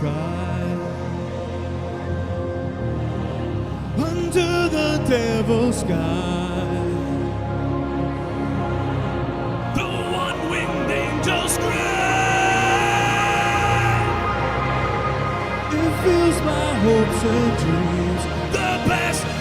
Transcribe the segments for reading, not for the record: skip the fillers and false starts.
cry under the devil's sky. The one-winged angels cry. It fills my hopes and dreams. The best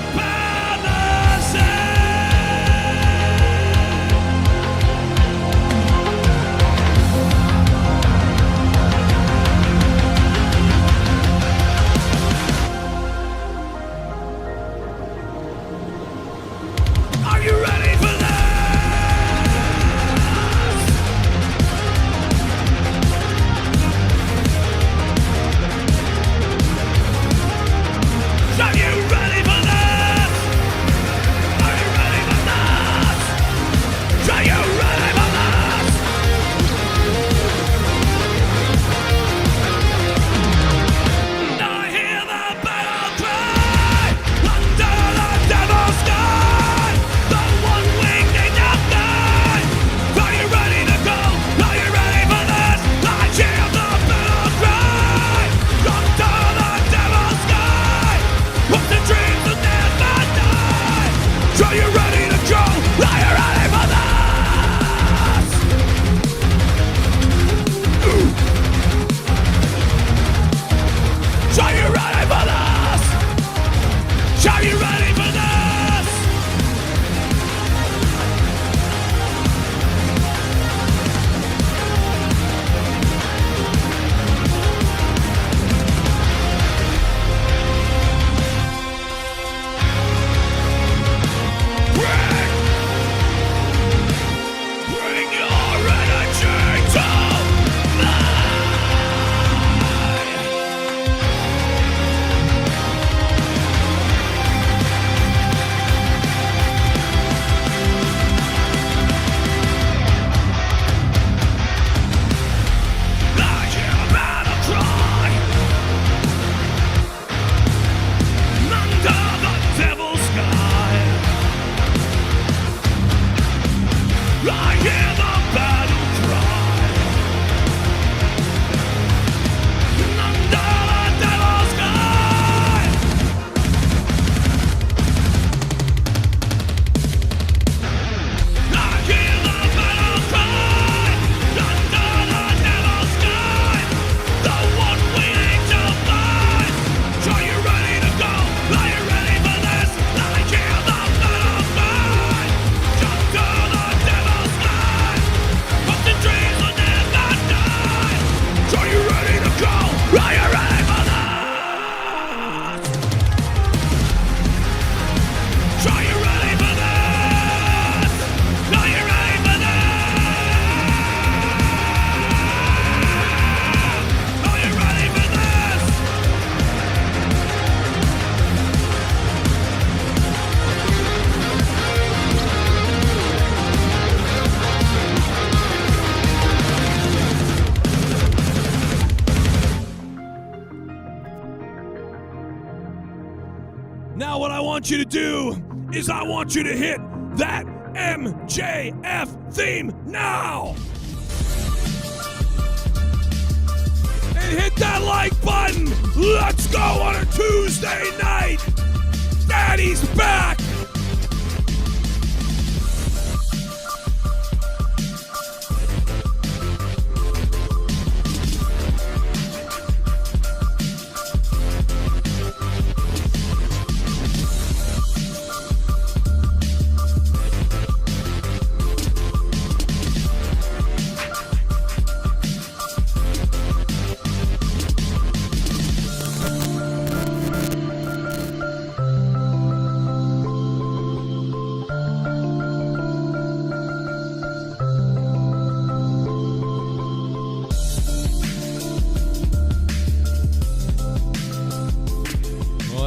you to do is I want you to hit that MJF theme now and hit that like button. Let's go on a Tuesday night. Daddy's back.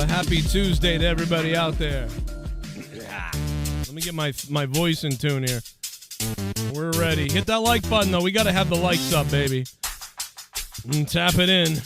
Happy Tuesday to everybody out there. Let me get my voice in tune here. We're ready. Hit that like button, though. We got to have the likes up, baby. And tap it in.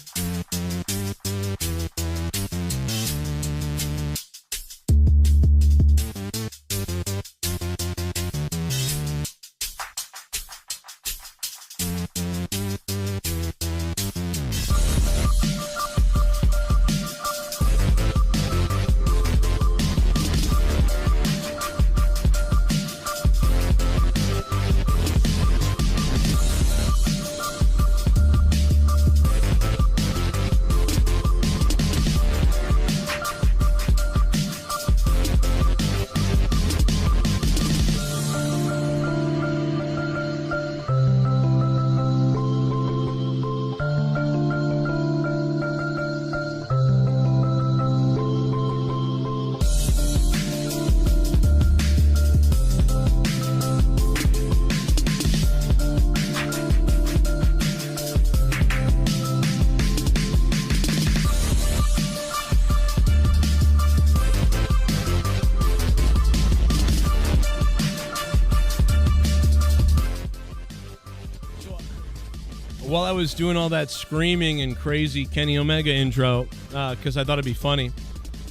while I was doing all that screaming and crazy Kenny Omega intro, because I thought it'd be funny,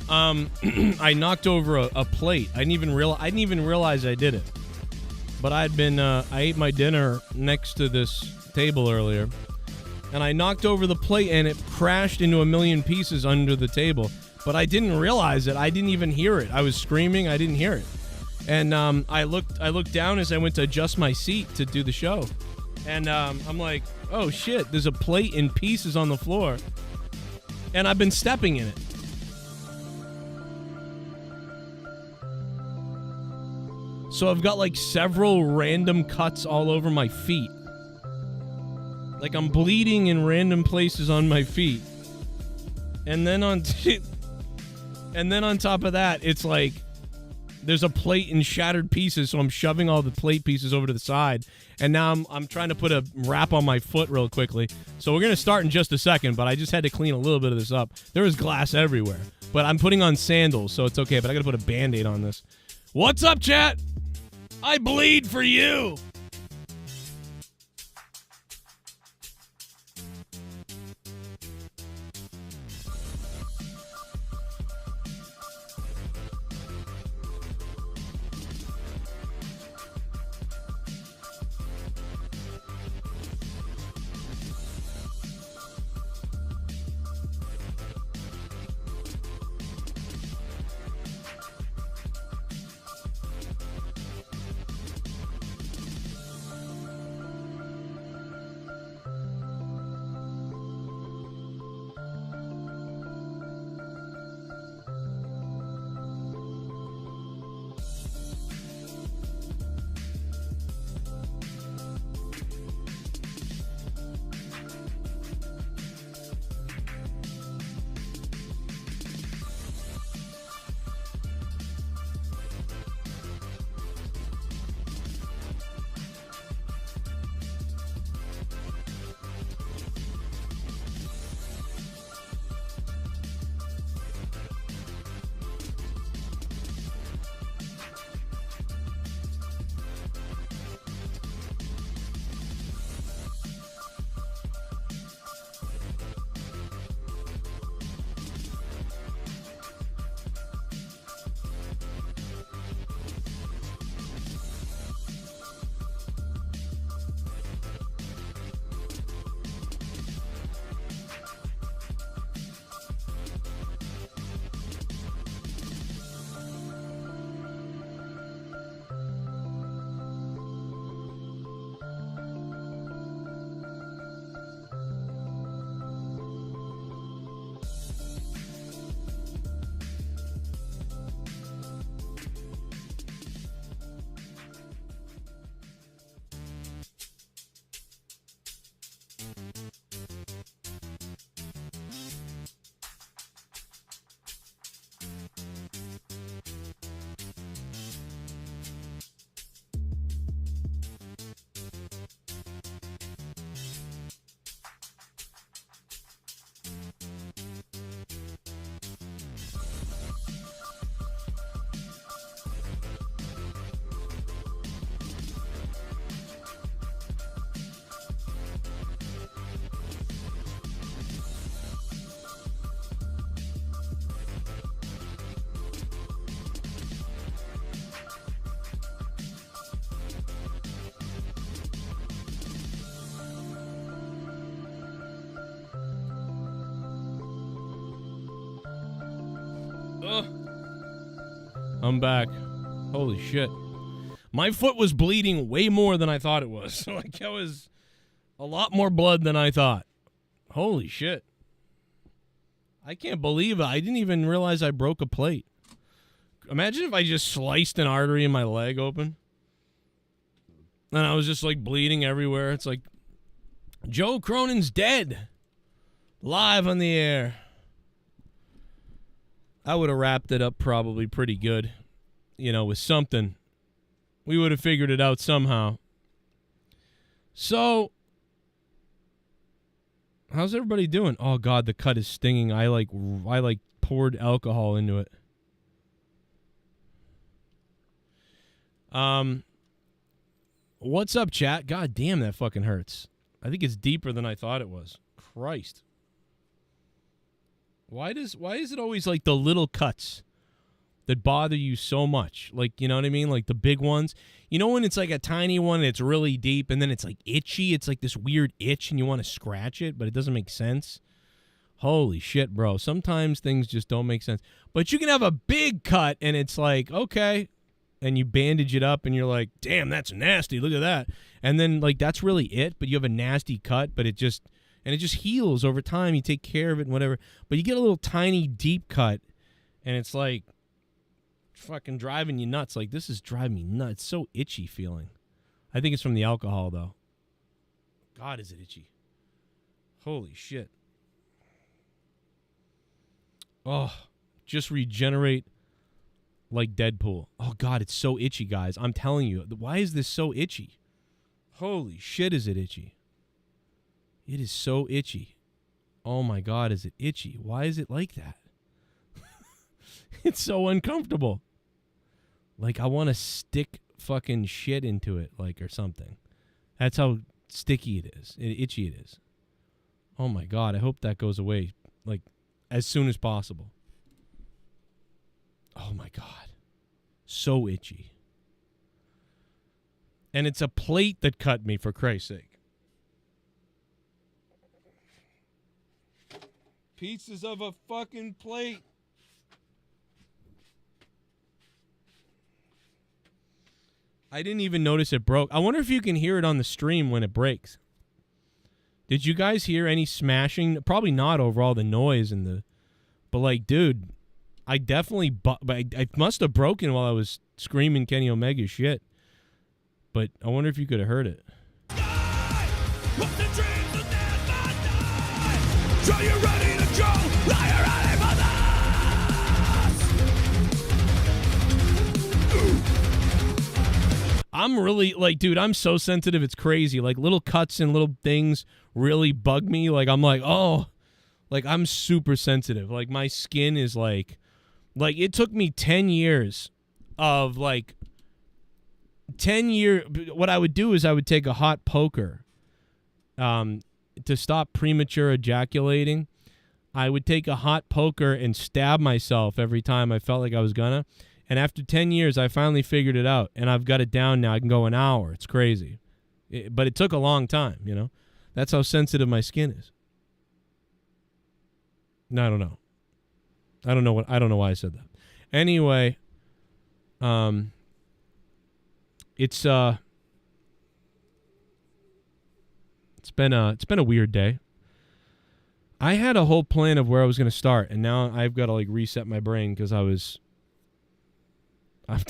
I knocked over a plate. I didn't even realize I did it. But I ate my dinner next to this table earlier, and I knocked over the plate, and it crashed into a million pieces under the table. But I didn't realize it. I didn't even hear it. I was screaming. I didn't hear it. And I looked down as I went to adjust my seat to do the show. And I'm like, oh, shit, there's a plate in pieces on the floor. And I've been stepping in it. So I've got like several random cuts all over my feet. Like I'm bleeding in random places on my feet. And then on top of that, it's like there's a plate in shattered pieces, so I'm shoving all the plate pieces over to the side. And now I'm trying to put a wrap on my foot real quickly. So we're going to start in just a second, but I just had to clean a little bit of this up. There was glass everywhere. But I'm putting on sandals, so it's okay. But I got to put a Band-Aid on this. What's up, chat? I bleed for you. I'm back. Holy shit. My foot was bleeding way more than I thought it was. Like, that was a lot more blood than I thought. Holy shit. I can't believe it. I didn't even realize I broke a plate. Imagine if I just sliced an artery in my leg open. And I was just, like, bleeding everywhere. It's like, Joe Cronin's dead. Live on the air. I would have wrapped it up probably pretty good, you know, with something. We would have figured it out somehow. So, how's everybody doing? Oh God, the cut is stinging. I poured alcohol into it. What's up, chat? God damn, that fucking hurts. I think it's deeper than I thought it was. Christ. Why is it always like the little cuts that bother you so much? Like, you know what I mean? Like the big ones. You know when it's like a tiny one and it's really deep and then it's like itchy? It's like this weird itch and you want to scratch it, but it doesn't make sense. Holy shit, bro. Sometimes things just don't make sense. But you can have a big cut and it's like, okay. And you bandage it up and you're like, damn, that's nasty. Look at that. And then like that's really it, but you have a nasty cut, but it just heals over time. You take care of it and whatever. But you get a little tiny deep cut and it's like fucking driving you nuts. Like, this is driving me nuts. It's so itchy feeling. I think it's from the alcohol, though. God, is it itchy. Holy shit. Oh, just regenerate like Deadpool. Oh, God, it's so itchy, guys. I'm telling you. Why is this so itchy? Holy shit, is it itchy. It is so itchy. Oh, my God, is it itchy? Why is it like that? It's so uncomfortable. Like, I want to stick fucking shit into it, like, or something. That's how sticky it is. Itchy it is. Oh, my God. I hope that goes away, like, as soon as possible. Oh, my God. So itchy. And it's a plate that cut me, for Christ's sake. Pieces of a fucking plate. I didn't even notice it broke. I wonder if you can hear it on the stream when it breaks. Did you guys hear any smashing? Probably not over all the noise and the... But, like, dude, I definitely... I must have broken while I was screaming Kenny Omega's shit. But I wonder if you could have heard it. So you're ready to go? Are you ready for this? I'm really, like, dude, I'm so sensitive, it's crazy. Like, little cuts and little things really bug me. Like, I'm like, oh, like, I'm super sensitive. Like, my skin is like, it took me 10 years of, like, 10 years. What I would do is I would take a hot poker to stop premature ejaculating. I would take a hot poker and stab myself every time I felt like I was gonna. And after 10 years, I finally figured it out, and I've got it down now. I can go an hour. It's crazy. But it took a long time, you know? That's how sensitive my skin is. No, I don't know. I don't know why I said that. Anyway, it's been a weird day. I had a whole plan of where I was going to start, and now I've got to, like, reset my brain because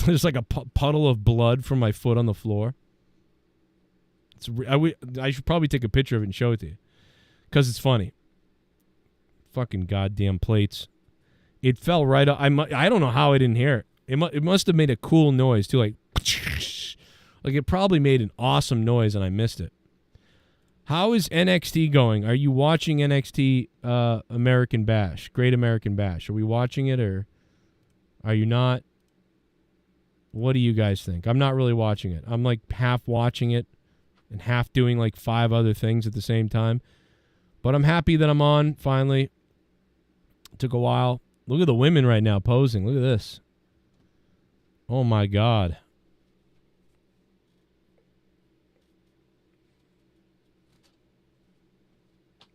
there's like a puddle of blood from my foot on the floor. I should probably take a picture of it and show it to you because it's funny. Fucking goddamn plates. It fell right up. I don't know how I didn't hear it. It must have made a cool noise too, like it probably made an awesome noise and I missed it. How is NXT going? Are you watching NXT American Bash? Great American Bash. Are we watching it or are you not? What do you guys think? I'm not really watching it. I'm like half watching it and half doing like 5 other things at the same time. But I'm happy that I'm on finally. It took a while. Look at the women right now posing. Look at this. Oh my God.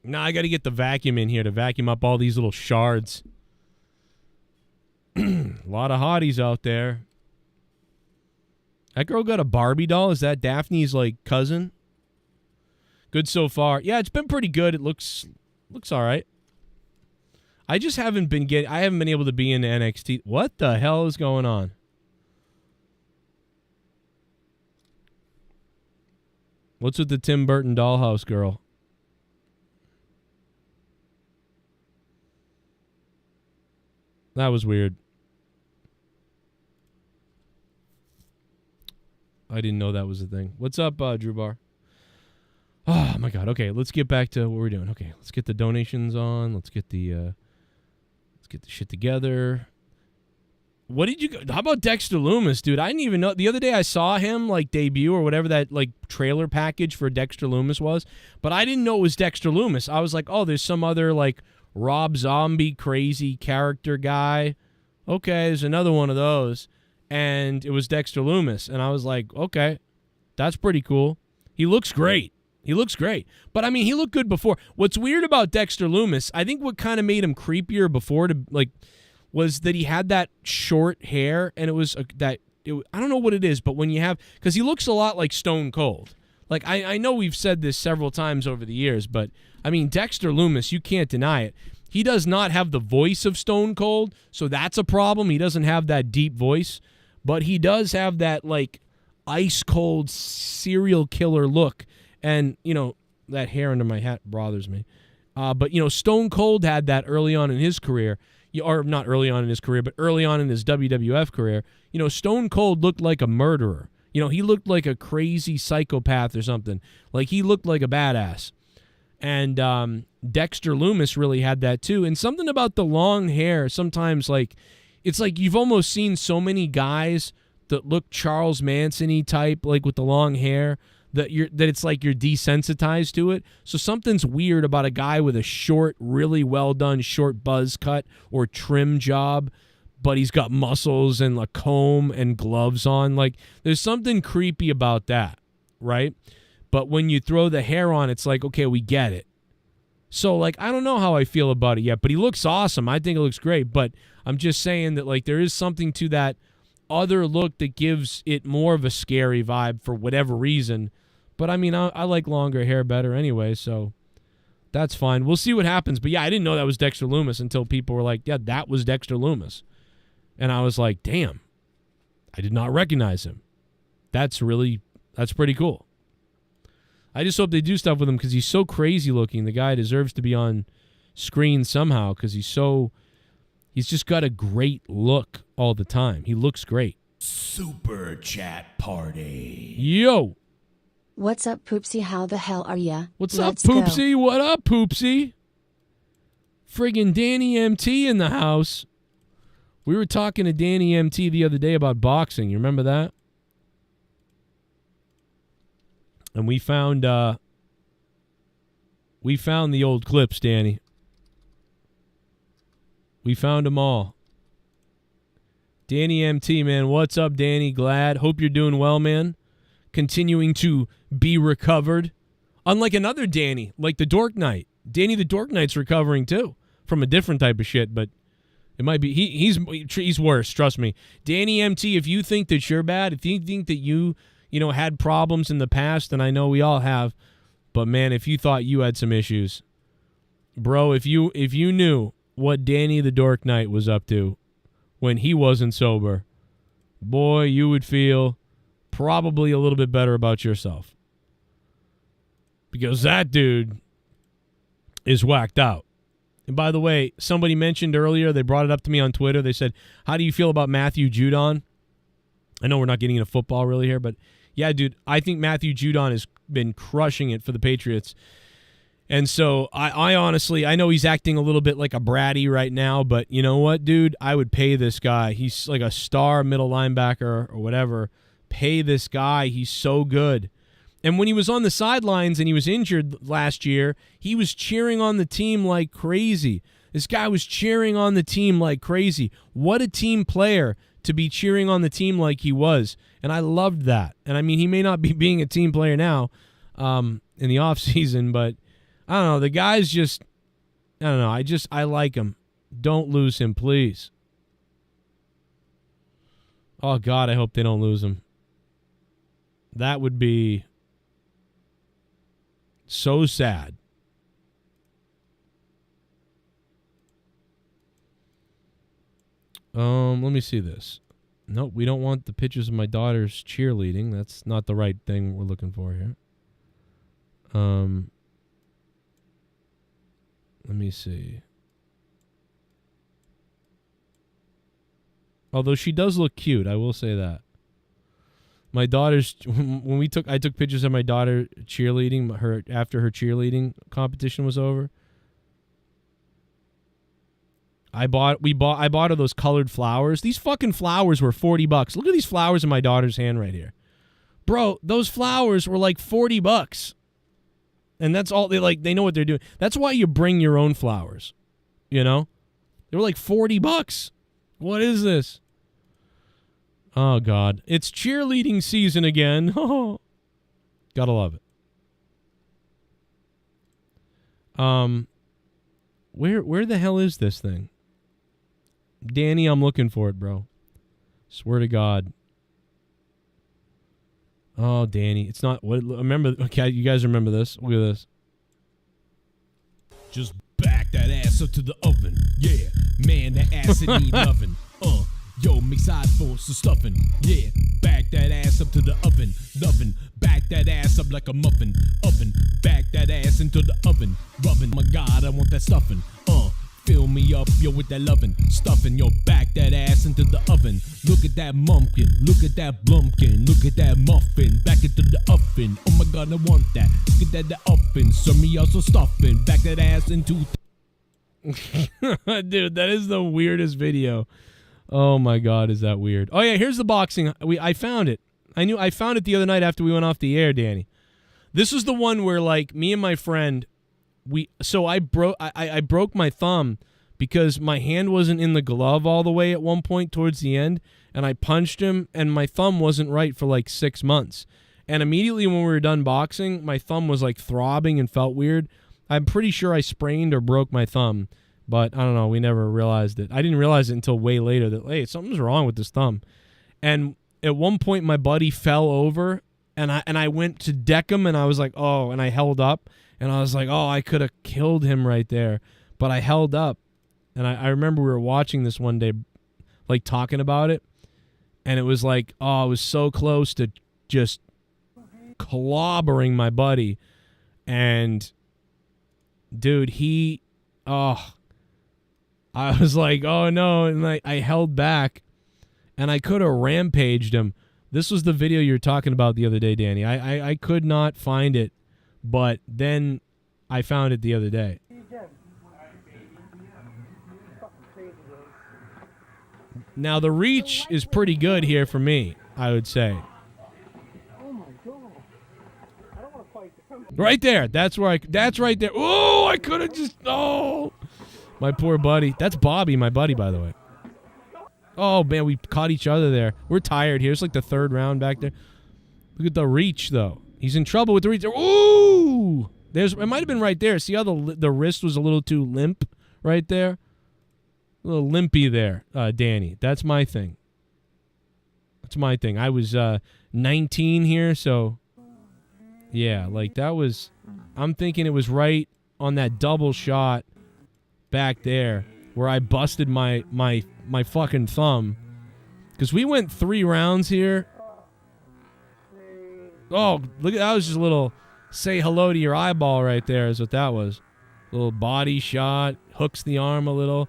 Now I got to get the vacuum in here to vacuum up all these little shards. A lot of hotties out there. That girl got a Barbie doll. Is that Daphne's, like, cousin? Good so far. Yeah, it's been pretty good. It looks all right. I just haven't been able to be in NXT. What the hell is going on? What's with the Tim Burton dollhouse girl? That was weird. I didn't know that was a thing. What's up, Drew Bar? Oh, my God. Okay, let's get back to what we're doing. Okay, let's get the donations on. Let's get the shit together. What did you? How about Dexter Lumis, dude? I didn't even know. The other day I saw him like debut or whatever that like trailer package for Dexter Lumis was, but I didn't know it was Dexter Lumis. I was like, oh, there's some other like Rob Zombie crazy character guy. Okay, there's another one of those, and it was Dexter Lumis, and I was like, okay, that's pretty cool. He looks great. He looks great. But, I mean, he looked good before. What's weird about Dexter Lumis, I think what kind of made him creepier before was that he had that short hair, and it was I don't know what it is, but when you have, because he looks a lot like Stone Cold. Like, I know we've said this several times over the years, but, I mean, Dexter Lumis, you can't deny it. He does not have the voice of Stone Cold, so that's a problem. He doesn't have that deep voice, but he does have that, like, ice-cold serial killer look. And, you know, that hair under my hat bothers me. But, you know, Stone Cold had that early on in his career. Or not early on in his career, but early on in his WWF career. You know, Stone Cold looked like a murderer. You know, he looked like a crazy psychopath or something. Like, he looked like a badass. And Dexter Lumis really had that, too. And something about the long hair, sometimes, like, it's like you've almost seen so many guys that look Charles Manson-y type, like with the long hair, that it's like you're desensitized to it. So something's weird about a guy with a short, really well done short buzz cut or trim job, but he's got muscles and a comb and gloves on. Like, there's something creepy about that, right? But when you throw the hair on, it's like, okay, we get it. So, like, I don't know how I feel about it yet, but he looks awesome. I think it looks great, but I'm just saying that, like, there is something to that other look that gives it more of a scary vibe for whatever reason. But, I mean, I like longer hair better anyway, so that's fine. We'll see what happens. But, yeah, I didn't know that was Dexter Lumis until people were like, yeah, that was Dexter Lumis. And I was like, damn, I did not recognize him. That's pretty cool. I just hope they do stuff with him because he's so crazy looking. The guy deserves to be on screen somehow because he's just got a great look all the time. He looks great. Super chat party. Yo. What's up, Poopsie? How the hell are ya? What's up, Poopsie? What up, Poopsie? Friggin' Danny MT in the house. We were talking to Danny MT the other day about boxing. You remember that? And we found the old clips, Danny. We found them all. Danny MT, man. What's up, Danny? Glad. Hope you're doing well, man. Continuing to be recovered. Unlike another Danny, like the Dork Knight. Danny the Dork Knight's recovering, too. From a different type of shit, but it might be... He's worse, trust me. Danny MT, if you think that you're bad, if you think that you had problems in the past, and I know we all have, but, man, if you thought you had some issues, bro, if you knew what Danny the Dork Knight was up to when he wasn't sober, boy, you would feel probably a little bit better about yourself. Because that dude is whacked out. And by the way, somebody mentioned earlier, they brought it up to me on Twitter, they said, how do you feel about Matthew Judon? I know we're not getting into football really here, but yeah, dude, I think Matthew Judon has been crushing it for the Patriots. And so I honestly, I know he's acting a little bit like a bratty right now, but you know what, dude? I would pay this guy. He's like a star middle linebacker or whatever. Pay this guy. He's so good. And when he was on the sidelines and he was injured last year, he was cheering on the team like crazy. This guy was cheering on the team like crazy. What a team player to be cheering on the team like he was. And I loved that. And I mean, he may not be being a team player now in the offseason, but I don't know. The guy's just, I don't know. I like him. Don't lose him, please. Oh, God, I hope they don't lose him. That would be so sad. Let me see this. Nope, we don't want the pictures of my daughter's cheerleading. That's not the right thing we're looking for here. Let me see. Although she does look cute, I will say that. My daughter's I took pictures of my daughter cheerleading after her cheerleading competition was over. I bought her those colored flowers. These fucking flowers were $40. Look at these flowers in my daughter's hand right here. Bro, those flowers were like $40. And that's all they know what they're doing. That's why you bring your own flowers. You know? They were like $40. What is this? Oh God. It's cheerleading season again. Gotta love it. Where the hell is this thing? Danny, I'm looking for it, bro. Swear to God. Oh, Danny. It's not what remember okay, you guys remember this? Look at this. Just back that ass up to the oven. Yeah, man, that ass it need loving. Yo, make side for some stuffing. Yeah, back that ass up to the oven. Loving, back that ass up like a muffin. Oven, back that ass into the oven. Rubbing, my God, I want that stuffing. Fill me up, yo, with that loving. Stuffing, yo, back that ass into the oven. Look at that mumpkin, look at that blumpkin. Look at that muffin, back into the oven. Oh my God, I want that. Look at that, the oven. Serve me also stuffing, back that ass into... Dude, that is the weirdest video. Oh my God, is that weird? Oh yeah, here's the boxing. I found it. I found it the other night after we went off the air, Danny. This is the one where like me and my friend, I broke my thumb because my hand wasn't in the glove all the way at one point towards the end, and I punched him and my thumb wasn't right for like 6 months. And immediately when we were done boxing, my thumb was like throbbing and felt weird. I'm pretty sure I sprained or broke my thumb. But I don't know. We never realized it. I didn't realize it until way later that, hey, something's wrong with this thumb. And at one point, my buddy fell over, and I went to deck him, and I was like, oh, and I held up, and I was like, oh, I could have killed him right there. But I held up, and I remember we were watching this one day, like talking about it, and it was like, oh, I was so close to just clobbering my buddy. And, dude, I was like, oh, no, and I held back, and I could have rampaged him. This was the video you were talking about the other day, Danny. I could not find it, but then I found it the other day. Now, the reach is pretty good here for me, I would say. Right there. That's right there. Oh, I could have just, my poor buddy. That's Bobby, my buddy, by the way. Oh, man, we caught each other there. We're tired here. It's like the third round back there. Look at the reach, though. He's in trouble with the reach. Ooh! It might have been right there. See how the wrist was a little too limp right there? A little limpy there, Danny. That's my thing. That's my thing. I was 19 here, so... Yeah, like that was... I'm thinking it was right on that double shot back there where I busted my fucking thumb. Because we went 3 rounds here. Oh, look at that. Was just a little say hello to your eyeball right there is what that was. A little body shot. Hooks the arm a little.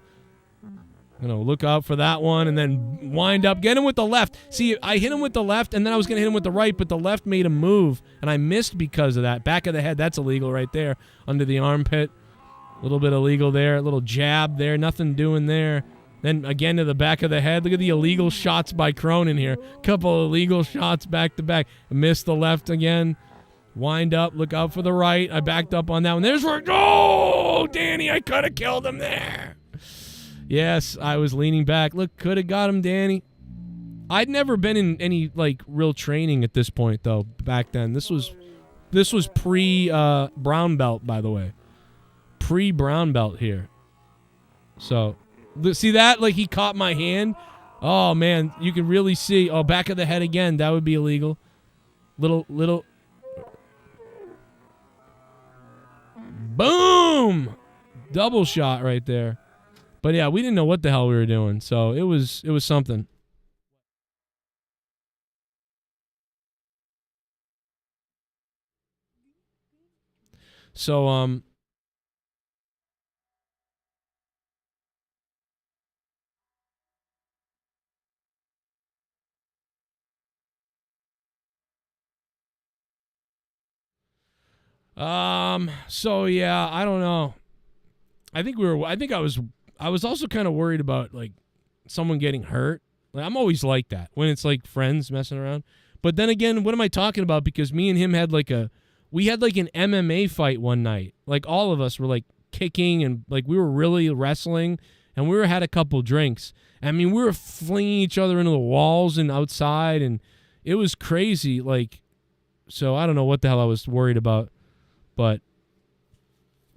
Look out for that one and then wind up. Get him with the left. See, I hit him with the left and then I was going to hit him with the right, but the left made him move, and I missed because of that. Back of the head, that's illegal right there. Under the armpit. A little bit illegal there. A little jab there. Nothing doing there. Then again to the back of the head. Look at the illegal shots by Cronin here. Couple illegal shots back to back. Missed the left again. Wind up. Look out for the right. I backed up on that one. There's where... Oh, Danny, I could have killed him there. Yes, I was leaning back. Look, could have got him, Danny. I'd never been in any, like, real training at this point, though, back then. This was pre-brown belt, by the way. Pre-brown belt here. So, see that? Like, he caught my hand. Oh, man, you can really see. Oh, back of the head again. That would be illegal. Little. Boom! Double shot right there. But yeah, we didn't know what the hell we were doing, so it was something. So so yeah, I don't know. I think I was I was also kind of worried about like someone getting hurt. Like I'm always like that when it's like friends messing around. But then again, what am I talking about? Because me and him had like an MMA fight one night. Like all of us were like kicking and like we were really wrestling and we had a couple drinks. I mean, we were flinging each other into the walls and outside and it was crazy. Like, so I don't know what the hell I was worried about, but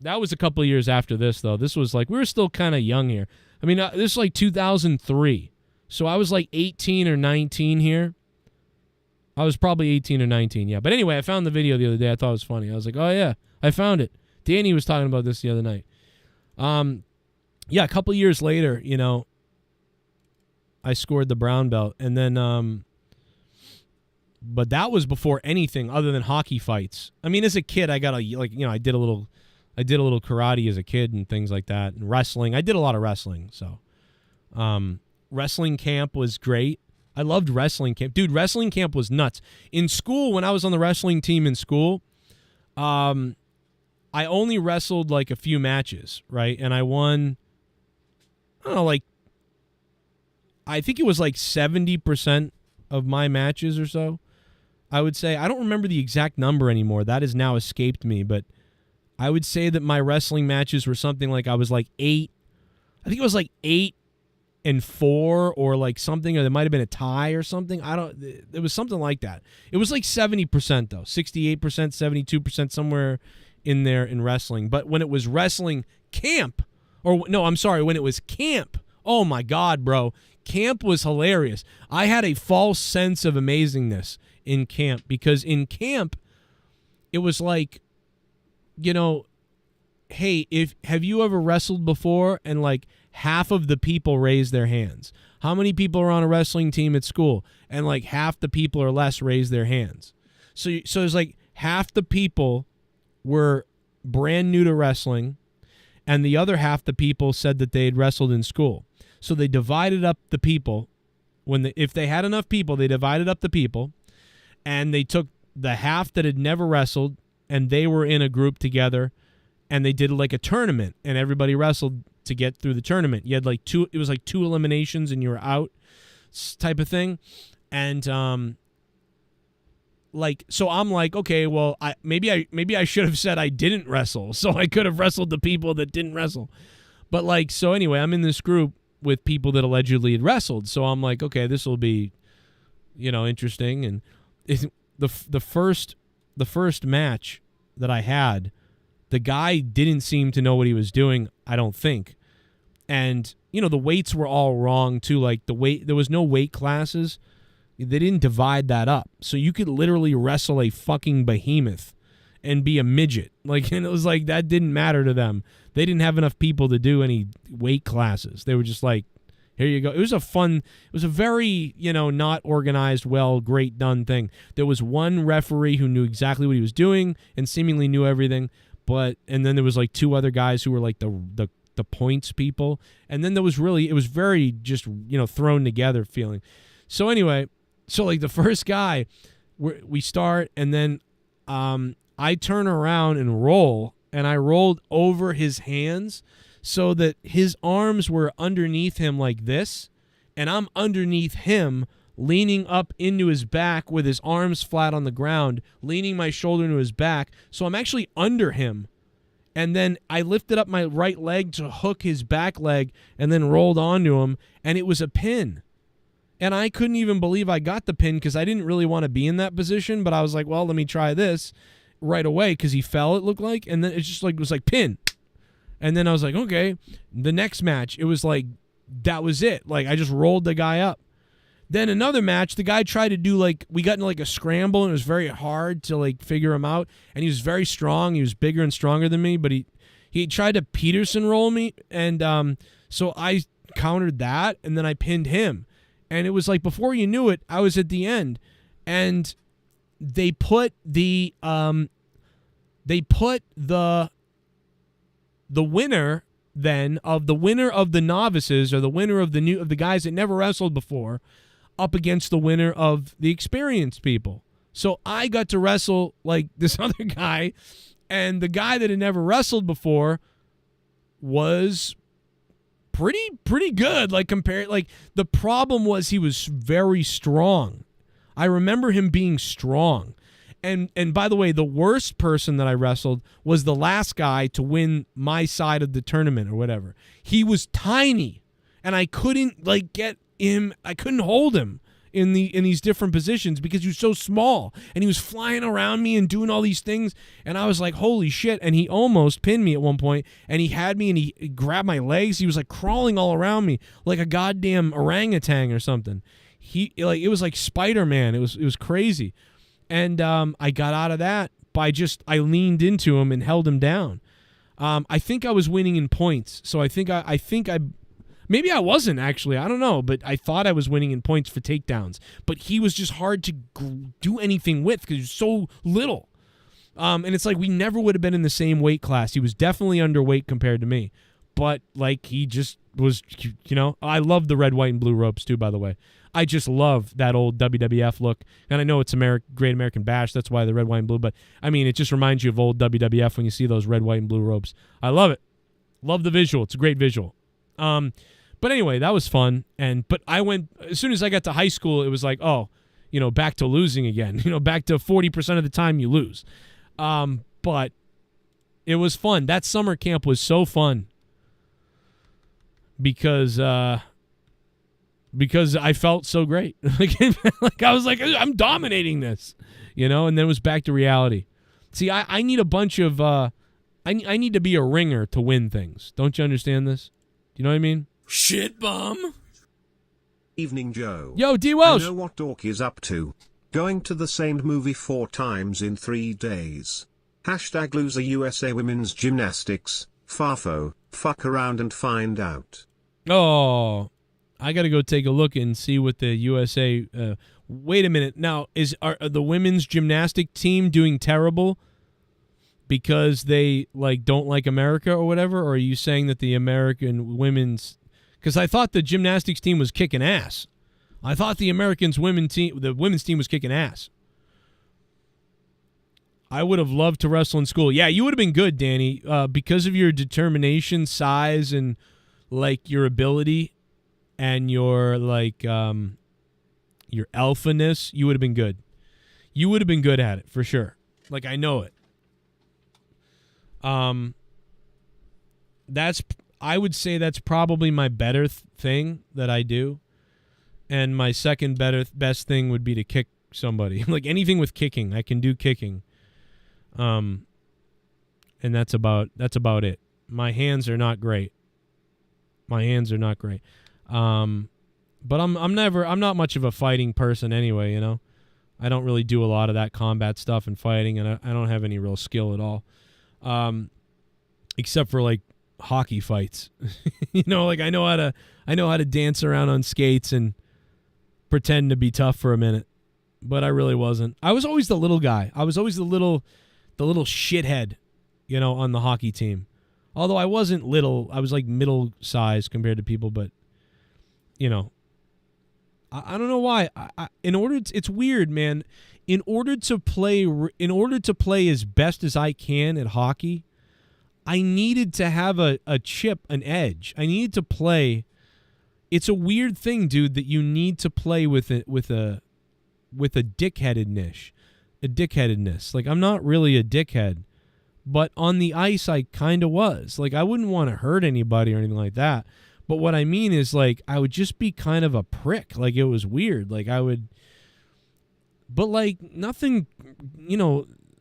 that was a couple of years after this though. This was like, we were still kind of young here. I mean, this is like 2003. So I was like 18 or 19 here. I was probably 18 or 19, yeah. But anyway, I found the video the other day. I thought it was funny. I was like, oh, yeah, I found it. Danny was talking about this the other night. Yeah, a couple years later, you know, I scored the brown belt. And then, but that was before anything other than hockey fights. I mean, as a kid, I got I did a little karate as a kid and things like that. And wrestling. I did a lot of wrestling. So, wrestling camp was great. I loved wrestling camp. Dude, wrestling camp was nuts. In school, when I was on the wrestling team in school, I only wrestled like a few matches, right? And I won, I don't know, like, I think it was like 70% of my matches or so, I would say. I don't remember the exact number anymore. That has now escaped me. But I would say that my wrestling matches were something like I was like 8. I think it was like 8 and 4 or like something, or there might have been a tie or something. It was something like that. It was like 70% though, 68%, 72%, somewhere in there in wrestling. But when it was wrestling camp, when it was camp, oh my God, bro, camp was hilarious. I had a false sense of amazingness in camp because in camp, it was like, you know, hey, have you ever wrestled before? And like half of the people raise their hands. How many people are on a wrestling team at school? And like half the people or less raise their hands. So it's like half the people were brand new to wrestling, and the other half the people said that they had wrestled in school. So they divided up the people. If they had enough people, they divided up the people, and they took the half that had never wrestled, and they were in a group together, and they did like a tournament, and everybody wrestled to get through the tournament. You had like it was like 2 eliminations and you were out type of thing. And so I'm like, okay, well, maybe I should have said I didn't wrestle, so I could have wrestled the people that didn't wrestle. But like, so anyway, I'm in this group with people that allegedly had wrestled. So I'm like, okay, this will be, you know, interesting. And the first match that I had, the guy didn't seem to know what he was doing, I don't think. And, you know, the weights were all wrong too. Like there was no weight classes. They didn't divide that up. So you could literally wrestle a fucking behemoth and be a midget. Like, and it was like, that didn't matter to them. They didn't have enough people to do any weight classes. They were just like, here you go. It was a very, you know, not organized, well, great done thing. There was one referee who knew exactly what he was doing and seemingly knew everything. And then there was like 2 other guys who were like the points people. And then it was very just, you know, thrown together feeling. So anyway, so like the first guy, we start, and then I turn around and roll, and I rolled over his hands so that his arms were underneath him like this, and I'm underneath him, leaning up into his back with his arms flat on the ground, leaning my shoulder into his back. So I'm actually under him. And then I lifted up my right leg to hook his back leg and then rolled onto him, and it was a pin. And I couldn't even believe I got the pin because I didn't really want to be in that position, but I was like, well, let me try this right away because he fell, it looked like, and then it just like was like pin. And then I was like, okay. The next match, it was like, that was it. Like, I just rolled the guy up. Then another match, the guy tried to do like, we got into like a scramble, and it was very hard to like figure him out. And he was very strong. He was bigger and stronger than me, but he tried to Peterson roll me. And so I countered that, and then I pinned him. And it was like, before you knew it, I was at the end. And they put the winner then of the novices, or the winner of the guys that never wrestled before, up against the winner of the experienced people. So I got to wrestle like this other guy, and the guy that had never wrestled before was pretty good. Like compared, like the problem was he was very strong. I remember him being strong. And by the way, the worst person that I wrestled was the last guy to win my side of the tournament or whatever. He was tiny, and I couldn't like get him. I couldn't hold him in these different positions because he was so small, and he was flying around me and doing all these things, and I was like, holy shit. And he almost pinned me at one point, and he had me, and he grabbed my legs. He was like crawling all around me like a goddamn orangutan or something. It was like Spider-Man. It was crazy. And I got out of that by I leaned into him and held him down. I think I was winning in points, so I think maybe I wasn't actually. I don't know, but I thought I was winning in points for takedowns. But he was just hard to do anything with because he was so little. And it's like we never would have been in the same weight class. He was definitely underweight compared to me, but like he just was. I love the red, white, and blue ropes too. By the way. I just love that old WWF look. And I know it's Great American Bash. That's why the red, white, and blue. But, I mean, it just reminds you of old WWF when you see those red, white, and blue ropes. I love it. Love the visual. It's a great visual. But anyway, that was fun. But I went, as soon as I got to high school, it was like, back to losing again. Back to 40% of the time you lose. But it was fun. That summer camp was so fun. Because I felt so great. like I was like, I'm dominating this, and then it was back to reality. See, I need a bunch of, I need to be a ringer to win things. Don't you understand this? Do you know what I mean? Shit, bum. Evening, Joe. Yo, D. Welsh. I know what Dork is up to. Going to the same movie 4 times in 3 days. # loser USA Women's Gymnastics. Farfo, fuck around and find out. Oh, I got to go take a look and see what the USA. Wait a minute. Now, are the women's gymnastic team doing terrible because they don't like America or whatever? Or are you saying that the American women's? Because I thought the gymnastics team was kicking ass. I thought the women's team was kicking ass. I would have loved to wrestle in school. Yeah, you would have been good, Danny, because of your determination, size, and your ability. And your your alphaness, you would have been good. You would have been good at it for sure. I know it. I would say that's probably my better thing that I do, and my second best thing would be to kick somebody. Anything with kicking, I can do kicking. And that's about it. My hands are not great. But I'm not much of a fighting person anyway, I don't really do a lot of that combat stuff and fighting, and I don't have any real skill at all. Except for hockey fights. I know how to dance around on skates and pretend to be tough for a minute. But I really wasn't. I was always the little guy. I was always the little shithead, on the hockey team. Although I wasn't little, I was middle size compared to people, but I don't know why. It's weird, man. In order to play as best as I can at hockey, I needed to have a chip, an edge. I needed to play. It's a weird thing, dude, that you need to play with a dickheadedness. I'm not really a dickhead. But on the ice, I kind of was. I wouldn't want to hurt anybody or anything like that. But what I mean is, I would just be kind of a prick. It was weird. I would... But, nothing,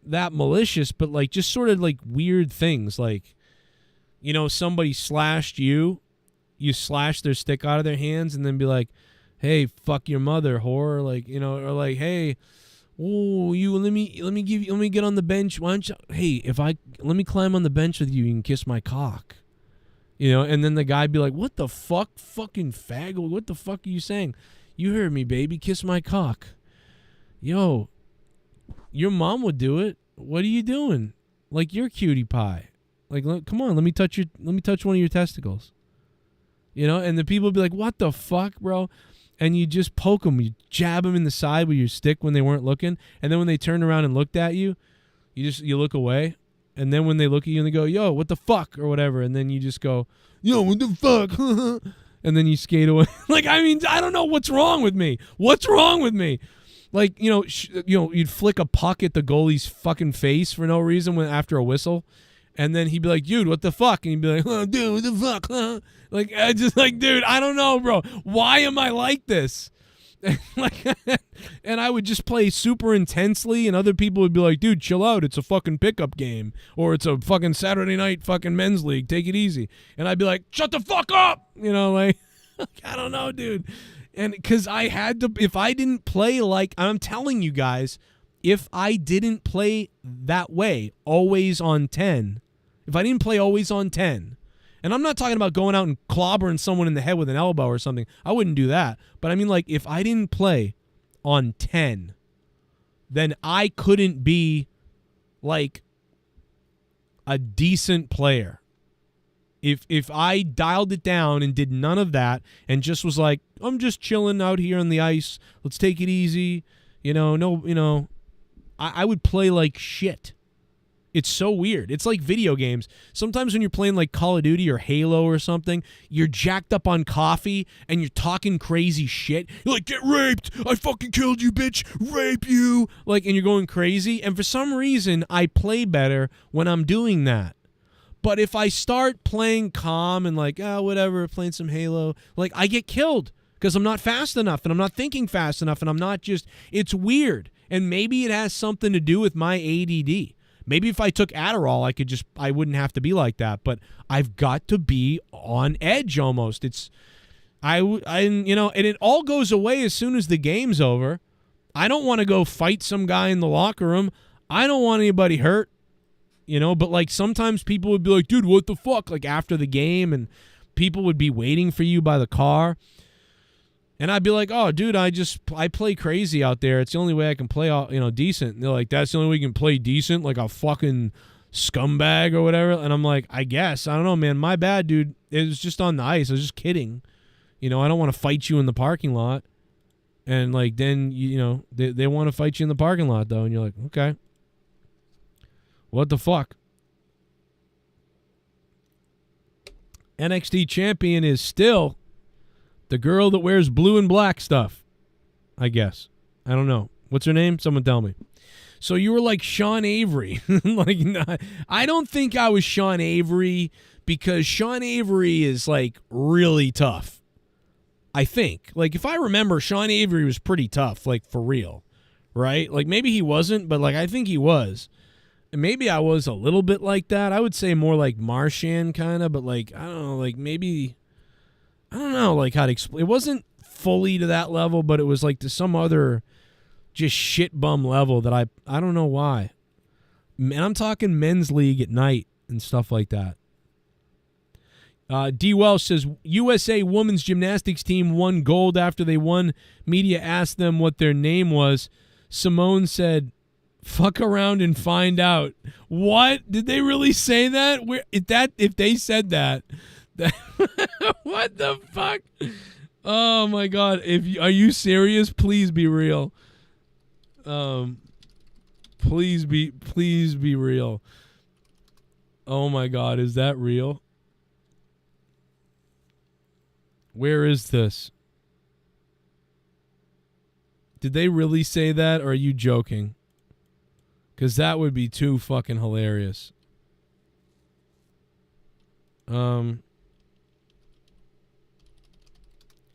that malicious, but, just sort of, weird things. Somebody slashed you slash their stick out of their hands and then be like, hey, fuck your mother, whore. Or hey... Oh, let me get on the bench. Why don't you? Hey, let me climb on the bench with you. You can kiss my cock. And then the guy'd be like, "What the fuck, fucking faggot? What the fuck are you saying? You heard me, baby. Kiss my cock." Yo, your mom would do it. What are you doing? You're cutie pie. Come on, let me touch one of your testicles. And the people would be like, "What the fuck, bro?" And you just poke them. You jab them in the side with your stick when they weren't looking. And then when they turned around and looked at you, you look away. And then when they look at you and they go, yo, what the fuck, or whatever, and then you just go, yo, what the fuck? And then you skate away. Like, I mean, I don't know what's wrong with me. What's wrong with me? Like, you'd flick a puck at the goalie's fucking face for no reason after a whistle. And then he'd be like, dude, what the fuck? And you'd be like, oh, dude, what the fuck? Huh? Like, I just like, dude, I don't know, bro. Why am I like this? And I would just play super intensely, and other people would be like, dude, chill out. It's a fucking pickup game. Or it's a fucking Saturday night fucking men's league. Take it easy. And I'd be like, shut the fuck up. Like, I don't know, dude. And because I had to, if I didn't play like, I'm telling you guys, if I didn't play that way, always on 10, if I didn't play always on 10, and I'm not talking about going out and clobbering someone in the head with an elbow or something. I wouldn't do that. But I mean, like, if I didn't play on 10, then I couldn't be, like, a decent player. If I dialed it down and did none of that and just was like, I'm just chilling out here on the ice. Let's take it easy. I would play like shit. It's so weird. It's like video games. Sometimes when you're playing like Call of Duty or Halo or something, you're jacked up on coffee and you're talking crazy shit. You're like, get raped. I fucking killed you, bitch. Rape you. Like, and you're going crazy. And for some reason, I play better when I'm doing that. But if I start playing calm and like, whatever, playing some Halo, like, I get killed because I'm not fast enough and I'm not thinking fast enough and I'm not just, it's weird. And maybe it has something to do with my ADD. Maybe if I took Adderall, I wouldn't have to be like that. But I've got to be on edge almost. And it all goes away as soon as the game's over. I don't want to go fight some guy in the locker room. I don't want anybody hurt, But like sometimes people would be like, dude, what the fuck? Like after the game, and people would be waiting for you by the car. And I'd be like, oh, dude, I play crazy out there. It's the only way I can play, decent. And they're like, that's the only way you can play decent, like a fucking scumbag or whatever. And I'm like, I guess. I don't know, man. My bad, dude. It was just on the ice. I was just kidding. I don't want to fight you in the parking lot. And, like, then, they want to fight you in the parking lot, though. And you're like, okay. What the fuck? NXT champion is still the girl that wears blue and black stuff, I guess. I don't know. What's her name? Someone tell me. So you were like Sean Avery. I don't think I was Sean Avery because Sean Avery is like really tough. I think. Like if I remember, Sean Avery was pretty tough, like for real, right? Like maybe he wasn't, but like I think he was. And maybe I was a little bit like that. I would say more like Marshan kind of, but like, I don't know, like maybe... I don't know, like how to explain. It wasn't fully to that level, but it was like to some other just shit bum level that I don't know why. And I'm talking men's league at night and stuff like that. D. Welsh says, USA women's gymnastics team won gold after they won. Media asked them what their name was. Simone said, fuck around and find out. What? Did they really say that? If they said that... What the fuck? Oh my god! Are you serious? Please be real. Please be real. Oh my god, is that real? Where is this? Did they really say that, or are you joking? Because that would be too fucking hilarious.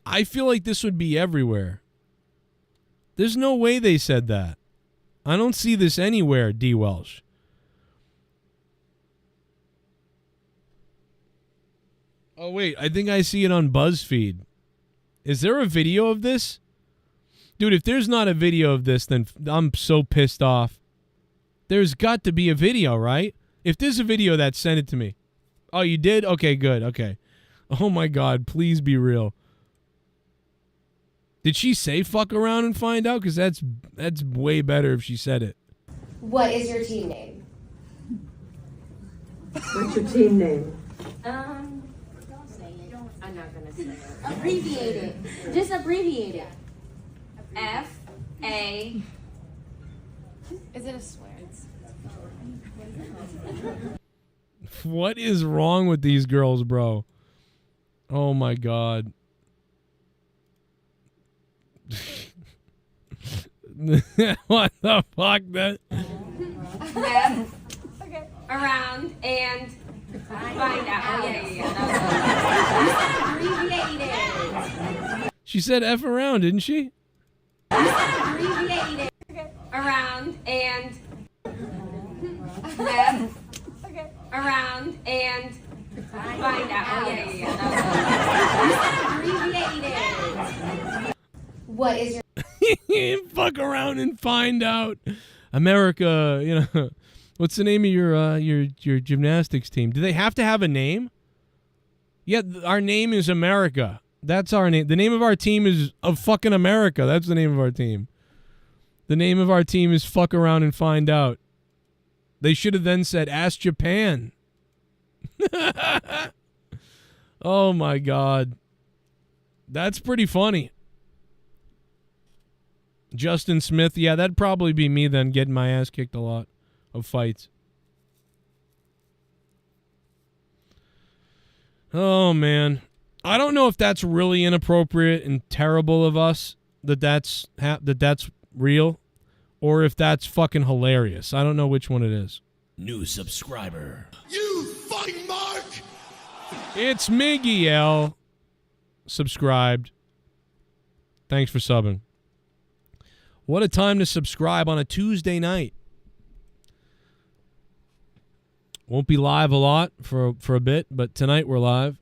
I feel like this would be everywhere. There's no way they said that. I don't see this anywhere, D. Welsh. Oh, wait. I think I see it on BuzzFeed. Is there a video of this? Dude, if there's not a video of this, then I'm so pissed off. There's got to be a video, right? If there's a video of that, send it to me. Oh, you did? Okay, good. Okay. Oh, my God. Please be real. Did she say fuck around and find out? Because that's way better if she said it. What is your team name? What's your team name? Don't say it. I'm not going to say it. Abbreviate it. Just abbreviate it. F-A... Is it a swear? What is wrong with these girls, bro? Oh my god. What the fuck? That Left, around, and find out. Oh, yeah. You said abbreviated. she said F around, didn't she? You said abbreviated. Around, and left, around, and find out. Oh, yeah. You said abbreviated. What is your... Fuck around and find out. America, you know. What's the name of your gymnastics team? Do they have to have a name? Yeah, our name is America. That's our name. The name of our team is of fucking America. That's the name of our team. The name of our team is Fuck Around and Find Out. They should have then said Ask Japan. Oh my god. That's pretty funny. Justin Smith, yeah, that'd probably be me then, getting my ass kicked a lot of fights. Oh, man. I don't know if that's really inappropriate and terrible of us, that's real, or if that's fucking hilarious. I don't know which one it is. New subscriber. You fucking mark! It's Miguel. Subscribed. Thanks for subbing. What a time to subscribe on a Tuesday night. Won't be live a lot for a bit, but tonight we're live.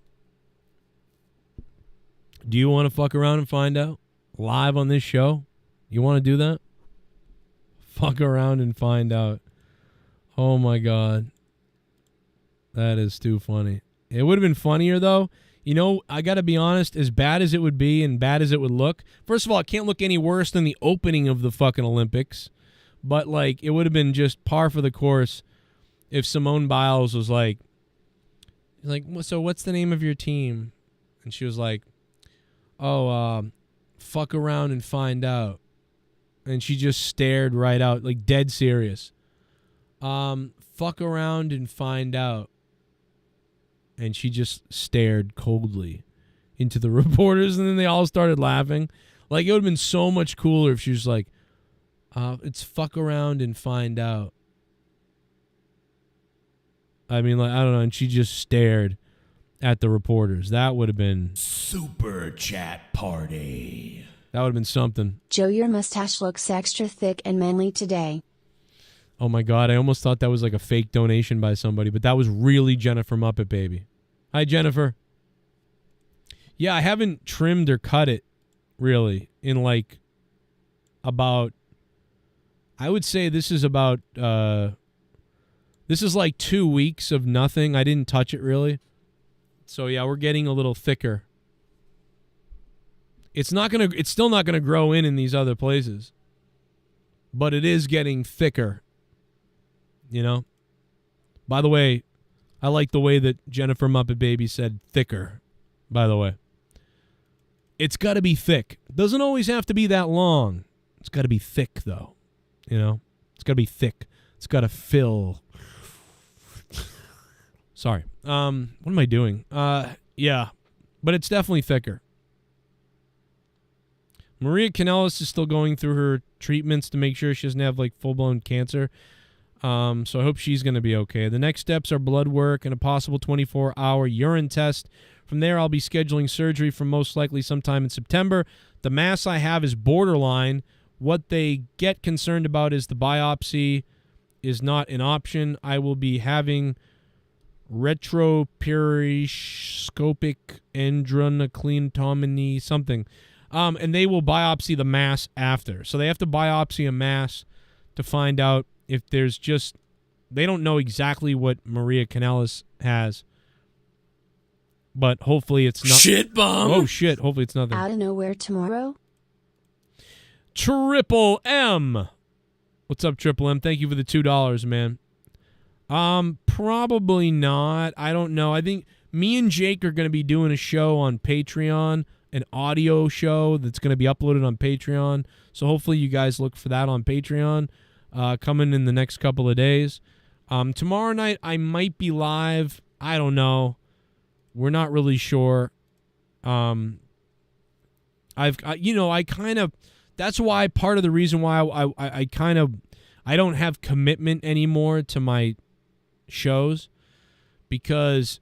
Do you want to fuck around and find out? Live on this show? You want to do that? Fuck around and find out. Oh my god. That is too funny. It would have been funnier though. You know, I got to be honest, as bad as it would be and bad as it would look, first of all, it can't look any worse than the opening of the fucking Olympics. But, like, it would have been just par for the course if Simone Biles was like, so what's the name of your team? And she was like, fuck around and find out. And she just stared right out, like, dead serious. Fuck around and find out. And she just stared coldly into the reporters, and then they all started laughing. Like, it would have been so much cooler if she was like, it's fuck around and find out. I mean, like, I don't know, and she just stared at the reporters. That would have been... Super chat party. That would have been something. Joe, your mustache looks extra thick and manly today. Oh, my God. I almost thought that was like a fake donation by somebody, but that was really Jennifer Muppet Baby. Hi, Jennifer. Yeah, I haven't trimmed or cut it, really, in like about... I would say this is about... this is like 2 weeks of nothing. I didn't touch it, really. So, yeah, we're getting a little thicker. It's still not gonna grow in these other places. But it is getting thicker. You know? By the way, I like the way that Jennifer Muppet Baby said thicker, by the way. It's got to be thick. It doesn't always have to be that long. It's got to be thick, though. You know? It's got to be thick. It's got to fill. Sorry. What am I doing? Yeah. But it's definitely thicker. Maria Kanellis is still going through her treatments to make sure she doesn't have, like, full-blown cancer. So I hope she's going to be okay. The next steps are blood work and a possible 24-hour urine test. From there, I'll be scheduling surgery for most likely sometime in September. The mass I have is borderline. What they get concerned about is the biopsy is not an option. I will be having retroperiscopic adrenoclentomony something. And they will biopsy the mass after. So they have to biopsy a mass to find out if there's just... They don't know exactly what Maria Kanellis has. But hopefully it's not... Shit bomb! Oh, shit. Hopefully it's nothing. Out of nowhere tomorrow? Triple M. What's up, Triple M? Thank you for the $2, man. Probably not. I don't know. I think me and Jake are going to be doing a show on Patreon, an audio show that's going to be uploaded on Patreon. So hopefully you guys look for that on Patreon coming in the next couple of days. Tomorrow night I might be live. I don't know. We're not really sure. I kind of, that's why part of the reason why I don't have commitment anymore to my shows, because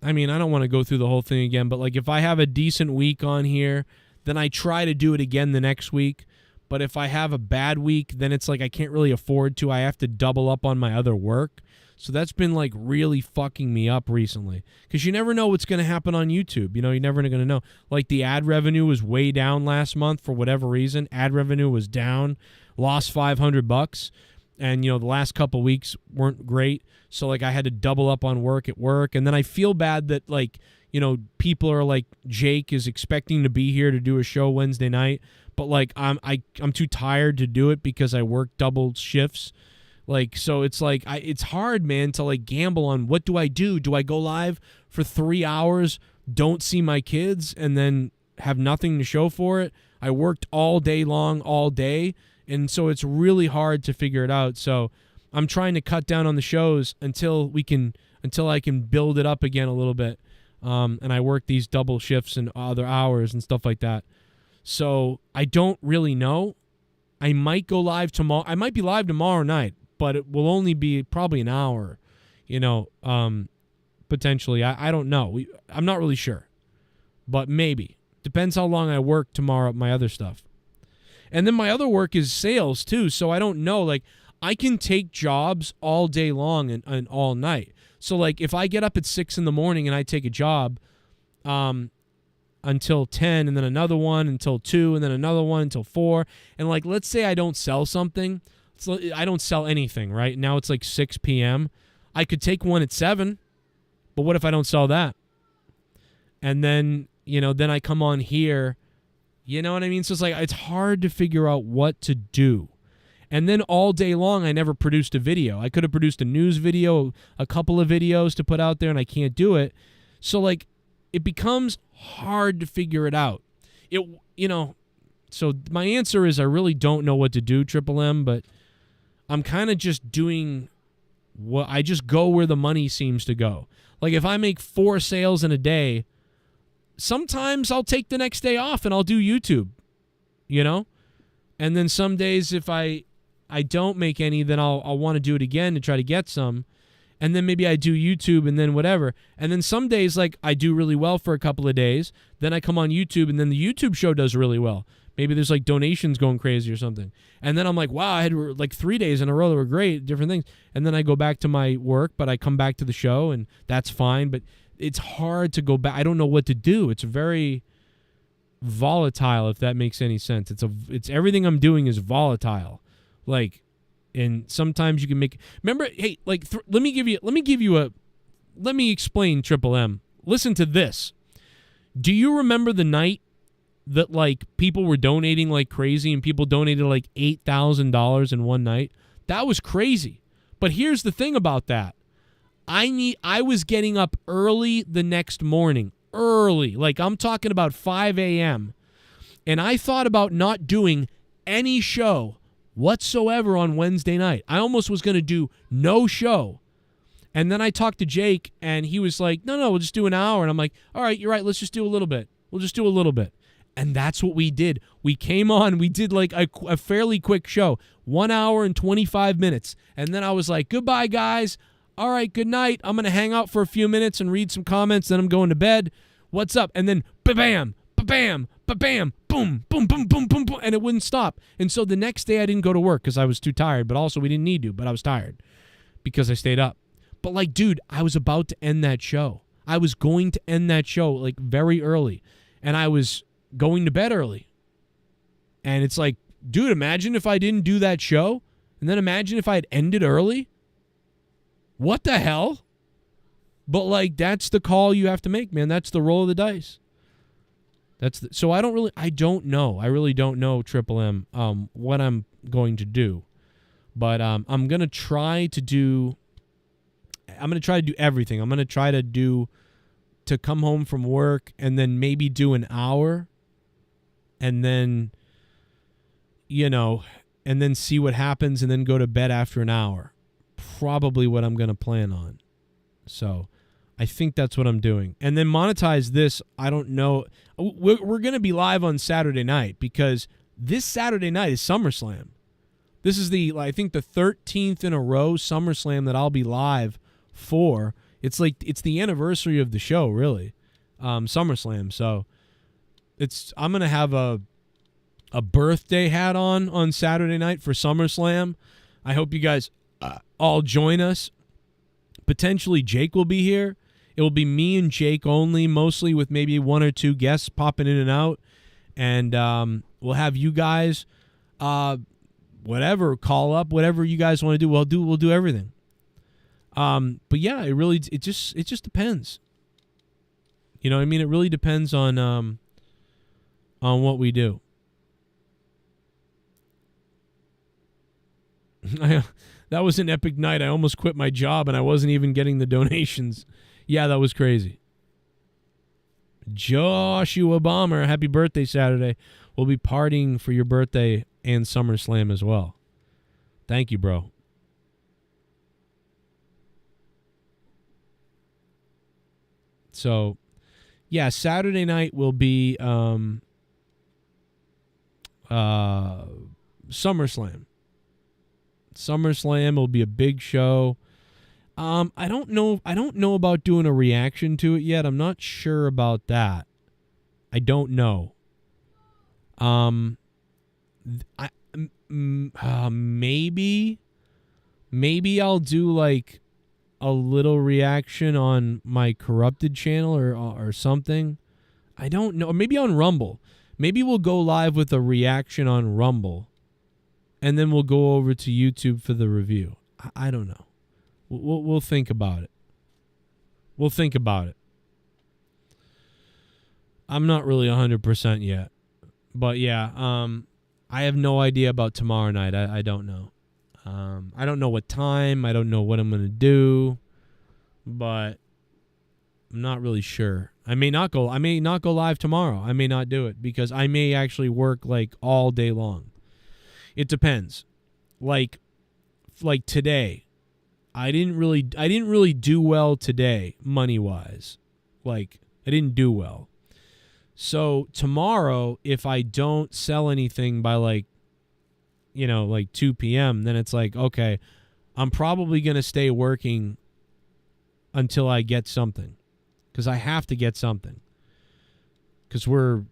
I mean, I don't want to go through the whole thing again, but like if I have a decent week on here, then I try to do it again the next week. But if I have a bad week, then it's like I can't really afford to. I have to double up on my other work. So that's been like really fucking me up recently, because you never know what's going to happen on YouTube. You know, you're never going to know. Like the ad revenue was way down last month for whatever reason. Ad revenue was down, lost $500, and you know the last couple weeks weren't great. So like I had to double up on work at work, and then I feel bad that like, you know, people are like, Jake is expecting to be here to do a show Wednesday night, but like I'm too tired to do it because I work double shifts. Like, so it's like it's hard, man, to like gamble on what do I do? Do I go live for 3 hours, don't see my kids, and then have nothing to show for it? I worked all day long, all day, and so it's really hard to figure it out. So I'm trying to cut down on the shows until I can build it up again a little bit. And I work these double shifts and other hours and stuff like that. So I don't really know. I might go live tomorrow. I might be live tomorrow night, but it will only be probably an hour, you know, potentially. I don't know. I'm not really sure, but maybe. Depends how long I work tomorrow, my other stuff. And then my other work is sales too, so I don't know. Like, I can take jobs all day long and all night. So like if I get up at 6 in the morning and I take a job until 10, and then another one until 2, and then another one until 4, and like let's say I don't sell something, so I don't sell anything, right? Now it's like 6 p.m. I could take one at 7, but what if I don't sell that? And then, you know, then I come on here, you know what I mean? So it's like it's hard to figure out what to do. And then all day long, I never produced a video. I could have produced a news video, a couple of videos to put out there, and I can't do it. So, like, it becomes hard to figure it out. So my answer is I really don't know what to do, Triple M, but I'm kind of just doing what I just go where the money seems to go. Like, if I make 4 sales in a day, sometimes I'll take the next day off and I'll do YouTube, you know? And then some days if I don't make any, then I'll want to do it again to try to get some. And then maybe I do YouTube and then whatever. And then some days, like, I do really well for a couple of days. Then I come on YouTube and then the YouTube show does really well. Maybe there's like donations going crazy or something. And then I'm like, wow, I had like 3 days in a row that were great, different things. And then I go back to my work, but I come back to the show and that's fine. But it's hard to go back. I don't know what to do. It's very volatile, if that makes any sense. It's everything I'm doing is volatile. Like, and sometimes you can make, remember, hey, like, let me explain Triple M. Listen to this. Do you remember the night that, like, people were donating like crazy and people donated like $8,000 in one night? That was crazy. But here's the thing about that. I was getting up early the next morning. Early. Like, I'm talking about 5 a.m. And I thought about not doing any show whatsoever on Wednesday night. I almost was going to do no show. And then I talked to Jake, and he was like, no, we'll just do an hour. And I'm like, all right, you're right, let's just do a little bit. We'll just do a little bit. And that's what we did. We came on, we did like a fairly quick show, 1 hour and 25 minutes. And then I was like, goodbye, guys. All right, good night. I'm going to hang out for a few minutes and read some comments, then I'm going to bed. What's up? And then ba-bam, ba-bam, ba-bam, boom, boom, boom, boom, boom, boom, and it wouldn't stop. And so the next day I didn't go to work because I was too tired, but also we didn't need to, but I was tired because I stayed up. But like, dude, I was about to end that show. I was going to end that show like very early, and I was going to bed early. And it's like, dude, imagine if I didn't do that show, and then imagine if I had ended early. What the hell? But like, that's the call you have to make, man. That's the roll of the dice. So I don't know. I really don't know, Triple M, what I'm going to do. But I'm going to try to do everything. I'm going to try to come home from work and then maybe do an hour and then, you know, and then see what happens and then go to bed after an hour. probably what I'm going to plan on. So I think that's what I'm doing. And then monetize this, I don't know. We're going to be live on Saturday night because this Saturday night is SummerSlam. This is I think the 13th in a row SummerSlam that I'll be live for. It's the anniversary of the show, really. SummerSlam. So I'm going to have a birthday hat on Saturday night for SummerSlam. I hope you guys all join us. Potentially Jake will be here. It will be me and Jake only, mostly with maybe one or two guests popping in and out. And we'll have you guys, whatever, call up, whatever you guys want to do. We'll do everything. But yeah, it just depends. You know what I mean? It really depends on what we do. That was an epic night. I almost quit my job and I wasn't even getting the donations. Yeah, that was crazy. Joshua Bomber, happy birthday Saturday. We'll be partying for your birthday and SummerSlam as well. Thank you, bro. So, yeah, Saturday night will be SummerSlam. SummerSlam will be a big show. I don't know about doing a reaction to it yet. I'm not sure about that. I don't know. Maybe I'll do like a little reaction on my Corrupted channel or something. I don't know. Or maybe on Rumble. Maybe we'll go live with a reaction on Rumble. And then we'll go over to YouTube for the review. I don't know. We'll think about it. We'll think about it. I'm not really 100% yet. But yeah, I have no idea about tomorrow night. I don't know. I don't know what time. I don't know what I'm going to do. But I'm not really sure. I may not go live tomorrow. I may not do it because I may actually work like all day long. It depends. Like today, I didn't really do well today, money-wise. Like, I didn't do well. So tomorrow, if I don't sell anything by like 2 p.m., then it's like, okay, I'm probably going to stay working until I get something. Because I have to get something. Because I'm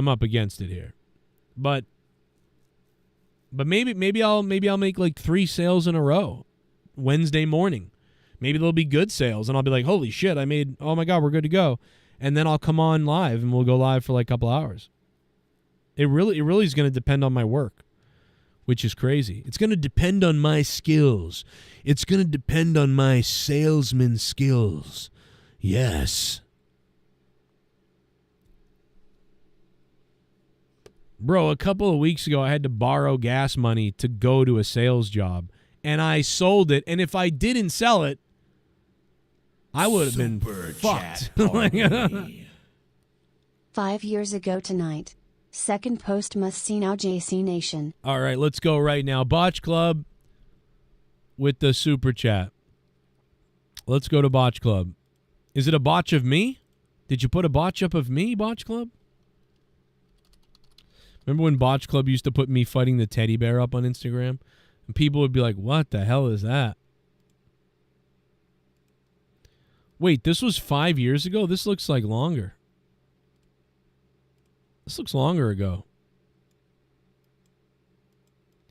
up against it here. But maybe I'll make like 3 sales in a row Wednesday morning. Maybe there'll be good sales and I'll be like, holy shit, oh my God, we're good to go. And then I'll come on live and we'll go live for like a couple hours. It really is going to depend on my work, which is crazy. It's going to depend on my skills. It's going to depend on my salesman skills. Yes. Bro, a couple of weeks ago, I had to borrow gas money to go to a sales job, and I sold it. And if I didn't sell it, I would have been fucked. 5 years ago tonight. Second post must see now, JC Nation. All right, let's go right now. Botch Club with the super chat. Let's go to Botch Club. Is it a botch of me? Did you put a botch up of me, Botch Club? Remember when Botch Club used to put me fighting the teddy bear up on Instagram? And people would be like, what the hell is that? Wait, this was 5 years ago? This looks like longer. This looks longer ago.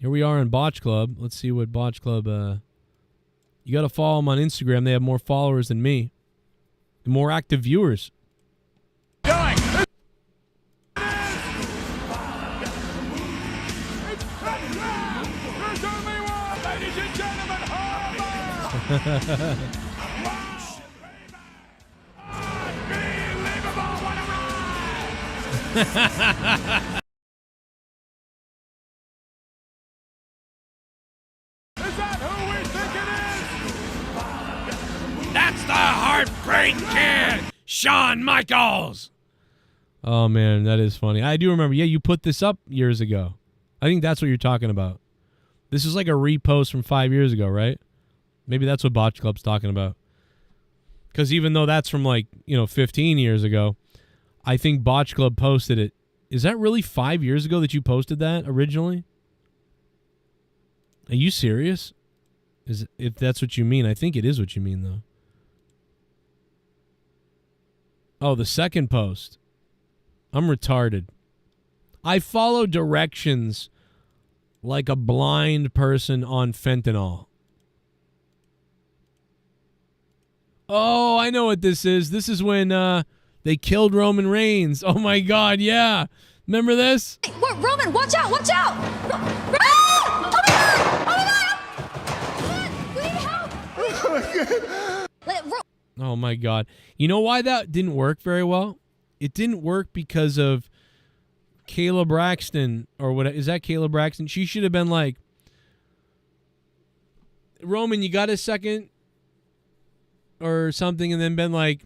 Here we are in Botch Club. Let's see what Botch Club... You got to follow them on Instagram. They have more followers than me. More active viewers. That's the Heartbreak Kid, Shawn Michaels. Oh, man, that is funny. I do remember. Yeah, you put this up years ago. I think that's what you're talking about. This is like a repost from 5 years ago, right? Maybe that's what Botch Club's talking about. Because even though that's from 15 years ago, I think Botch Club posted it. Is that really 5 years ago that you posted that originally? Are you serious? If that's what you mean, I think it is what you mean, though. Oh, the second post. I'm retarded. I follow directions like a blind person on fentanyl. Oh, I know what this is. This is when they killed Roman Reigns. Oh, my God, yeah. Remember this? Hey, what, Roman, watch out, watch out! Oh, my God! Oh, my God! We need help! Oh, my God. You know why that didn't work very well? It didn't work because of Kayla Braxton, or what is that, Kayla Braxton? She should have been like, Roman, you got a second? Or something, and then been like,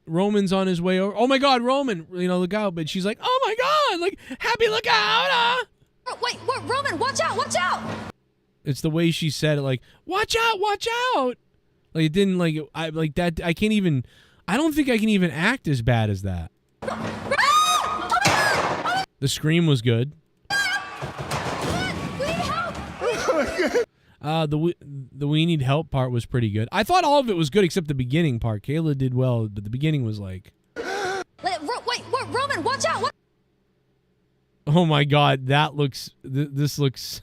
Roman's on his way over. Oh my God, Roman, look out. But she's like, oh my God, like, happy look out. Wait, what, Roman, watch out, watch out! It's the way she said it, like, watch out, watch out. Like, it didn't, I can't even, I don't think I can even act as bad as that. The scream was good. The we need help part was pretty good. I thought all of it was good except the beginning part. Kayla did well, but the beginning was like... Wait, what, Roman, watch out! Oh my God, that looks... This looks...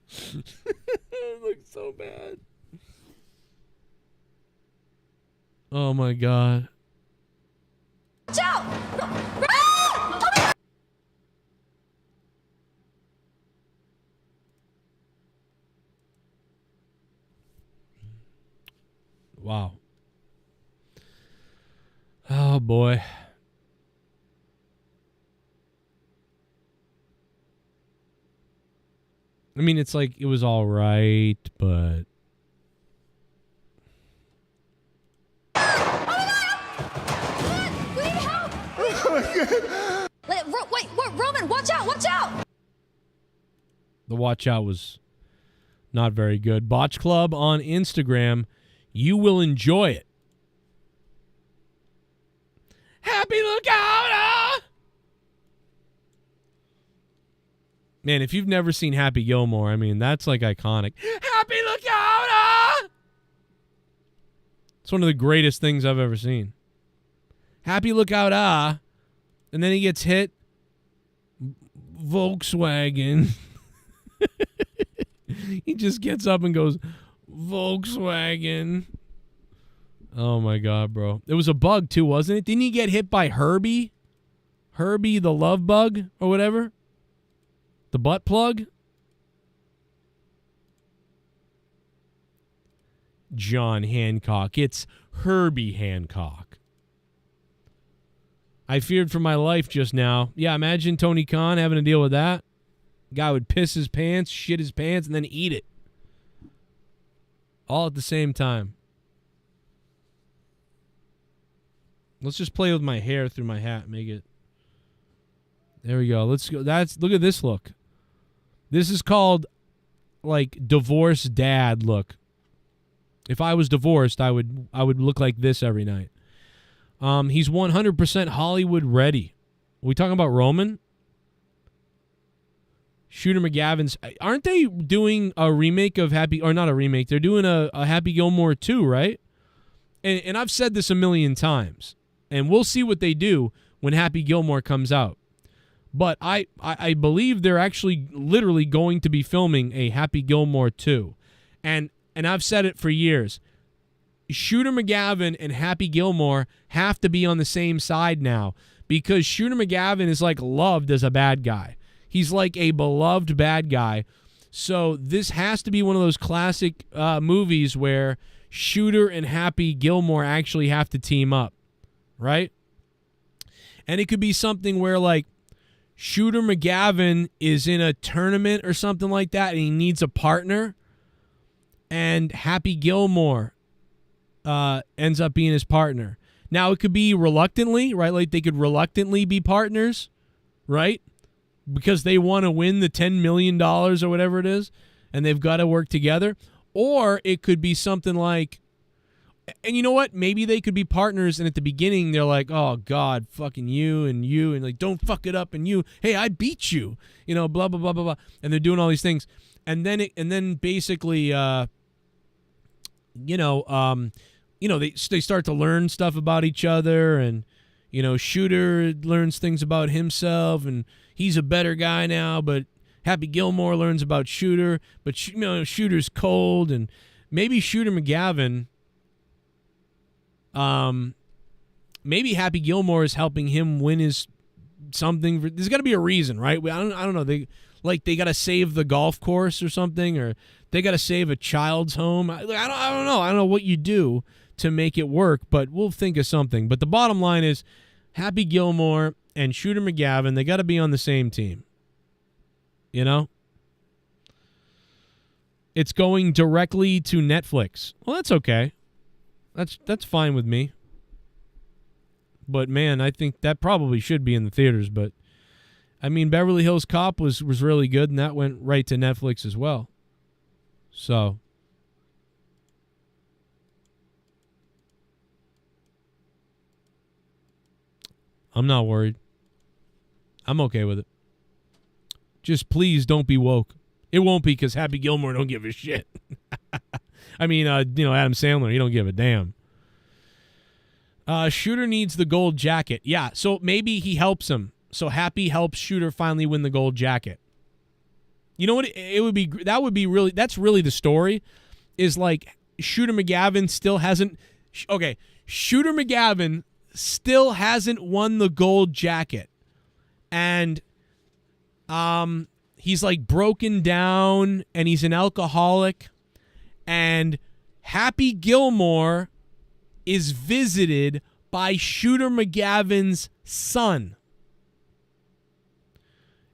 It looks so bad. Oh my God. Watch out! Wow. Oh, boy. I mean, it's like, it was all right, but... We need help! Wait, what, Roman, watch out, watch out! The watch out was not very good. Botch Club on Instagram. You will enjoy it. Happy lookout! Man, if you've never seen Happy Gilmore, I mean, that's like iconic. Happy lookout! It's one of the greatest things I've ever seen. Happy lookout! And then he gets hit. Volkswagen. He just gets up and goes, Volkswagen. Oh my God, bro. It was a bug too, wasn't it? Didn't he get hit by Herbie? Herbie the love bug or whatever? The butt plug? John Hancock. It's Herbie Hancock. I feared for my life just now. Yeah, imagine Tony Khan having to deal with that. Guy would piss his pants, shit his pants, and then eat it. All at the same time. Let's just play with my hair through my hat. Make it. There we go. Let's go. Look at this look. This is called, like, divorced dad look. If I was divorced, I would look like this every night. He's 100% Hollywood ready. Are we talking about Roman? Shooter McGavin's. Aren't they doing a remake of Happy, or not a remake? They're doing a Happy Gilmore 2, right? And I've said this a million times. And we'll see what they do when Happy Gilmore comes out. But I believe they're actually literally going to be filming a Happy Gilmore 2. And I've said it for years. Shooter McGavin and Happy Gilmore have to be on the same side now, because Shooter McGavin is like loved as a bad guy. He's like a beloved bad guy. So this has to be one of those classic movies where Shooter and Happy Gilmore actually have to team up, right? And it could be something where, like, Shooter McGavin is in a tournament or something like that, and he needs a partner, and Happy Gilmore ends up being his partner. Now, it could be reluctantly, right? Like, they could reluctantly be partners, right? because they want to win the $10 million or whatever it is, and they've got to work together. Or it could be something like, and you know what? Maybe they could be partners, and at the beginning they're like, oh, God, fucking you, and like, don't fuck it up, and you, hey, I beat you, blah, blah, blah, blah, blah. And they're doing all these things. And then basically, they start to learn stuff about each other, and, Shooter learns things about himself, and he's a better guy now, but Happy Gilmore learns about Shooter, but, Shooter's cold, and maybe Shooter McGavin, maybe Happy Gilmore is helping him win his something. There's got to be a reason, right? I don't know. They got to save the golf course or something, or they got to save a child's home. I don't know. I don't know what you do to make it work, but we'll think of something. But the bottom line is Happy Gilmore and Shooter McGavin, they got to be on the same team. It's going directly to Netflix. Well, that's okay. That's fine with me. But man, I think that probably should be in the theaters. But I mean, Beverly Hills Cop was really good, and that went right to Netflix as well. So I'm not worried. I'm okay with it. Just please don't be woke. It won't be, because Happy Gilmore don't give a shit. I mean, Adam Sandler, he don't give a damn. Shooter needs the gold jacket. Yeah, so maybe he helps him. So Happy helps Shooter finally win the gold jacket. You know what? It would be, that would be really, that's really the story, is like Shooter McGavin still hasn't, okay, Shooter McGavin still hasn't won the gold jacket. And he's like broken down, and he's an alcoholic, and Happy Gilmore is visited by Shooter McGavin's son.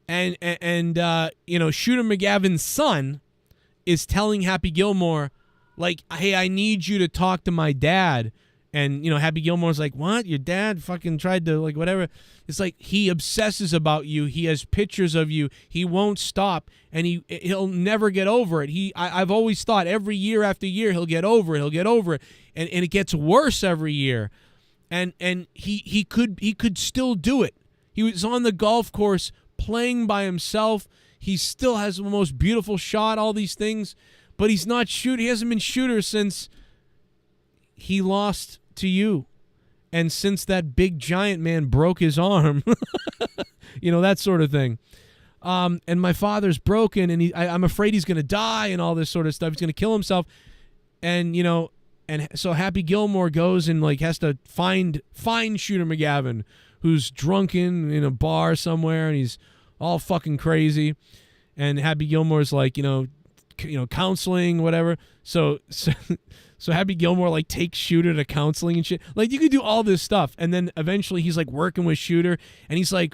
And Shooter McGavin's son is telling Happy Gilmore, like, hey, I need you to talk to my dad. And, Happy Gilmore's like, what? Your dad fucking tried to, like, whatever. It's like, he obsesses about you. He has pictures of you. He won't stop, and he'll never get over it. I've always thought every year after year he'll get over it. He'll get over it. And it gets worse every year. And he could still do it. He was on the golf course playing by himself. He still has the most beautiful shot, all these things. But he's not Shooter. He hasn't been Shooter since he lost to you, and since that big giant man broke his arm, that sort of thing. And my father's broken, and I'm afraid he's going to die, and all this sort of stuff. He's going to kill himself, and and so Happy Gilmore goes and like has to find Shooter McGavin, who's drunken in a bar somewhere, and he's all fucking crazy, and Happy Gilmore's like counseling, whatever. So Happy Gilmore like takes Shooter to counseling and shit. Like, you could do all this stuff, and then eventually he's like working with Shooter, and he's like,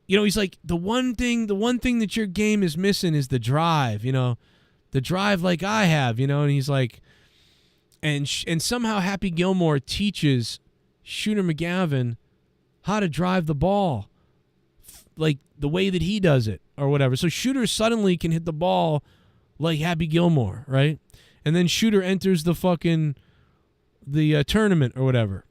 he's like, the one thing that your game is missing is the drive, the drive like I have, and he's like, and somehow Happy Gilmore teaches Shooter McGavin how to drive the ball, like the way that he does it or whatever. So Shooter suddenly can hit the ball like Happy Gilmore, right? And then Shooter enters the tournament or whatever.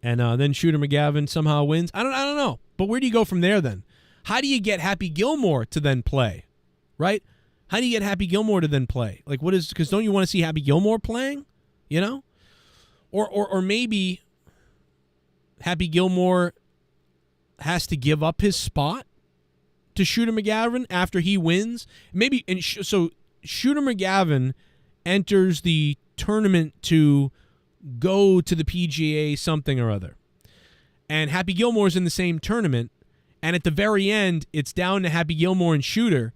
And then Shooter McGavin somehow wins. I don't know. But where do you go from there then? How do you get Happy Gilmore to then play? Right? How do you get Happy Gilmore to then play? Like, what is, because don't you want to see Happy Gilmore playing? Or maybe Happy Gilmore has to give up his spot to Shooter McGavin after he wins. Maybe, so Shooter McGavin enters the tournament to go to the PGA something or other. And Happy Gilmore's in the same tournament, and at the very end, it's down to Happy Gilmore and Shooter.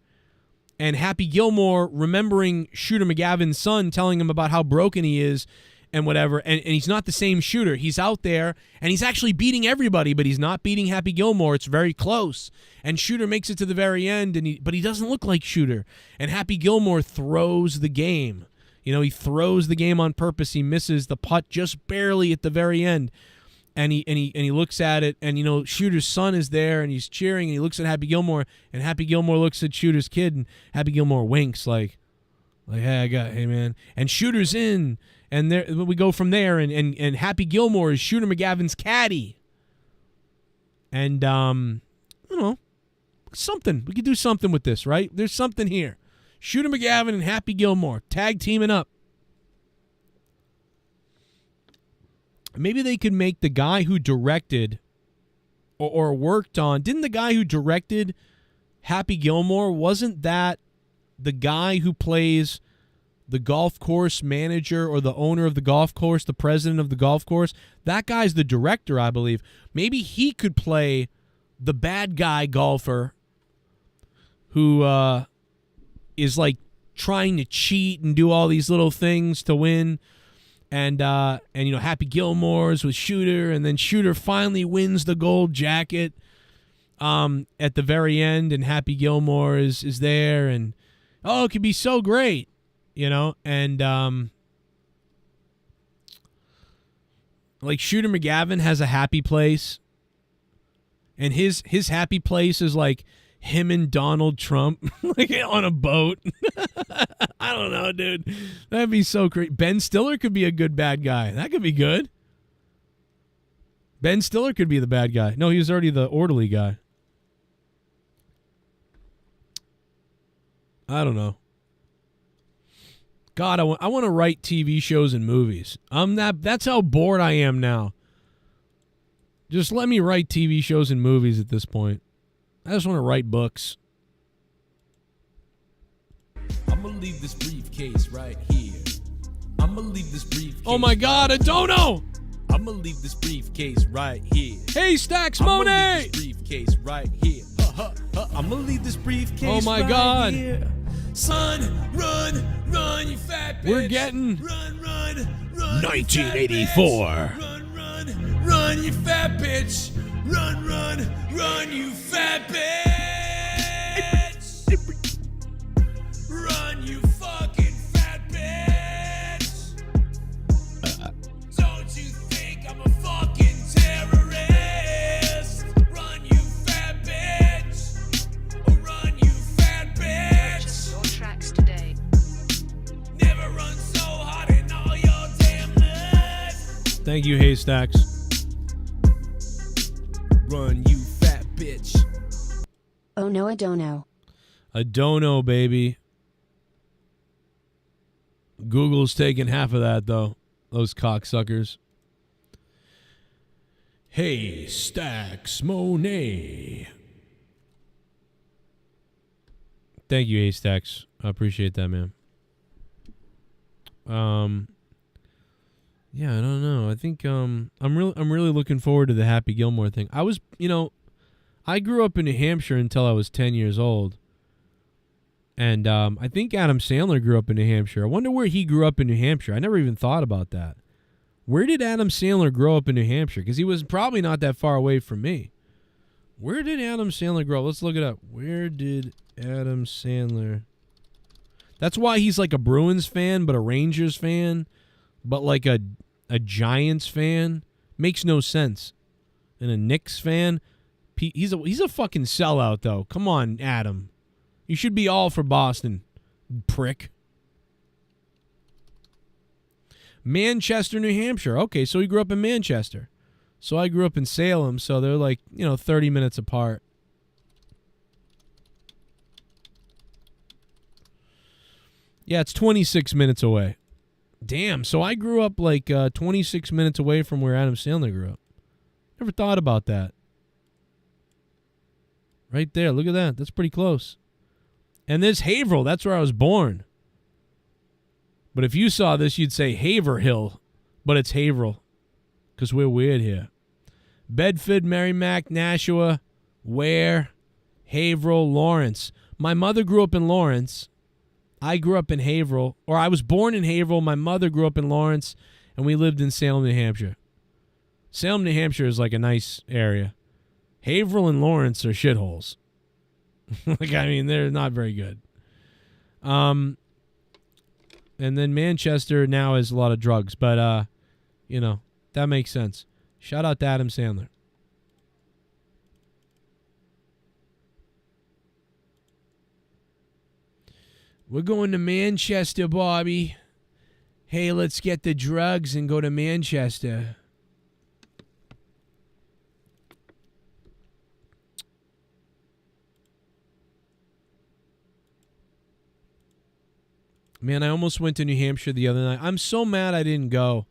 And Happy Gilmore remembering Shooter McGavin's son telling him about how broken he is and whatever, and he's not the same Shooter. He's out there, and he's actually beating everybody, but he's not beating Happy Gilmore. It's very close. And Shooter makes it to the very end, but he doesn't look like Shooter. And Happy Gilmore throws the game. He throws the game on purpose. He misses the putt just barely at the very end. And he looks at it, and Shooter's son is there, and he's cheering, and he looks at Happy Gilmore, and Happy Gilmore looks at Shooter's kid, and Happy Gilmore winks like, hey man, and Shooter's in, and there we go from there, and Happy Gilmore is Shooter McGavin's caddy, and something we could do something with this, right? There's something here. Shooter McGavin and Happy Gilmore tag teaming up. Maybe they could make the guy who directed or worked on... Didn't the guy who directed Happy Gilmore, wasn't that the guy who plays the golf course manager or the owner of the golf course, the president of the golf course? That guy's the director, I believe. Maybe he could play the bad guy golfer who is like trying to cheat and do all these little things to win. And Happy Gilmore's with Shooter, and then Shooter finally wins the gold jacket at the very end, and Happy Gilmore is there, and it could be so great, and like Shooter McGavin has a happy place, and his happy place is like him and Donald Trump like on a boat. I don't know, dude. That'd be so great. Ben Stiller could be a good bad guy. That could be good. Ben Stiller could be the bad guy. No, he was already the orderly guy. I don't know. God, I want to write TV shows and movies. That's how bored I am now. Just let me write TV shows and movies at this point. I just want to write books. I'm gonna leave this briefcase right here. I'm gonna leave this briefcase. Oh my God, a dono! I'm gonna leave this briefcase right here. Hey, Stacks I'm Monet! gonna leave this briefcase right here. I'm gonna leave this briefcase. Oh my right God! Here. Son, run, you fat bitch. We're getting run, 1984. Run, you fat bitch. Run, you fat bitch. Run, you fucking fat bitch. Don't you think I'm a fucking terrorist? Run, you fat bitch. Run, you fat bitch. Your tracks today. Never run so hard in all your damn life. Thank you, Haystacks. Run, you fat bitch. Oh no, I don't know. A dono, baby. Google's taking half of that, though. Those cocksuckers. Hey, Stacks Monet. Thank you, Haystacks. I appreciate that, man. Yeah, I don't know. I think I'm really looking forward to the Happy Gilmore thing. I grew up in New Hampshire until I was 10 years old. And I think Adam Sandler grew up in New Hampshire. I wonder where he grew up in New Hampshire. I never even thought about that. Where did Adam Sandler grow up in New Hampshire? Because he was probably not that far away from me. Where did Adam Sandler grow up? Let's look it up. Where did Adam Sandler... That's why he's like a Bruins fan, but a Rangers fan, but like a Giants fan. Makes no sense. And a Knicks fan. He's a fucking sellout, though. Come on, Adam. You should be all for Boston, prick. Manchester, New Hampshire. Okay, so he grew up in Manchester. So I grew up in Salem, so they're like, 30 minutes apart. Yeah, it's 26 minutes away. Damn, so I grew up like 26 minutes away from where Adam Sandler grew up. Never thought about that. Right there, look at that. That's pretty close. And there's Haverhill. That's where I was born. But if you saw this, you'd say Haverhill. But it's Haverhill. Because we're weird here. Bedford, Merrimack, Nashua, Ware, Haverhill, Lawrence. My mother grew up in Lawrence. I grew up in Haverhill. Or I was born in Haverhill. My mother grew up in Lawrence. And we lived in Salem, New Hampshire. Salem, New Hampshire is like a nice area. Haverhill and Lawrence are shitholes. They're not very good. And then Manchester now has a lot of drugs, but that makes sense. Shout out to Adam Sandler. We're going to Manchester, Bobby. Hey, let's get the drugs and go to Manchester. Man, I almost went to New Hampshire the other night. I'm so mad I didn't go.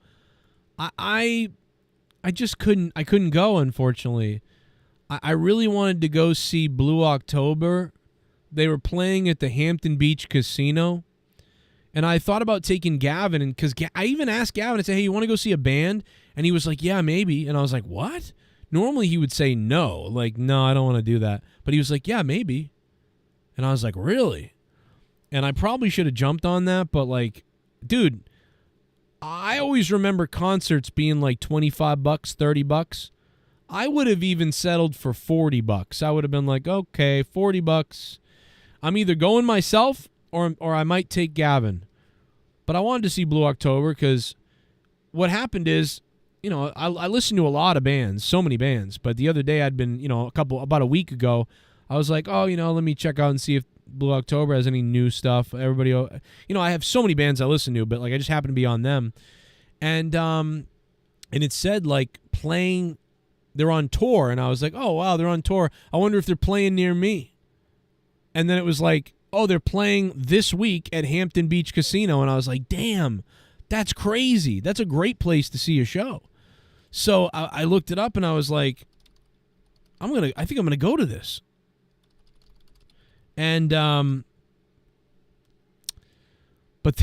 I just couldn't. I couldn't go, unfortunately. I really wanted to go see Blue October. They were playing at the Hampton Beach Casino, and I thought about taking Gavin, and because I even asked Gavin, I said, "Hey, you want to go see a band?" And he was like, "Yeah, maybe." And I was like, "What?" Normally he would say no, like, "No, I don't want to do that." But he was like, "Yeah, maybe." And I was like, "Really?" And I probably should have jumped on that, but like, dude, I always remember concerts being like $25, $30. I would have even settled for $40. I would have been like, okay, $40. I'm either going myself or I might take Gavin. But I wanted to see Blue October because what happened is, you know, I listen to a lot of bands, so many bands. But the other day I'd been, you know, about a week ago, I was like, oh, you know, let me check out and see if Blue October has any new stuff. Everybody, you know, I have so many bands I listen to, but like I just happen to be on them. And it said like playing, they're on tour, and I was like, oh wow, they're on tour. I wonder if they're playing near me. And then it was like, oh, they're playing this week at Hampton Beach Casino, and I was like, damn, that's crazy. That's a great place to see a show. So I looked it up and I was like, I think I'm gonna go to this. And but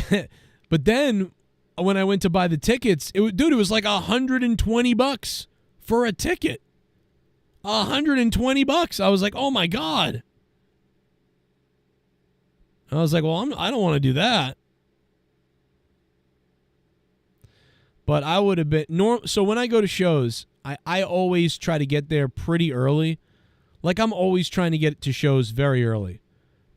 then when I went to buy the tickets, it was like $120 for a ticket. $120. I was like, oh my God. I was like, well, I don't want to do that. But I would have been so when I go to shows, I always try to get there pretty early. Like I'm always trying to get to shows very early.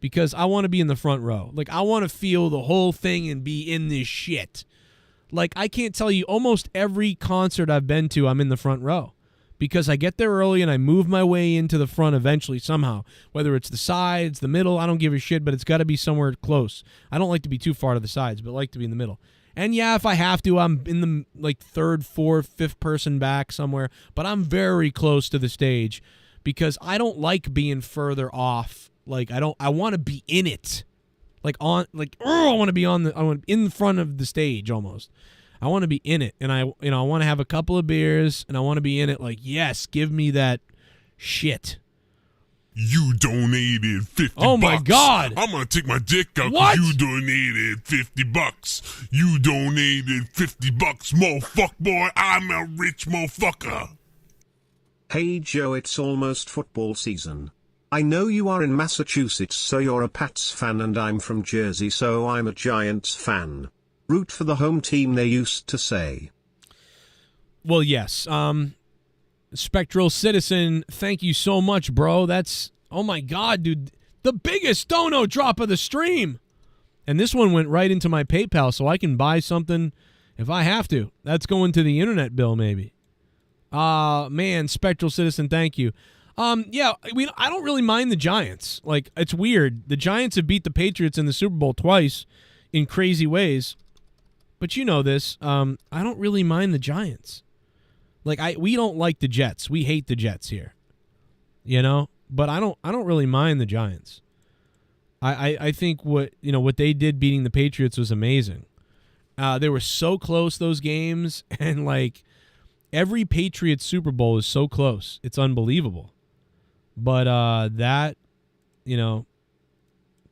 Because I want to be in the front row. Like, I want to feel the whole thing and be in this shit. Like, I can't tell you, almost every concert I've been to, I'm in the front row. Because I get there early and I move my way into the front eventually somehow. Whether it's the sides, the middle, I don't give a shit, but it's got to be somewhere close. I don't like to be too far to the sides, but I like to be in the middle. And yeah, if I have to, I'm in the like third, fourth, fifth person back somewhere. But I'm very close to the stage because I don't like being further off. Like I want to be in it, I want to be in front of the stage almost. I want to be in it, and I want to have a couple of beers, and I want to be in it. Like, yes, give me that shit. You donated $50. Oh my God! I'm gonna take my dick out. What? You donated $50. You donated $50, motherfucker boy. I'm a rich motherfucker. Hey Joe, it's almost football season. I know you are in Massachusetts, so you're a Pats fan, and I'm from Jersey, so I'm a Giants fan. Root for the home team, they used to say. Well, yes. Spectral Citizen, thank you so much, bro. That's, oh my God, dude. The biggest dono drop of the stream. And this one went right into my PayPal, so I can buy something if I have to. That's going to the internet bill, maybe. Man, Spectral Citizen, thank you. Yeah, I don't really mind the Giants. Like, it's weird. The Giants have beat the Patriots in the Super Bowl twice in crazy ways. But you know this. I don't really mind the Giants. Like, we don't like the Jets. We hate the Jets here. You know? But I don't really mind the Giants. I think what they did beating the Patriots was amazing. They were so close, those games, and like every Patriots Super Bowl is so close. It's unbelievable. But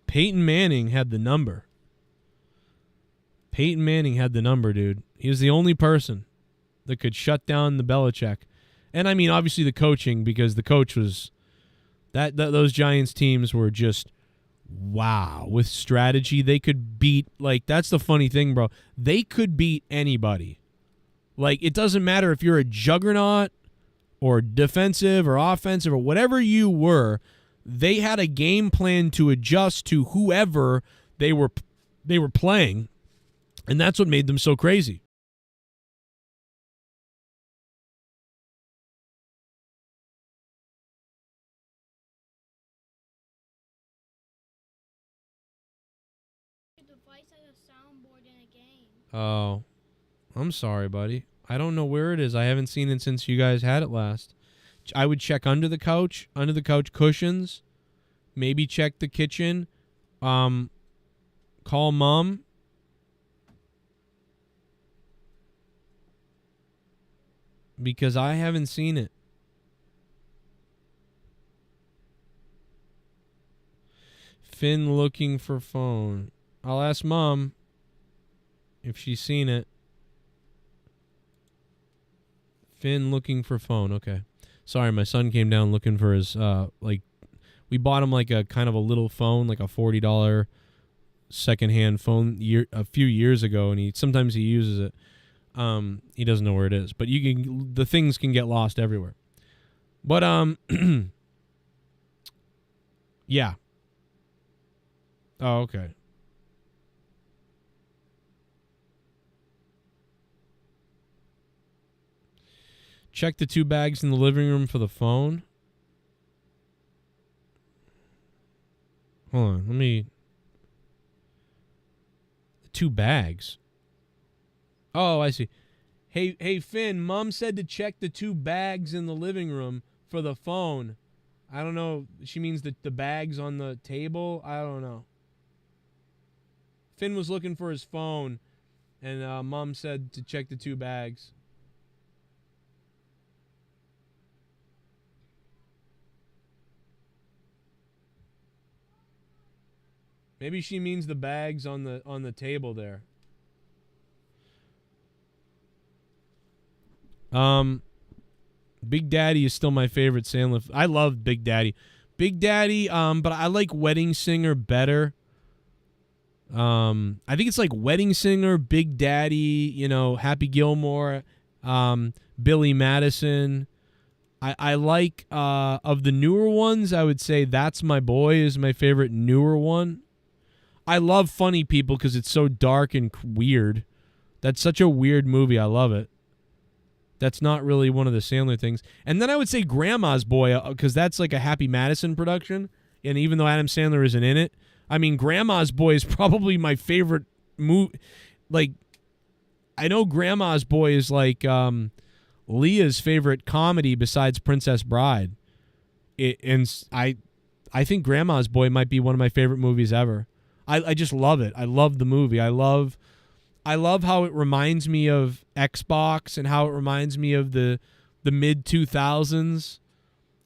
Peyton Manning had the number. Peyton Manning had the number, dude. He was the only person that could shut down the Belichick. And I mean, obviously the coaching, because the coach was those Giants teams were just wow. With strategy, they could beat, like, that's the funny thing, bro. They could beat anybody. Like, it doesn't matter if you're a juggernaut or defensive or offensive or whatever you were, they had a game plan to adjust to whoever they were playing, and that's what made them so crazy. soundboard in a game. Oh, I'm sorry, buddy. I don't know where it is. I haven't seen it since you guys had it last. I would check under the couch cushions. Maybe check the kitchen. Call Mom. Because I haven't seen it. Finn looking for phone. I'll ask Mom if she's seen it. Finn looking for phone. Okay. Sorry, my son came down looking for his, we bought him like a kind of a little phone, like a $40 secondhand phone a few years ago, and sometimes he uses it. He doesn't know where it is, but the things can get lost everywhere. But, yeah. Oh, okay. Check the 2 bags in the living room for the phone. Hold on, 2 bags. Oh, I see. Hey, Finn, Mom said to check the 2 bags in the living room for the phone. I don't know. She means the bags on the table. I don't know. Finn was looking for his phone, and Mom said to check the 2 bags. Maybe she means the bags on the table there. Big Daddy is still my favorite Sandler. I love Big Daddy. Big Daddy, but I like Wedding Singer better. I think it's like Wedding Singer, Big Daddy, Happy Gilmore, Billy Madison. I like, of the newer ones, I would say That's My Boy is my favorite newer one. I love Funny People because it's so dark and weird. That's such a weird movie. I love it. That's not really one of the Sandler things. And then I would say Grandma's Boy because that's like a Happy Madison production. And even though Adam Sandler isn't in it, I mean, Grandma's Boy is probably my favorite movie. Like, I know Grandma's Boy is like Leah's favorite comedy besides Princess Bride. I think Grandma's Boy might be one of my favorite movies ever. I just love it. I love the movie. I love how it reminds me of Xbox and how it reminds me of the mid 2000s.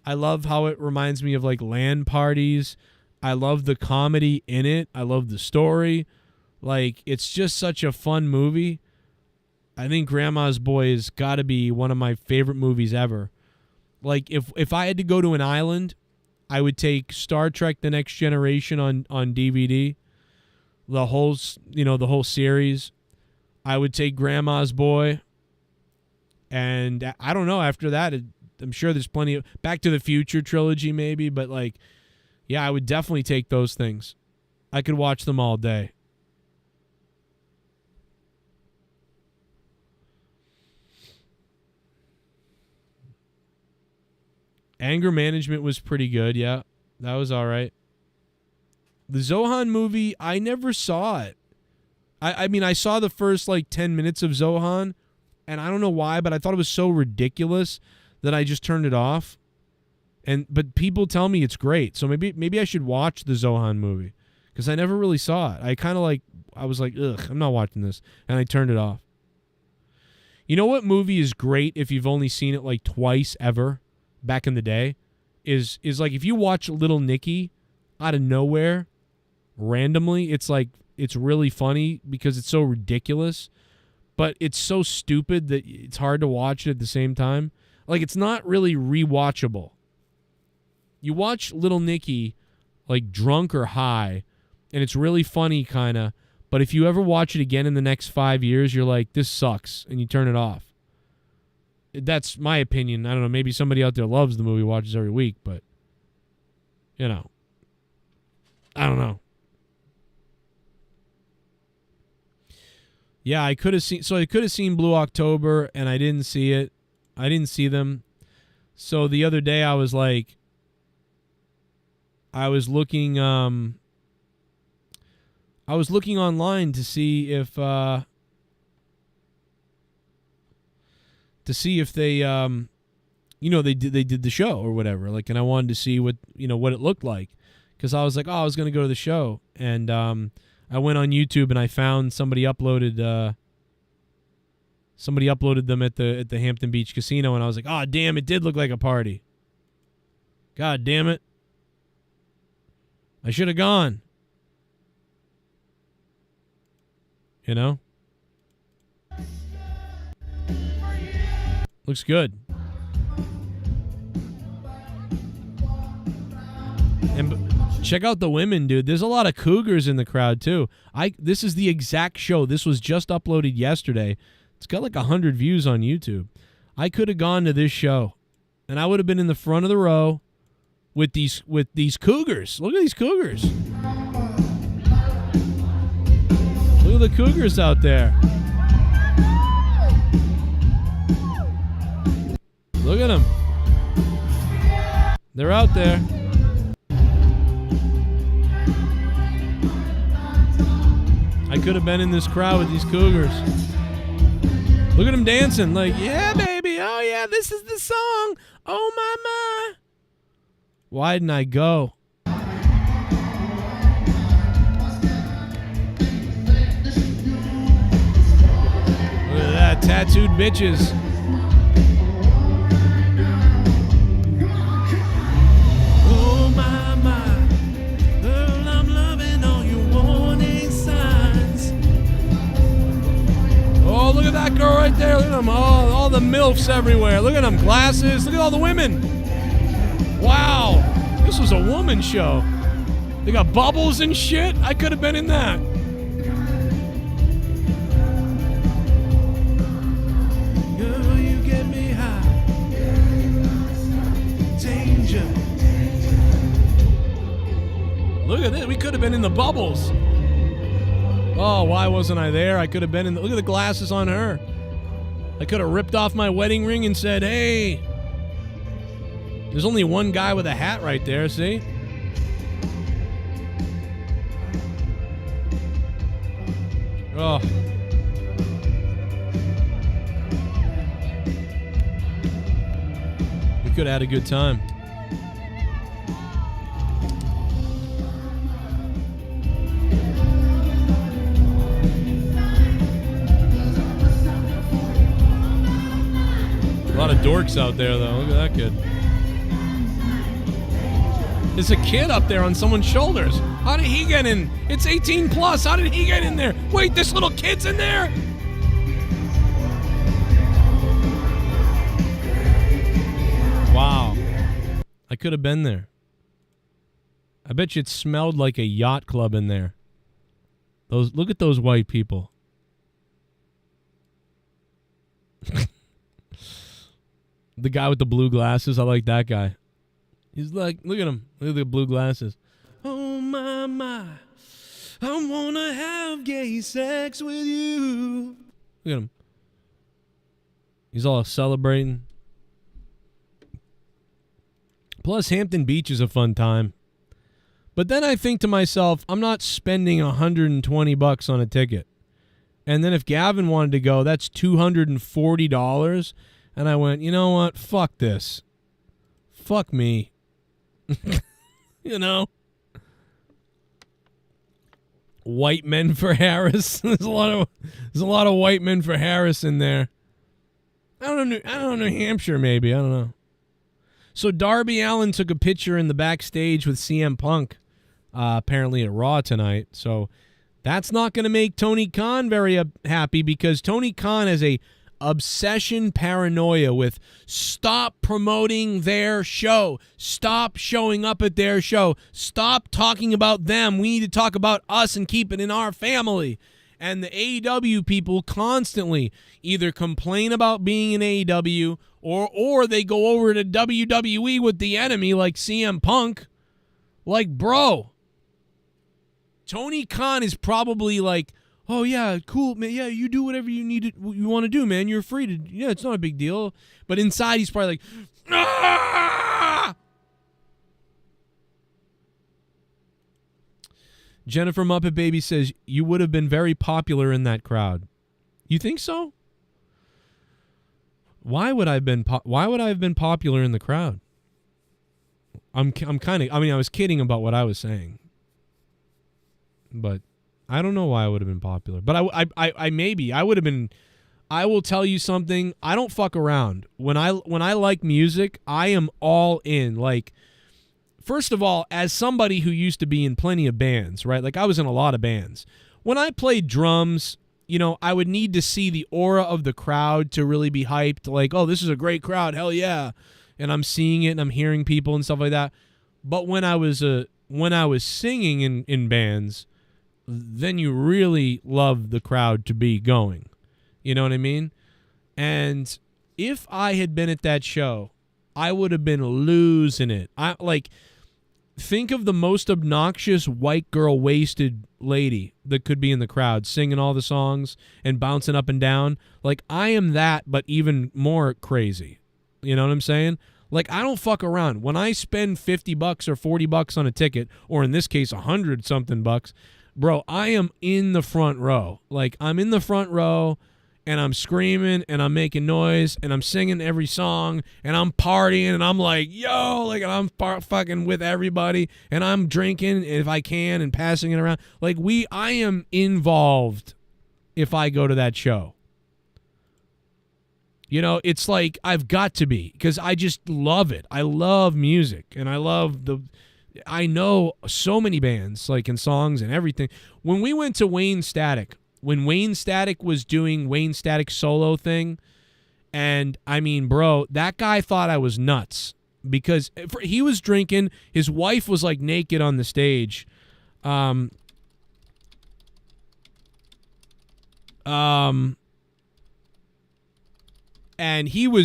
I love how it reminds me of like LAN parties. I love the comedy in it. I love the story. Like, it's just such a fun movie. I think Grandma's Boy has got to be one of my favorite movies ever. Like, if I had to go to an island, I would take Star Trek The Next Generation on DVD. The whole series. I would take Grandma's Boy. And I don't know, after that, I'm sure there's plenty of Back to the Future trilogy maybe, but like, yeah, I would definitely take those things. I could watch them all day. Anger Management was pretty good, yeah. That was all right. The Zohan movie, I never saw it. I mean, I saw the first like 10 minutes of Zohan, and I don't know why, but I thought it was so ridiculous that I just turned it off. But people tell me it's great, so maybe I should watch the Zohan movie because I never really saw it. I was like, ugh, I'm not watching this, and I turned it off. You know what movie is great if you've only seen it like twice ever back in the day? Is like if you watch Little Nicky out of nowhere, randomly, it's really funny because it's so ridiculous, but it's so stupid that it's hard to watch it at the same time. Like, it's not really rewatchable. You watch Little Nicky like drunk or high, and it's really funny kind of, but if you ever watch it again in the next 5 years, you're like, this sucks, and you turn it off. That's my opinion. I don't know, maybe somebody out there loves the movie, watches every week, but I don't know. Yeah, I could have seen Blue October, and I didn't see it. I didn't see them. So the other day I was like, I was looking I was looking online to see if they they did the show or whatever, like, and I wanted to see what it looked like, because I was like, I was going to go to the show, and I went on YouTube and I found somebody uploaded them at the Hampton Beach Casino, and I was like, oh damn, it did look like a party. God damn it. I should have gone. Looks good. And check out the women, dude. There's a lot of cougars in the crowd too. This is the exact show. This was just uploaded yesterday. It's got like 100 views on YouTube. I could have gone to this show, and I would have been in the front of the row with these cougars. Look at these cougars. Look at the cougars out there. Look at them. They're out there. I could have been in this crowd with these cougars. Look at them dancing. Like, yeah, baby. Oh, yeah, this is the song. Oh, my. Why didn't I go? Look at that. Tattooed bitches. Oh, my. Girl, I'm loving all your warning signs. Oh, look at that girl right there. Look at them. All the MILFs everywhere. Look at them. Glasses. Look at all the women. Wow. This was a woman show. They got bubbles and shit. I could have been in that. Girl, you get me high. Danger. Look at this. We could have been in the bubbles. Oh, why wasn't I there? I could have been in the... Look at the glasses on her. I could have ripped off my wedding ring and said, hey. There's only one guy with a hat right there, see? Oh. We could have had a good time. A lot of dorks out there, though. Look at that kid. There's a kid up there on someone's shoulders. How did he get in? It's 18 plus. How did he get in there? Wait, this little kid's in there? Wow. I could have been there. I bet you it smelled like a yacht club in there. Look at those white people. The guy with the blue glasses, I like that guy. He's like, look at him. Look at the blue glasses. Oh, my. I want to have gay sex with you. Look at him. He's all celebrating. Plus, Hampton Beach is a fun time. But then I think to myself, I'm not spending $120 on a ticket. And then if Gavin wanted to go, that's $240. And I went, you know what? Fuck this. Fuck me. You know? White men for Harris. There's a lot of white men for Harris in there. I don't know, New Hampshire maybe. I don't know. So Darby Allin took a picture in the backstage with CM Punk, apparently at Raw tonight. So that's not going to make Tony Khan very happy, because Tony Khan has a obsession paranoia with stop promoting their show, stop showing up at their show, stop talking about them. We need to talk about us and keep it in our family. And the AEW people constantly either complain about being in AEW or they go over to WWE with the enemy like CM Punk. Like, bro, Tony Khan is probably like, oh, yeah, cool, man. Yeah, you do whatever you want to do, man. You're free to. Yeah, it's not a big deal. But inside, he's probably like, ah! Jennifer Muppet Baby says, you would have been very popular in that crowd. You think so? Why would I have been popular in the crowd? I'm kind of, I mean, I was kidding about what I was saying. But I don't know why I would have been popular. But I maybe I would have been. I will tell you something. I don't fuck around. When I like music, I am all in. Like, first of all, as somebody who used to be in plenty of bands, right? Like, I was in a lot of bands. When I played drums, you know, I would need to see the aura of the crowd to really be hyped. Like, oh, this is a great crowd. Hell yeah. And I'm seeing it and I'm hearing people and stuff like that. But when I was singing in bands, then you really love the crowd to be going. You know what I mean? And if I had been at that show, I would have been losing it. Think of the most obnoxious white girl wasted lady that could be in the crowd singing all the songs and bouncing up and down. Like, I am that, but even more crazy. You know what I'm saying? Like, I don't fuck around. When I spend $50 or $40 on a ticket, or in this case, 100-something bucks, bro, I am in the front row. Like, I'm in the front row, and I'm screaming, and I'm making noise, and I'm singing every song, and I'm partying, and I'm like, yo, like, and I'm fucking with everybody, and I'm drinking if I can and passing it around. Like, I am involved if I go to that show. You know, it's like I've got to be, because I just love it. I love music, and I know so many bands, like, and songs and everything. When we went to Wayne Static, when Wayne Static was doing Wayne Static solo thing, and I mean, bro, that guy thought I was nuts because he was drinking. His wife was like naked on the stage. And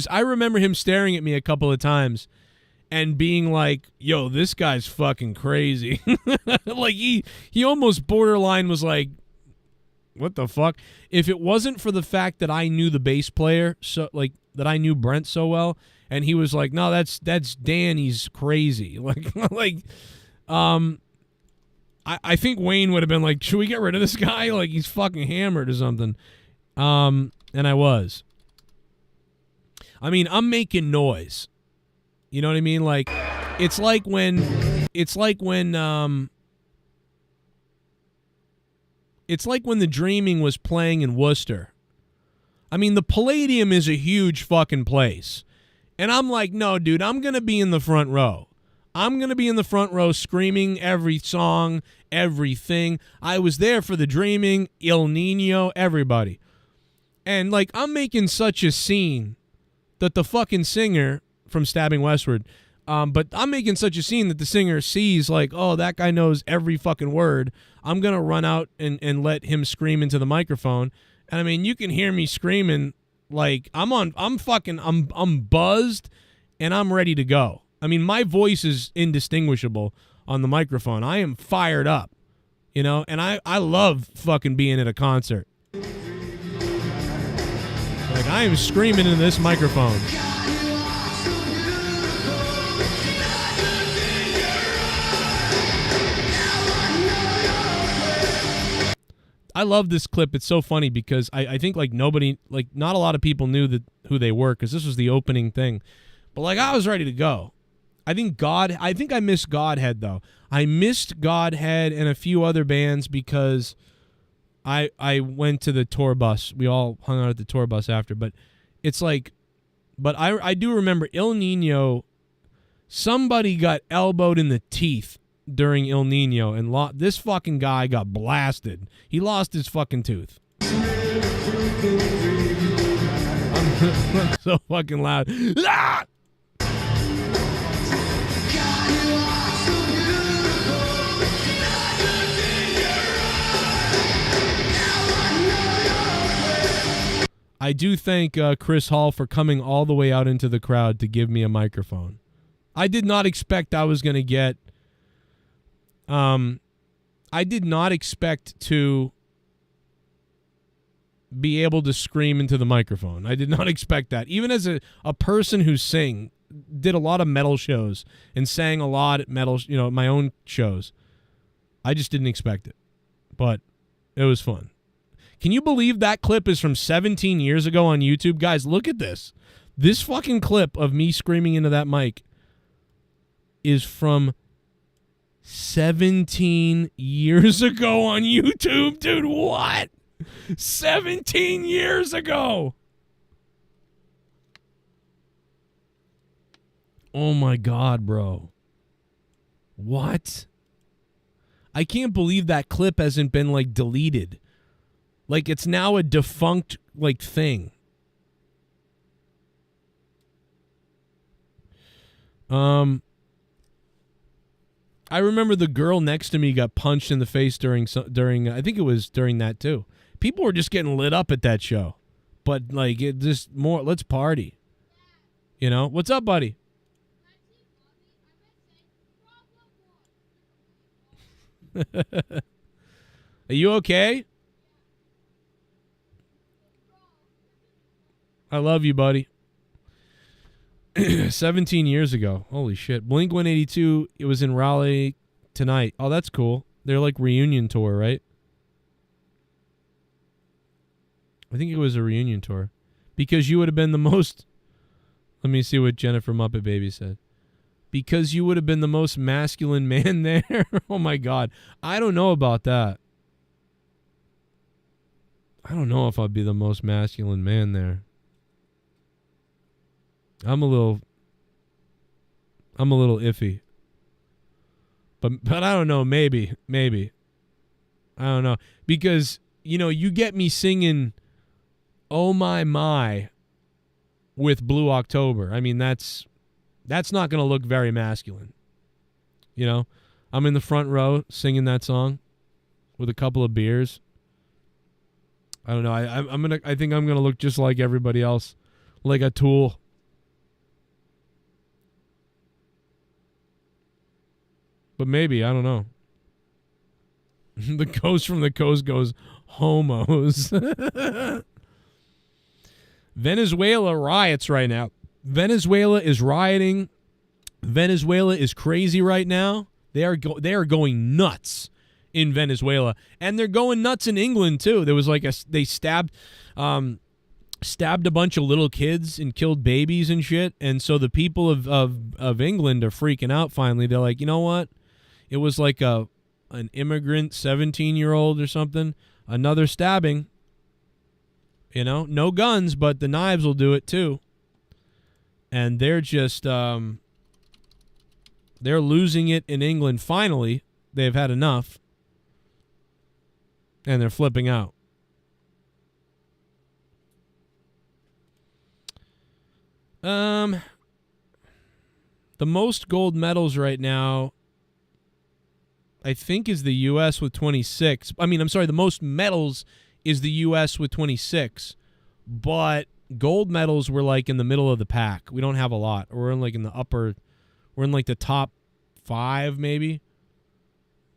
I remember him staring at me a couple of times and being like, yo, this guy's fucking crazy. Like, he almost borderline was like, what the fuck? If it wasn't for the fact that I knew the bass player, so like that I knew Brent so well, and he was like, no, that's Dan, he's crazy. I think Wayne would have been like, should we get rid of this guy? Like, he's fucking hammered or something. And I was. I mean, I'm making noise. You know what I mean? Like, it's like when The Dreaming was playing in Worcester. I mean, the Palladium is a huge fucking place. And I'm like, no, dude, I'm going to be in the front row. I'm going to be in the front row screaming every song, everything. I was there for The Dreaming, El Nino, everybody. And, like, I'm making such a scene that the fucking singer from Stabbing Westward, but I'm making such a scene that the singer sees, like, oh, that guy knows every fucking word. I'm going to run out and let him scream into the microphone. And I mean, you can hear me screaming like I'm buzzed and I'm ready to go. I mean, my voice is indistinguishable on the microphone. I am fired up, you know, and I love fucking being at a concert. Like, I am screaming into this microphone. I love this clip. It's so funny because I think, like, nobody, like, not a lot of people knew who they were because this was the opening thing. But, like, I was ready to go. I think I missed Godhead, though. I missed Godhead and a few other bands because I went to the tour bus. We all hung out at the tour bus after. But it's like, but I do remember El Nino, somebody got elbowed in the teeth during El Nino, and this fucking guy got blasted. He lost his fucking tooth. I'm so fucking loud. Ah! I do thank Chris Hall for coming all the way out into the crowd to give me a microphone. I did not expect I was going to get... I did not expect to be able to scream into the microphone. I did not expect that. Even as a person who did a lot of metal shows and sang a lot at metal, you know, my own shows. I just didn't expect it. But it was fun. Can you believe that clip is from 17 years ago on YouTube? Guys, look at this. This fucking clip of me screaming into that mic is from 17 years ago on YouTube, dude. What? 17 years ago. Oh my God, bro. What? I can't believe that clip hasn't been like deleted. Like it's now a defunct like thing. I remember the girl next to me got punched in the face during I think it was during that too. People were just getting lit up at that show. But like it just more let's party. You know? What's up, buddy? Are you okay? I love you, buddy. 17 years ago. Holy shit. Blink 182, it was in Raleigh tonight. Oh, that's cool. They're like reunion tour, right? I think it was a reunion tour. Because you would have been the most... Let me see what Jennifer Muppet Baby said. Because you would have been the most masculine man there. Oh, my God. I don't know about that. I don't know if I'd be the most masculine man there. I'm a little iffy. But I don't know, maybe. I don't know. Because, you know, you get me singing Oh My with Blue October. I mean, that's not going to look very masculine. You know, I'm in the front row singing that song with a couple of beers. I don't know. I think I'm going to look just like everybody else, like a tool. But maybe, I don't know. The ghost from the coast goes, homos. Venezuela riots right now. Venezuela is rioting. Venezuela is crazy right now. They are going nuts in Venezuela, and they're going nuts in England too. There was like they stabbed a bunch of little kids and killed babies and shit. And so the people of England are freaking out. Finally, they're like, you know what? It was like an immigrant 17-year-old or something. Another stabbing. You know, no guns, but the knives will do it too. And they're just they're losing it in England. Finally, they've had enough, and they're flipping out. The most gold medals right now, I think, is the U.S. with 26. I mean, I'm sorry, the most medals is the U.S. with 26. But gold medals were like in the middle of the pack. We don't have a lot. We're in like in the upper, we're in like the top 5 maybe.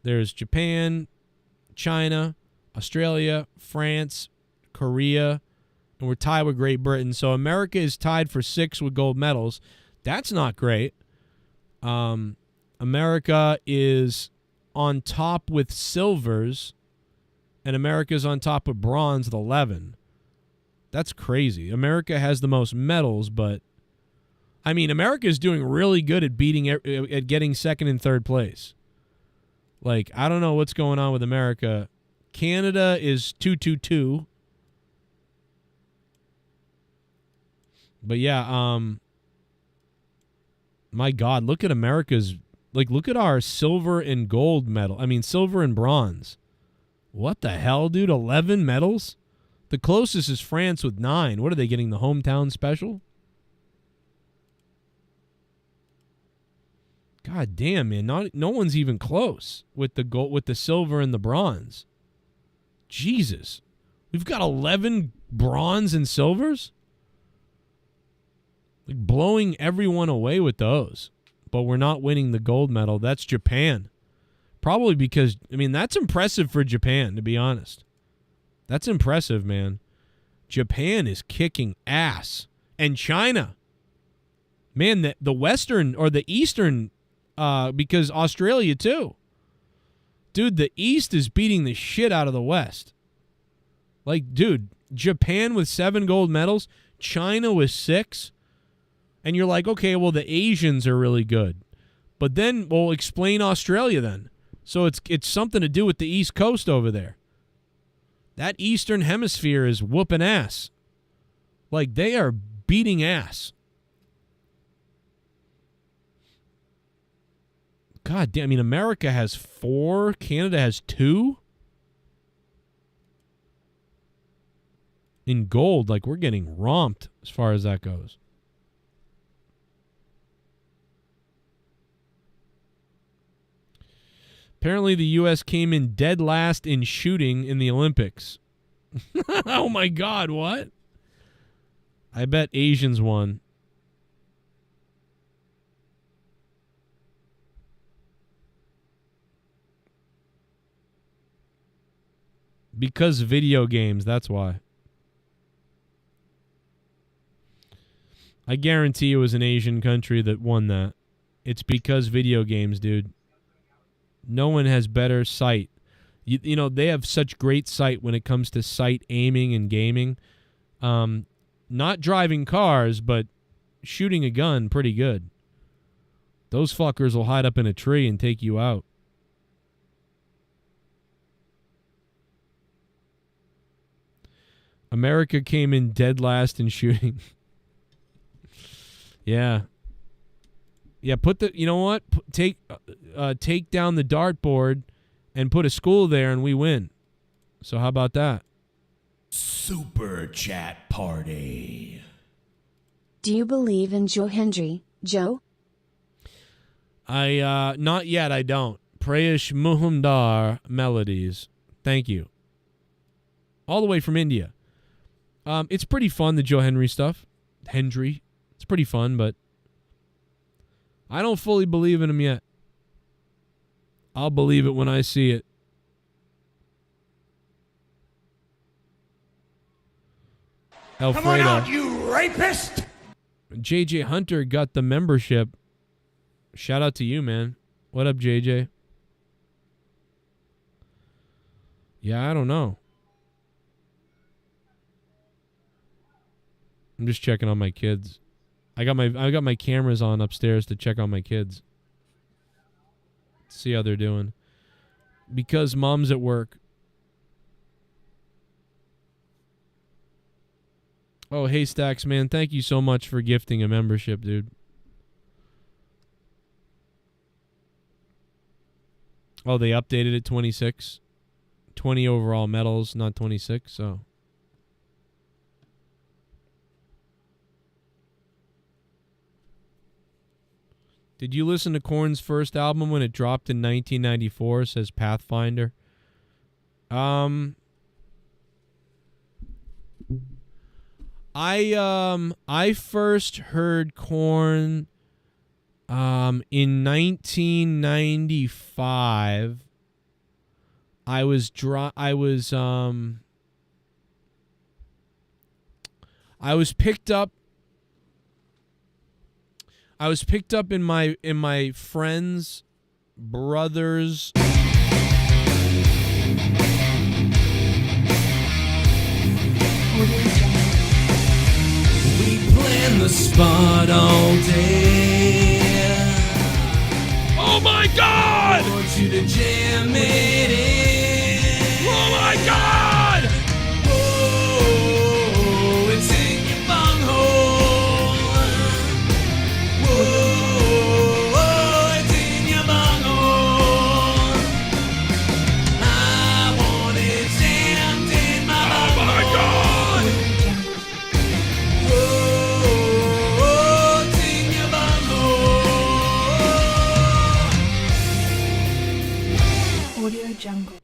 There's Japan, China, Australia, France, Korea, and we're tied with Great Britain. So America is tied for 6 with gold medals. That's not great. America is on top with silvers, and America's on top with bronze with 11. That's crazy. America has the most medals, but I mean, America is doing really good at getting second and third place. Like, I don't know what's going on with America. Canada is 2-2-2. But yeah, my God, look at America's, like, look at our silver and gold medal. I mean, silver and bronze. What the hell, dude? 11 medals? The closest is France with 9. What are they getting, the hometown special? God damn, man. No one's even close with the gold, with the silver and the bronze. Jesus. We've got 11 bronze and silvers? Like blowing everyone away with those. But we're not winning the gold medal. That's Japan. Probably because, I mean, that's impressive for Japan, to be honest. That's impressive, man. Japan is kicking ass. And China. Man, the Western or the Eastern, because Australia too. dude, the East is beating the shit out of the West. Like, dude, Japan with 7 gold medals, China with 6. And you're like, okay, well, the Asians are really good. But then, well, explain Australia then. So it's something to do with the East Coast over there. That Eastern Hemisphere is whooping ass. Like, they are beating ass. God damn, I mean, America has 4, Canada has 2. In gold, like, we're getting romped as far as that goes. Apparently, the U.S. came in dead last in shooting in the Olympics. Oh, my God, what? I bet Asians won. Because video games, that's why. I guarantee it was an Asian country that won that. It's because video games, dude. No one has better sight. You know, they have such great sight when it comes to sight aiming and gaming. Not driving cars, but shooting a gun pretty good. Those fuckers will hide up in a tree and take you out. America came in dead last in shooting. Yeah. Yeah, you know what? Take down the dartboard and put a school there and we win. So how about that? Super chat party. Do you believe in Joe Hendry, Joe? Not yet, I don't. Prayesh Muhamdar Melodies. Thank you. All the way from India. It's pretty fun, the Joe Henry stuff. Hendry. It's pretty fun, but I don't fully believe in him yet. I'll believe it when I see it. Alfredo. Come on out, you rapist! JJ Hunter got the membership. Shout out to you, man. What up, JJ? Yeah, I don't know. I'm just checking on my kids. I got my cameras on upstairs to check on my kids. See how they're doing. Because mom's at work. Oh, hey Stacks, man. Thank you so much for gifting a membership, dude. Oh, they updated it 26. 20 overall medals, not 26, so. Did you listen to Korn's first album when it dropped in 1994? Says Pathfinder. I first heard Korn in 1995. I was picked up. I was picked up in my friend's brother's. We plan the spot all day. Oh my God! I want you to jam it in. Oh my God! Oh, it's in your bunghole. Oh, it's in your bunghole. I want it jammed in my bunghole. Oh my God! Oh, it's in your bunghole. Audio Jungle.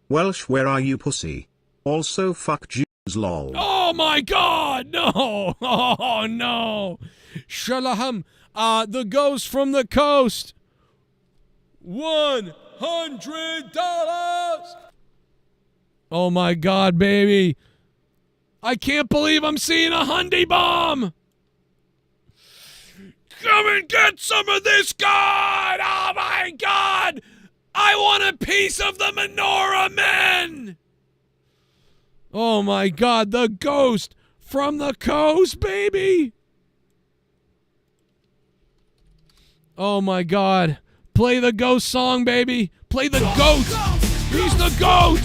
Welsh, where are you, pussy? Also, fuck Jews, lol. Oh my God! No! Oh no! Shalom! The ghost from the coast. $100. Oh my God, baby! I can't believe I'm seeing a Hyundai bomb. Come and get some of this, God! Oh my God! I want a piece of the menorah men! Oh my God, the ghost from the coast, baby! Oh my God. Play the ghost song, baby. Play the goat. He's the goat.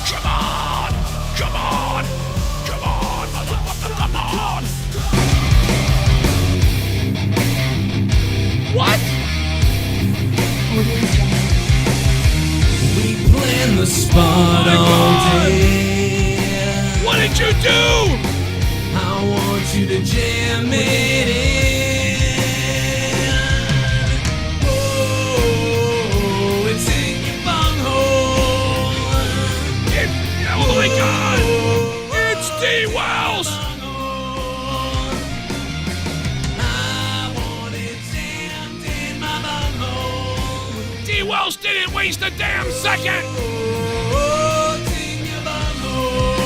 Come on. Come on. Come on. Motherfucker, come on. What? We plan the spot all day. What did you do? I want you to jam it in. Oh, it's in your bunghole. Oh my God! It's D. Wells! I want it jammed in my bunghole. D. Wells didn't waste a damn second! Oh, it's in your bunghole.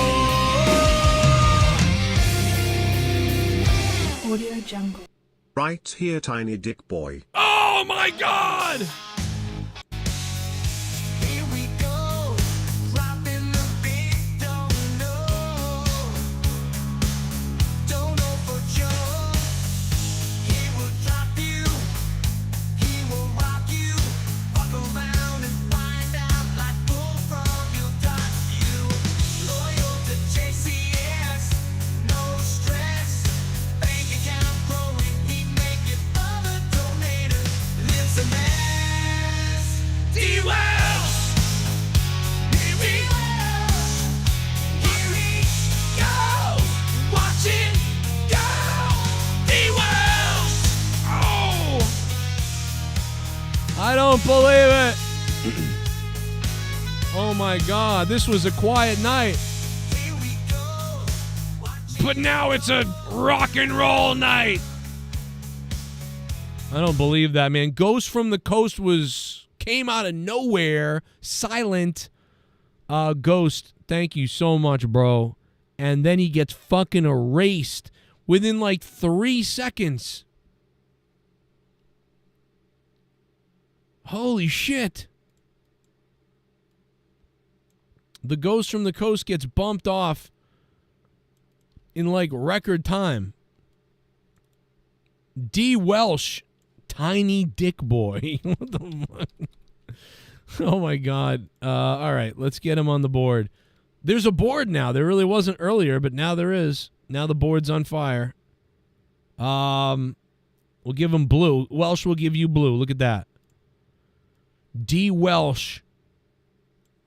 Audio Jungle. Right here, tiny dick boy. Oh my God! Here we go, dropping the big don't know for sure. He will drop you, he will rock you, fuck around and find out like bull from you got you. Loyal to JCS, no stress, bank account growing, he make it other donators, lives a mess. D-Wells! Here we go, watch it go. D-Wells! Oh! I don't believe it! Oh my God, this was a quiet night. Here we go, But now it's a rock and roll night. I don't believe that, man. Ghost from the Coast came out of nowhere. Silent. Ghost, thank you so much, bro. And then he gets fucking erased within like 3 seconds. Holy shit. The Ghost from the Coast gets bumped off in like record time. D. Welsh, tiny dick boy. What the fuck? Oh my God. All right, let's get him on the board. There's a board now. There really wasn't earlier, but now there is. Now the board's on fire. We'll give him blue. Welsh will give you blue. Look at that. D. Welsh.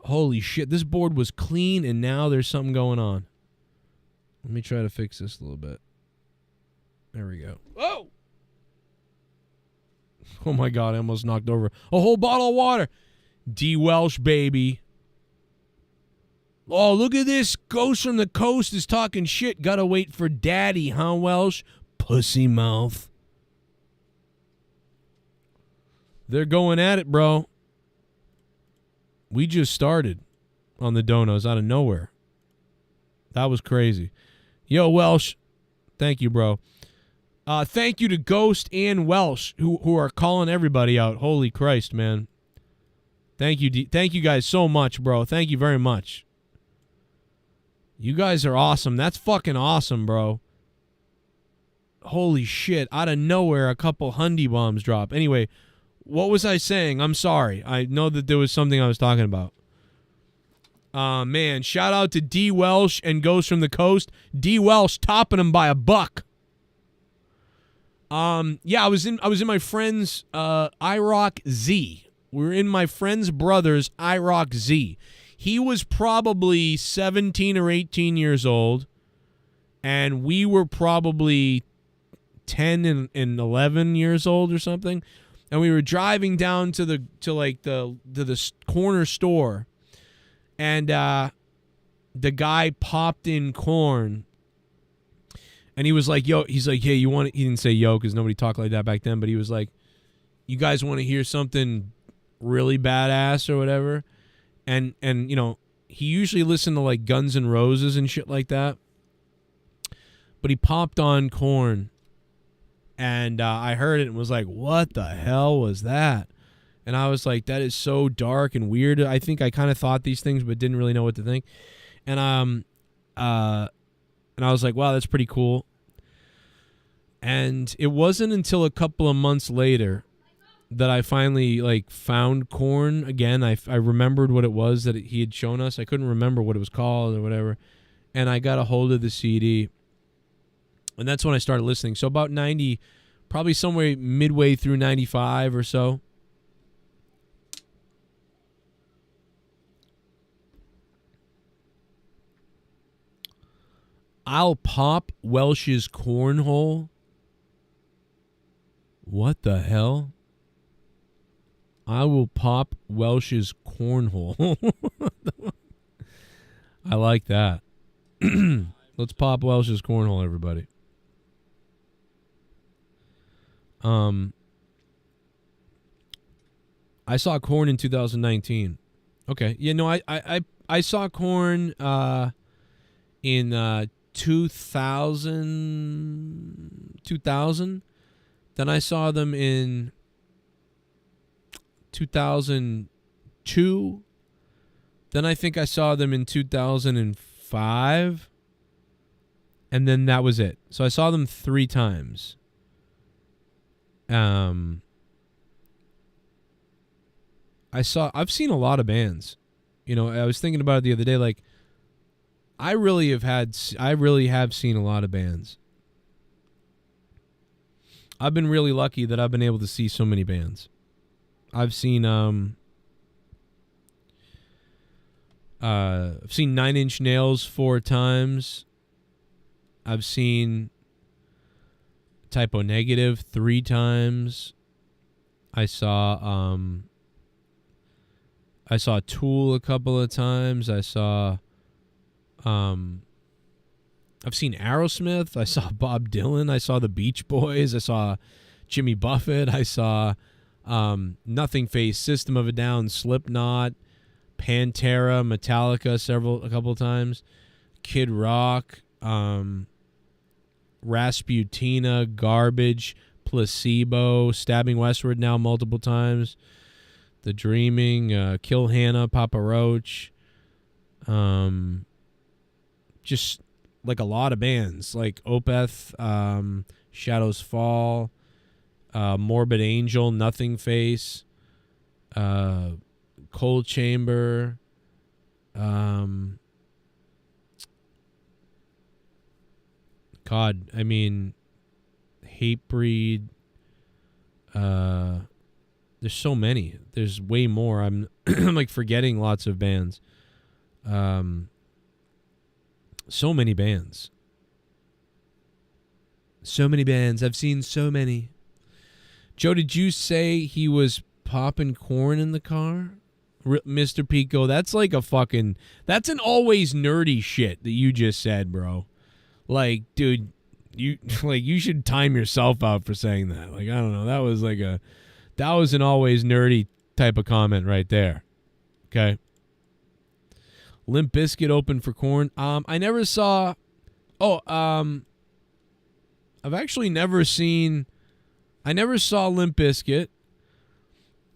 Holy shit. This board was clean, and now there's something going on. Let me try to fix this a little bit. There we go. Oh! Oh my God, I almost knocked over a whole bottle of water. D. Welsh, baby. Oh, look at this. Ghost from the Coast is talking shit. Gotta wait for daddy, huh, Welsh? Pussy mouth. They're going at it, bro. We just started on the donos out of nowhere. That was crazy. Yo, Welsh. Thank you, bro. Thank you to Ghost and Welsh who are calling everybody out. Holy Christ, man. Thank you. Thank you guys so much, bro. Thank you very much. You guys are awesome. That's fucking awesome, bro. Holy shit. Out of nowhere, a couple Hundy bombs drop. Anyway, what was I saying? I'm sorry. I know that there was something I was talking about. Man, shout out to D. Welsh and Ghost from the Coast. D. Welsh topping him by $1. Yeah, I was in my friend's IROC Z. We were in my friend's brother's IROC Z. He was probably 17 or 18 years old, and we were probably 10 and 11 years old or something. And we were driving down to the corner store, and the guy popped in corn. And he was like, yo, he's like, hey, you want it? He didn't say yo because nobody talked like that back then, but he was like, you guys want to hear something really badass or whatever? And you know, he usually listened to like Guns N' Roses and shit like that. but he popped on Korn, and I heard it and was like, what the hell was that? And I was like, that is so dark and weird. I think I kind of thought these things but didn't really know what to think. And I was like, wow, that's pretty cool. And it wasn't until a couple of months later that I finally like found Korn again. I remembered what it was that he had shown us. I couldn't remember what it was called or whatever. And I got a hold of the CD. And that's when I started listening. So about 90, probably somewhere midway through 95 or so. I'll pop Welsh's cornhole. What the hell? I will pop Welsh's cornhole. I like that. Let's pop Welsh's cornhole, everybody. I saw Korn in 2019. Okay. Yeah, no, I saw Korn in 2000. Then I saw them in 2002. Then I think I saw them in 2005. And then that was it. So I saw them 3 times. I've seen a lot of bands. You know, I was thinking about it the other day, like, I really have seen a lot of bands. I've been really lucky that I've been able to see so many bands. I've seen 9 Inch Nails 4 times. I've seen Typo Negative 3 times. I saw Tool a couple of times. I've seen Aerosmith. I saw Bob Dylan. I saw the Beach Boys. I saw Jimmy Buffett. I saw Nothing Face, System of a Down, Slipknot, Pantera, Metallica a couple of times, Kid Rock, Rasputina, Garbage, Placebo, Stabbing Westward now multiple times, The Dreaming, Kill Hannah, Papa Roach, just like a lot of bands, like Opeth, Shadows Fall, Morbid Angel, Nothing Face, Cold Chamber, God, I mean, Hatebreed. There's so many. There's way more. I'm like forgetting lots of bands. So many bands. So many bands. I've seen so many. Joe, did you say he was popping corn in the car? Mr. Pico, that's like that's an always nerdy shit that you just said, bro. Like, dude, you should time yourself out for saying that. Like, I don't know. That was an always nerdy type of comment right there. Okay. Limp Bizkit open for Korn. I never saw. I've actually never seen. I never saw Limp Bizkit.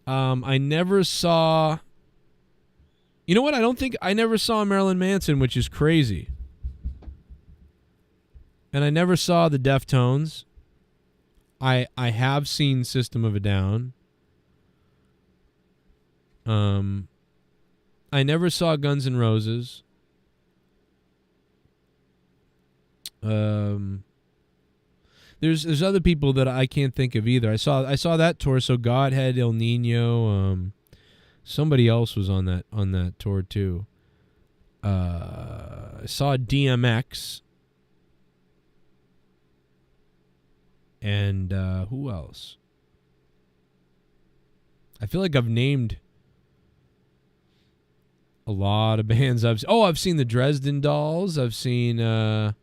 I never saw. You know what? I never saw Marilyn Manson, which is crazy. And I never saw the Deftones. I have seen System of a Down. I never saw Guns N' Roses. There's other people that I can't think of either. I saw that tour. So Godhead, El Nino. Somebody else was on that tour too. I saw DMX. And who else? I feel like I've named a lot of bands. I've seen the Dresden Dolls. I've seen no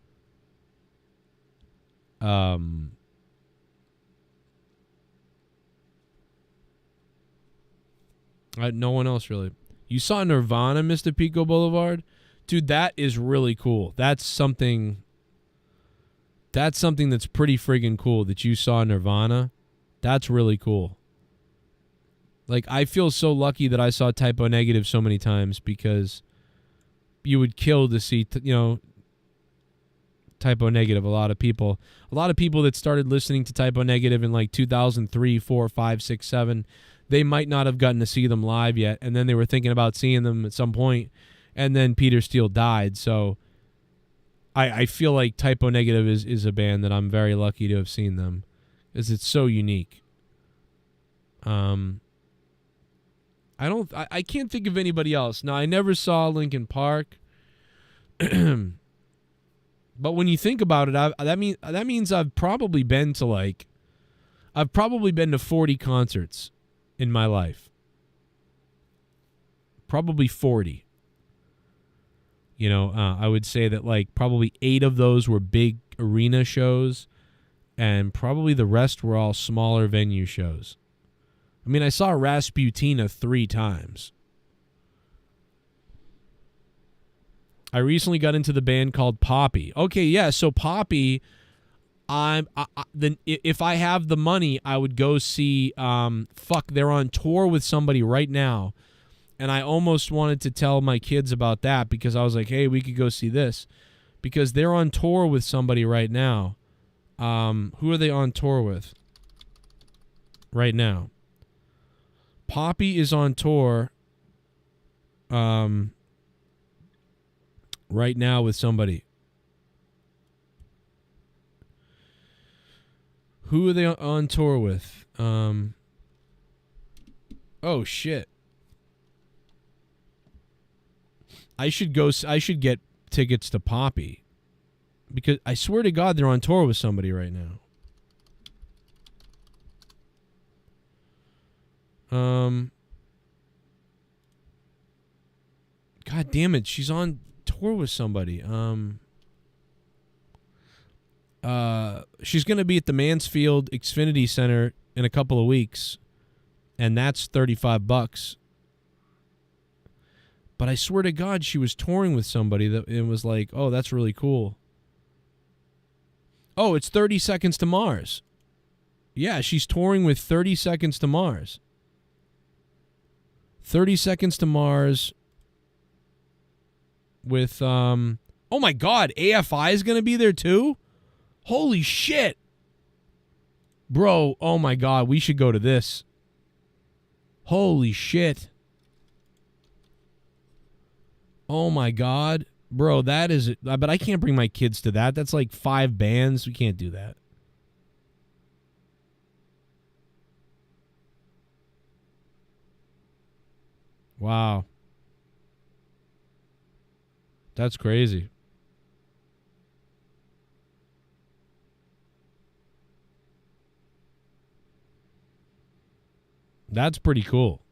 one else really. You saw Nirvana, Mr. Pico Boulevard? Dude, that is really cool. That's something That's something that's pretty friggin' cool that you saw Nirvana. That's really cool. Like, I feel so lucky that I saw Typo Negative so many times because you would kill to see, Typo Negative. A lot of people that started listening to Typo Negative in like 2003, 4, 5, 6, 7, they might not have gotten to see them live yet, and then they were thinking about seeing them at some point, and then Peter Steele died. So I feel like Typo Negative is a band that I'm very lucky to have seen them, because it's so unique. I can't think of anybody else. Now, I never saw Linkin Park. But when you think about it, that means I've probably been to 40 concerts in my life. Probably 40. I would say that like probably 8 of those were big arena shows, and probably the rest were all smaller venue shows. I mean, I saw Rasputina 3 times. I recently got into the band called Poppy. Okay, yeah, so Poppy, if I have the money, I would go see, they're on tour with somebody right now, and I almost wanted to tell my kids about that because I was like, hey, we could go see this, because they're on tour with somebody right now. Who are they on tour with right now? Poppy is on tour right now with somebody. Who are they on tour with? Oh shit. I should get tickets to Poppy, because I swear to God they're on tour with somebody right now. God damn it, she's on tour with somebody. She's going to be at the Mansfield Xfinity Center in a couple of weeks, and that's $35. But I swear to God, she was touring with somebody that it was like, oh, that's really cool. Oh, it's 30 Seconds to Mars. Yeah, she's touring with 30 Seconds to Mars. 30 Seconds to Mars with, oh my God, AFI is going to be there too? Holy shit. Bro, oh my God, we should go to this. Holy shit. Oh my God. Bro, that is it. But I can't bring my kids to that. That's like 5 bands. We can't do that. Wow. That's crazy. That's pretty cool.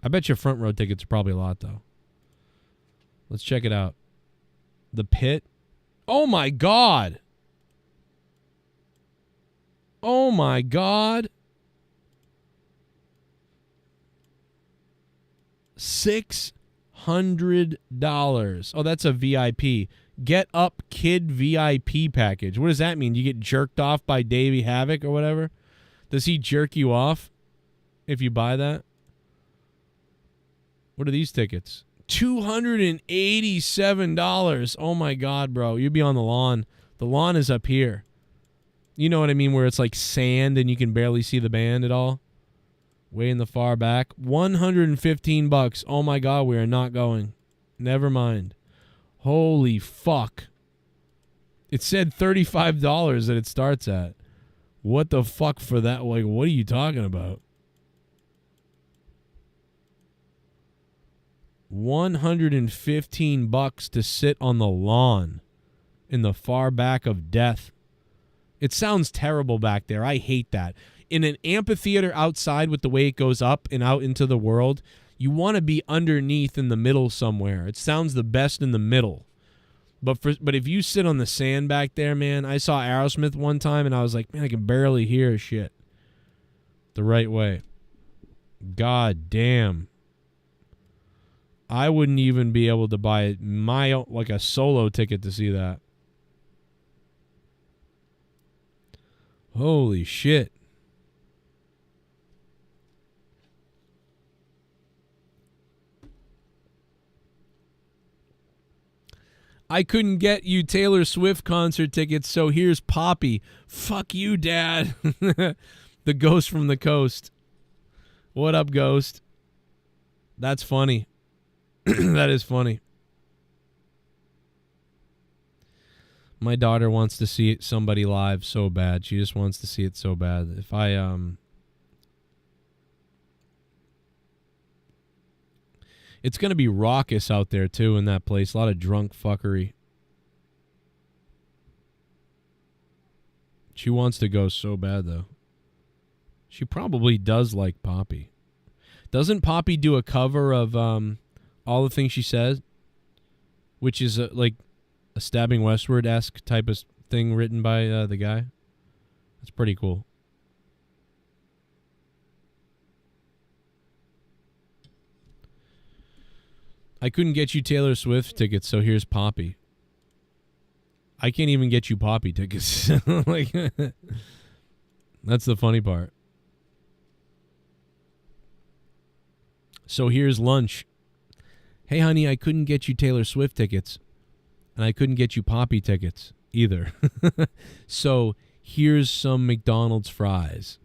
I bet your front row tickets are probably a lot, though. Let's check it out. The Pit. Oh, my God. Oh, my God. $600. Oh, that's a VIP. Get Up Kid VIP package. What does that mean? You get jerked off by Davey Havoc or whatever? Does he jerk you off if you buy that? What are these tickets? $287. Oh, my God, bro. You'd be on the lawn. The lawn is up here. You know what I mean, where it's like sand and you can barely see the band at all? Way in the far back. $115. Oh, my God, we are not going. Never mind. Holy fuck. It said $35 that it starts at. What the fuck for that? Like, what are you talking about? $115 to sit on the lawn in the far back of death. It sounds terrible back there. I hate that. In an amphitheater outside with the way it goes up and out into the world, you want to be underneath in the middle somewhere. It sounds the best in the middle. But if you sit on the sand back there, man, I saw Aerosmith one time and I was like, man, I can barely hear shit the right way. God damn. I wouldn't even be able to buy a solo ticket to see that. Holy shit. I couldn't get you Taylor Swift concert tickets, so here's Poppy. Fuck you, Dad. The ghost from the coast. What up, ghost? That's funny. That is funny. My daughter wants to see somebody live so bad. She just wants to see it so bad. If I It's going to be raucous out there, too, in that place. A lot of drunk fuckery. She wants to go so bad, though. She probably does like Poppy. Doesn't Poppy do a cover of All the Things She Says? Which is like a Stabbing Westward-esque type of thing written by the guy. That's pretty cool. I couldn't get you Taylor Swift tickets, so here's Poppy. I can't even get you Poppy tickets. Like, that's the funny part. So here's lunch. Hey, honey, I couldn't get you Taylor Swift tickets, and I couldn't get you Poppy tickets either. So here's some McDonald's fries.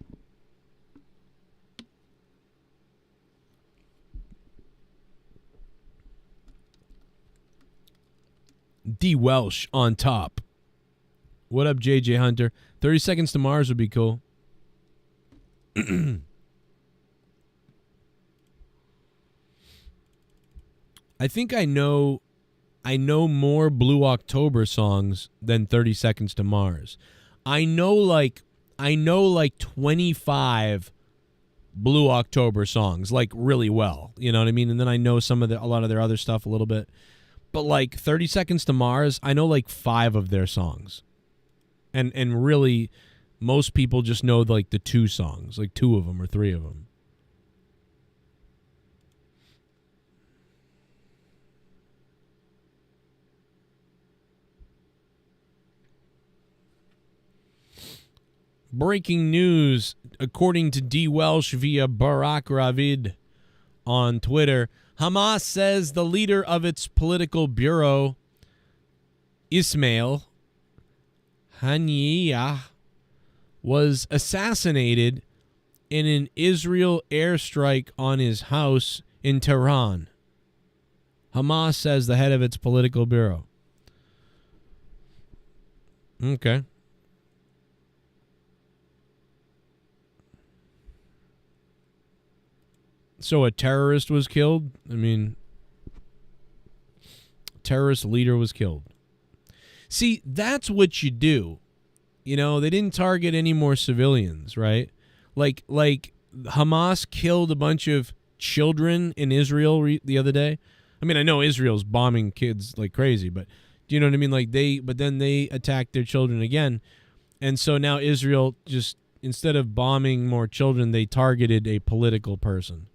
D. Welsh on top. What up, JJ Hunter? 30 Seconds to Mars would be cool. I think I know more Blue October songs than 30 Seconds to Mars. I know like 25 Blue October songs, like, really well. You know what I mean? And then I know a lot of their other stuff a little bit. But like 30 Seconds to Mars, I know like 5 of their songs. And really, most people just know like the 2 songs, like 2 of them or 3 of them. Breaking news, according to D. Welsh via Barack Ravid on Twitter, Hamas says the leader of its political bureau, Ismail Haniyeh, was assassinated in an Israel airstrike on his house in Tehran. Hamas says the head of its political bureau. Okay. So a terrorist was killed? I mean, terrorist leader was killed. See, that's what you do. You know, they didn't target any more civilians, right? Like Hamas killed a bunch of children in Israel the other day. I mean, I know Israel's bombing kids like crazy, but do you know what I mean? Like but then they attacked their children again. And so now Israel just, instead of bombing more children, they targeted a political person,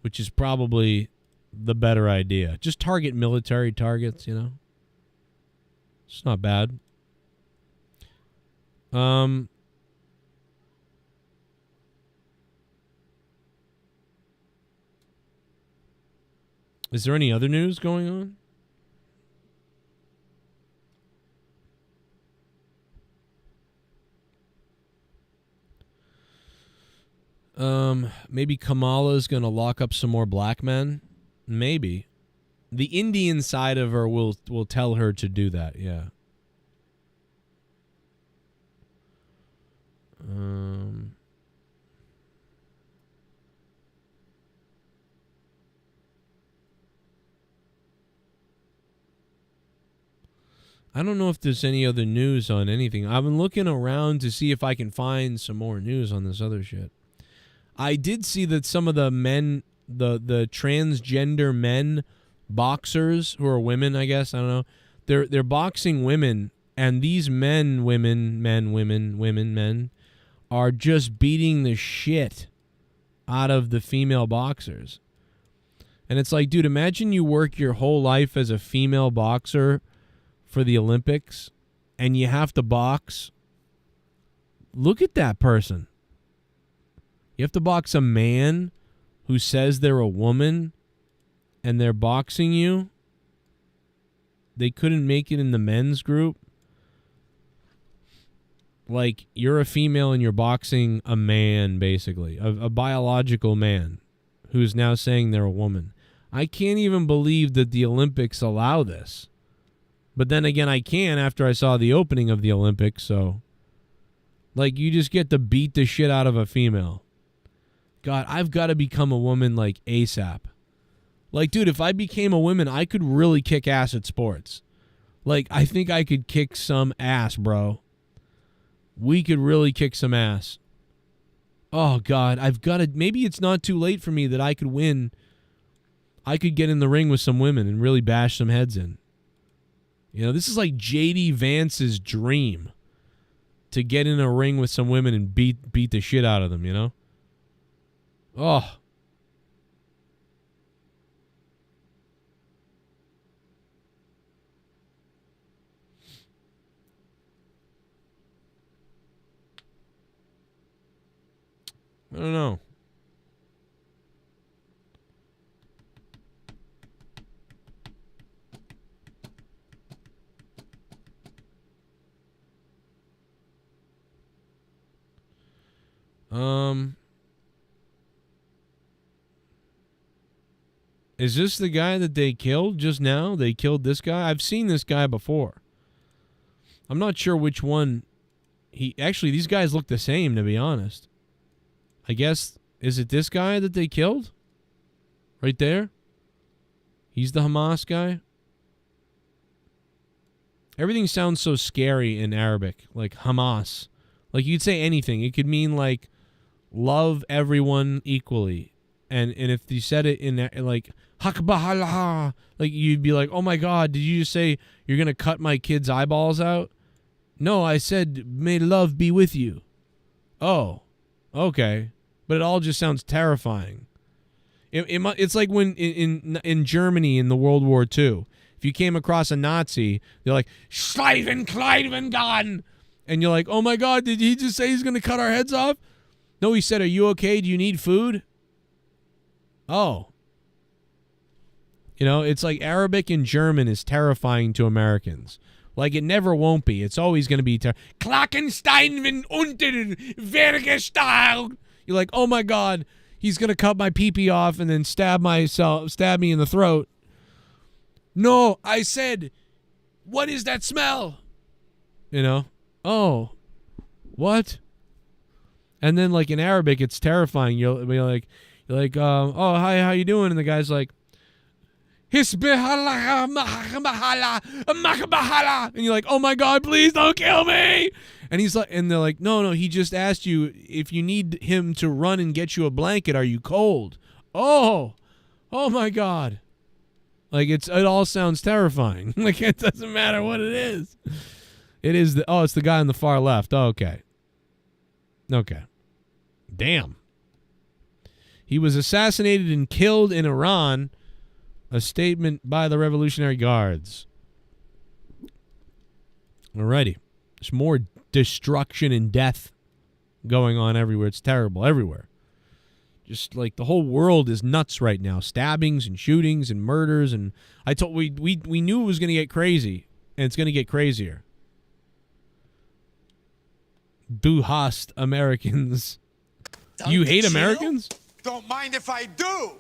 which is probably the better idea. Just target military targets, you know? It's not bad. Is there any other news going on? Maybe Kamala's going to lock up some more black men. Maybe. The Indian side of her will tell her to do that, yeah. I don't know if there's any other news on anything. I've been looking around to see if I can find some more news on this other shit. I did see that some of the men, the transgender men boxers who are women, I guess, I don't know, they're boxing women, and these men are just beating the shit out of the female boxers. And it's like, dude, imagine you work your whole life as a female boxer for the Olympics, and you have to box look at that person. You have to box a man who says they're a woman and they're boxing you. They couldn't make it in the men's group. Like, you're a female and you're boxing a man, basically. A biological man who's now saying they're a woman. I can't even believe that the Olympics allow this. But then again, I can after I saw the opening of the Olympics, so... Like, you just get to beat the shit out of a female. God, I've got to become a woman, like, ASAP. Like, dude, if I became a woman, I could really kick ass at sports. Like, I think I could kick some ass, bro. We could really kick some ass. Oh, God, I've got to... Maybe it's not too late for me that I could win. I could get in the ring with some women and really bash some heads in. You know, this is like J.D. Vance's dream. To get in a ring with some women and beat the shit out of them, you know? Oh. I don't know. Is this the guy that they killed just now? They killed this guy? I've seen this guy before. I'm not sure which one. Actually, these guys look the same, to be honest. I guess, is it this guy that they killed? Right there? He's the Hamas guy? Everything sounds so scary in Arabic. Like Hamas. Like, you'd say anything. It could mean, like, love everyone equally. And if you said it in, like, Hakbahala, like, you'd be like, oh my God, did you just say you're going to cut my kid's eyeballs out? No, I said, may love be with you. Oh, okay. But it all just sounds terrifying. It's like when in Germany in the World War II, if you came across a Nazi, they're like, Schleifen, Kleiven, gone. And you're like, oh my God, did he just say he's going to cut our heads off? No, he said, are you okay? Do you need food? Oh. You know, it's like Arabic and German is terrifying to Americans. Like, it never won't be. It's always going to be Klackenstein wenn unter Vergestalt. You're like, oh my God, he's going to cut my pee-pee off and then stab me in the throat. No, I said, what is that smell? You know? Oh, what? And then, like, in Arabic, it's terrifying. You'll be like, oh, hi, how you doing? And the guy's like, and you're like, oh my God, please don't kill me. And he's like, and they're like, no, he just asked you if you need him to run and get you a blanket. Are you cold? Oh my God. Like, it all sounds terrifying. Like, it doesn't matter what it is. It is it's the guy on the far left. Oh, okay. Damn. He was assassinated and killed in Iran. A statement by the Revolutionary Guards. Alrighty. There's more destruction and death going on everywhere. It's terrible everywhere. Just like the whole world is nuts right now. Stabbings and shootings and murders. And we knew it was going to get crazy. And it's going to get crazier. Du hast Americans. You hate Americans? Don't mind if I do.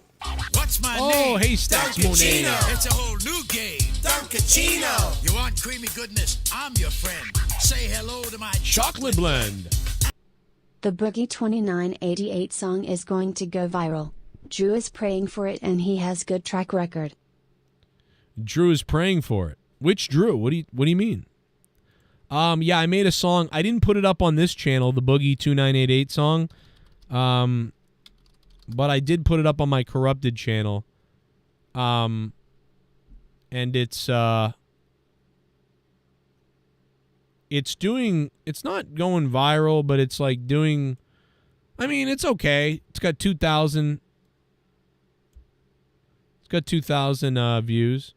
What's my name? Oh, hey, Stacks Monet. It's a whole new game. Duncachino. You want creamy goodness? I'm your friend. Say hello to my Chocolate blend. The Boogie 2988 song is going to go viral. Drew is praying for it and he has good track record. Drew is praying for it. Which Drew? What do you mean? Yeah, I made a song. I didn't put it up on this channel, the Boogie 2988 song. But I did put it up on my Corrupted channel. And it's not going viral, but it's like doing, I mean, it's okay. It's got 2,000 views.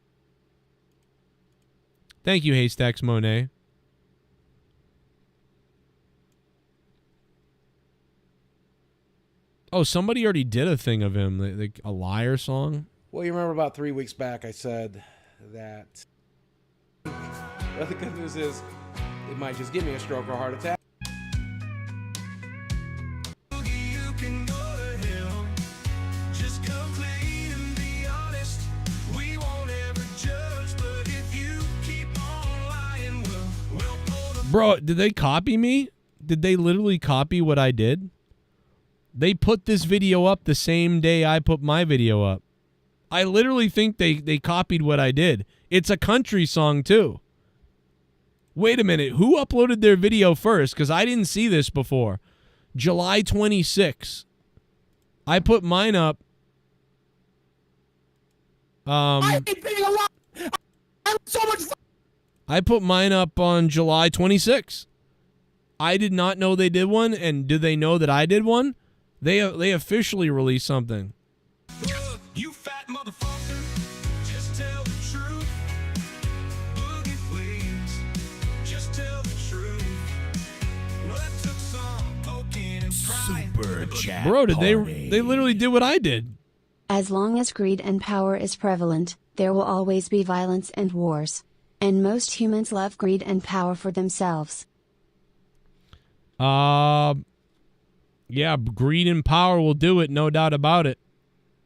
Thank you, Haystacks Monet. Oh, somebody already did a thing of him, like a liar song. Well, you remember about 3 weeks back I said that. Well, the good news is it might just give me a stroke or a heart attack. You can go to hell. Just come clean and be honest. We won't ever judge, but if you keep on lying, we'll pull the Bro, did they copy me? Did they literally copy what I did? They put this video up the same day I put my video up. I literally think they copied what I did. It's a country song, too. Wait a minute. Who uploaded their video first? Because I didn't see this before. July 26. I put mine up. I hate being alive. I'm so much fun. I put mine up on July 26. I did not know they did one, and do they know that I did one? They officially released something. You fat motherfucker, just tell the truth. Boogie, please, just tell the truth. Well, it took some poking and prying. Super chat. Bro, did party. they literally did what I did. As long as greed and power is prevalent, there will always be violence and wars. And most humans love greed and power for themselves. Yeah, greed and power will do it, no doubt about it.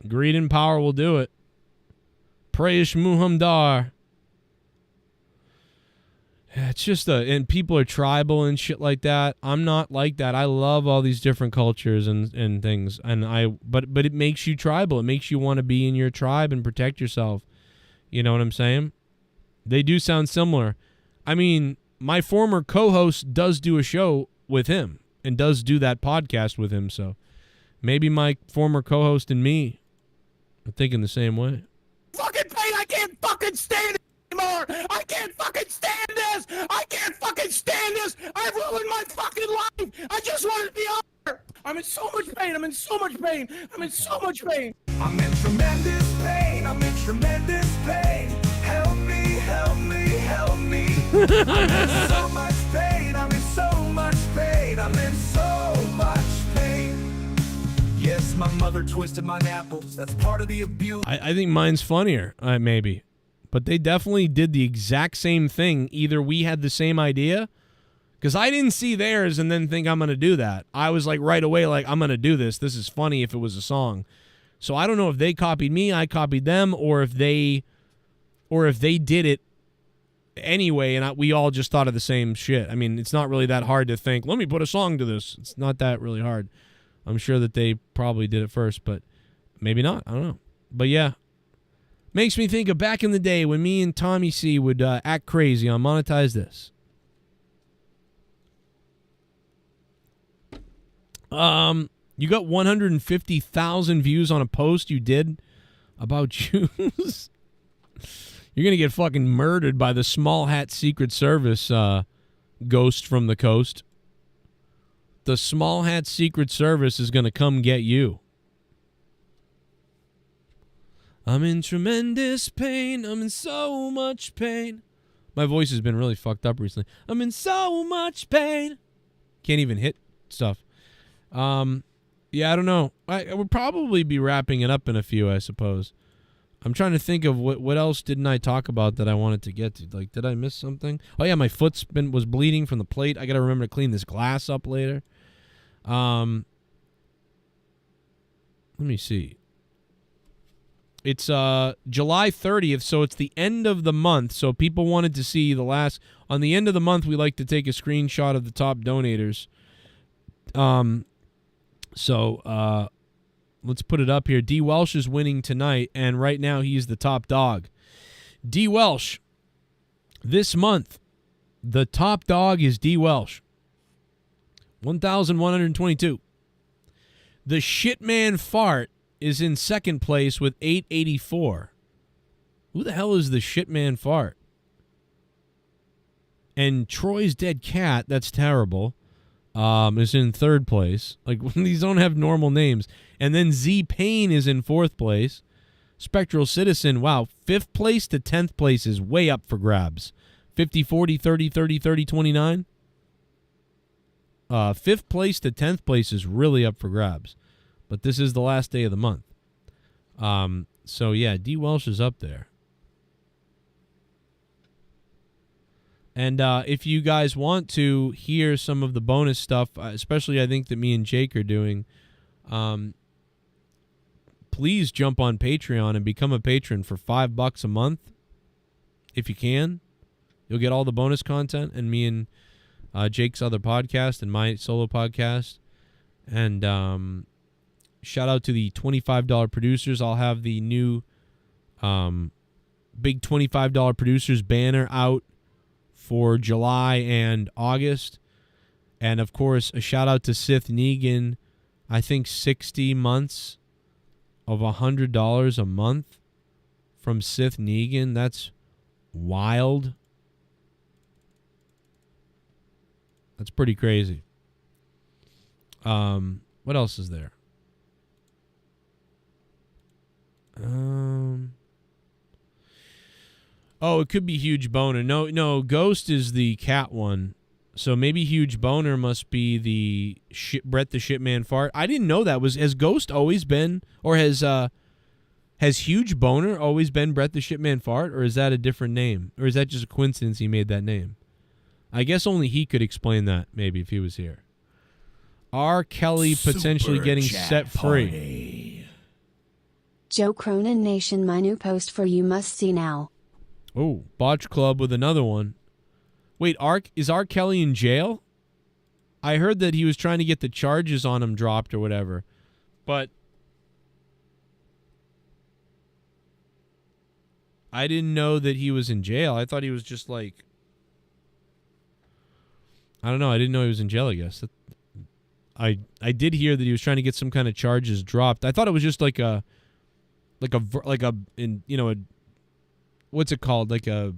Greed and power will do it. Prayish Muhamdar. Yeah, it's just and people are tribal and shit like that. I'm not like that. I love all these different cultures and things, but it makes you tribal. It makes you want to be in your tribe and protect yourself. You know what I'm saying? They do sound similar. I mean, my former co-host does do a show with him and does do that podcast with him, so maybe my former co-host and me are thinking the same way. Fucking pain. I can't fucking stand it anymore. I can't fucking stand this. I can't fucking stand this. I've ruined my fucking life. I just want to be over. I'm in so much pain. I'm in so much pain. I'm in so much pain. I'm in tremendous pain. I'm in tremendous pain. Help me, help me, help me. I'm in so much pain. I'm in so much pain. I'm in so much pain. Yes, my mother twisted my apples. That's part of the abuse. I think mine's funnier, maybe. But they definitely did the exact same thing. Either we had the same idea, because I didn't see theirs and then think I'm going to do that. I was like right away like, I'm going to do this. This is funny if it was a song. So I don't know if they copied me, I copied them, or if they did it anyway and we all just thought of the same shit. I mean, it's not really that hard to think, let me put a song to this. It's not that really hard. I'm sure that they probably did it first, but maybe not. I don't know. But yeah. Makes me think of back in the day when me and Tommy C would act crazy on Monetize This. You got 150,000 views on a post you did about Jews. You're going to get fucking murdered by the Small Hat Secret Service ghost from the coast. The Small Hat Secret Service is going to come get you. I'm in tremendous pain. I'm in so much pain. My voice has been really fucked up recently. I'm in so much pain. Can't even hit stuff. Yeah, I don't know. I would probably be wrapping it up in a few, I suppose. I'm trying to think of what else didn't I talk about that I wanted to get to. Like, did I miss something? Oh, yeah, my foot was bleeding from the plate. I got to remember to clean this glass up later. Let me see. It's July 30th, so it's the end of the month. So people wanted to see the last. On the end of the month, we like to take a screenshot of the top donators. So let's put it up here. D. Welsh is winning tonight, and right now he's the top dog. D. Welsh, this month, the top dog is D. Welsh. 1,122. The Shitman Fart is in second place with 884. Who the hell is the Shitman Fart? And Troy's Dead Cat, that's terrible, is in third place. Like, these don't have normal names. And then Z Payne is in fourth place. Spectral Citizen, wow, 5th place to 10th place is way up for grabs. 50, 40, 30, 30, 30, 29. 5th place to 10th place is really up for grabs. But this is the last day of the month. So, yeah, D. Welsh is up there. And if you guys want to hear some of the bonus stuff, especially I think that me and Jake are doing, please jump on Patreon and become a patron for $5 a month. If you can, you'll get all the bonus content and me and Jake's other podcast and my solo podcast. And shout out to the $25 producers. I'll have the new big $25 producers banner out for July and August. And, of course, a shout-out to Sith Negan. I think 60 months of $100 a month from Sith Negan. That's wild. That's pretty crazy. What else is there? Oh, it could be Huge Boner. No, Ghost is the cat one. So maybe Huge Boner must be the Brett the Shitman Fart. I didn't know that. Has Ghost always been, or has Huge Boner always been Brett the Shitman Fart, or is that a different name? Or is that just a coincidence he made that name? I guess only he could explain that, maybe, if he was here. R. Kelly potentially getting set free. Joe Cronin Nation, my new post for you must see now. Oh, Botch Club with another one. Wait, is R. Kelly in jail? I heard that he was trying to get the charges on him dropped or whatever. But I didn't know that he was in jail. I thought he was just like... I don't know. I didn't know he was in jail, I guess. I did hear that he was trying to get some kind of charges dropped. I thought it was just like a what's it called? Like a,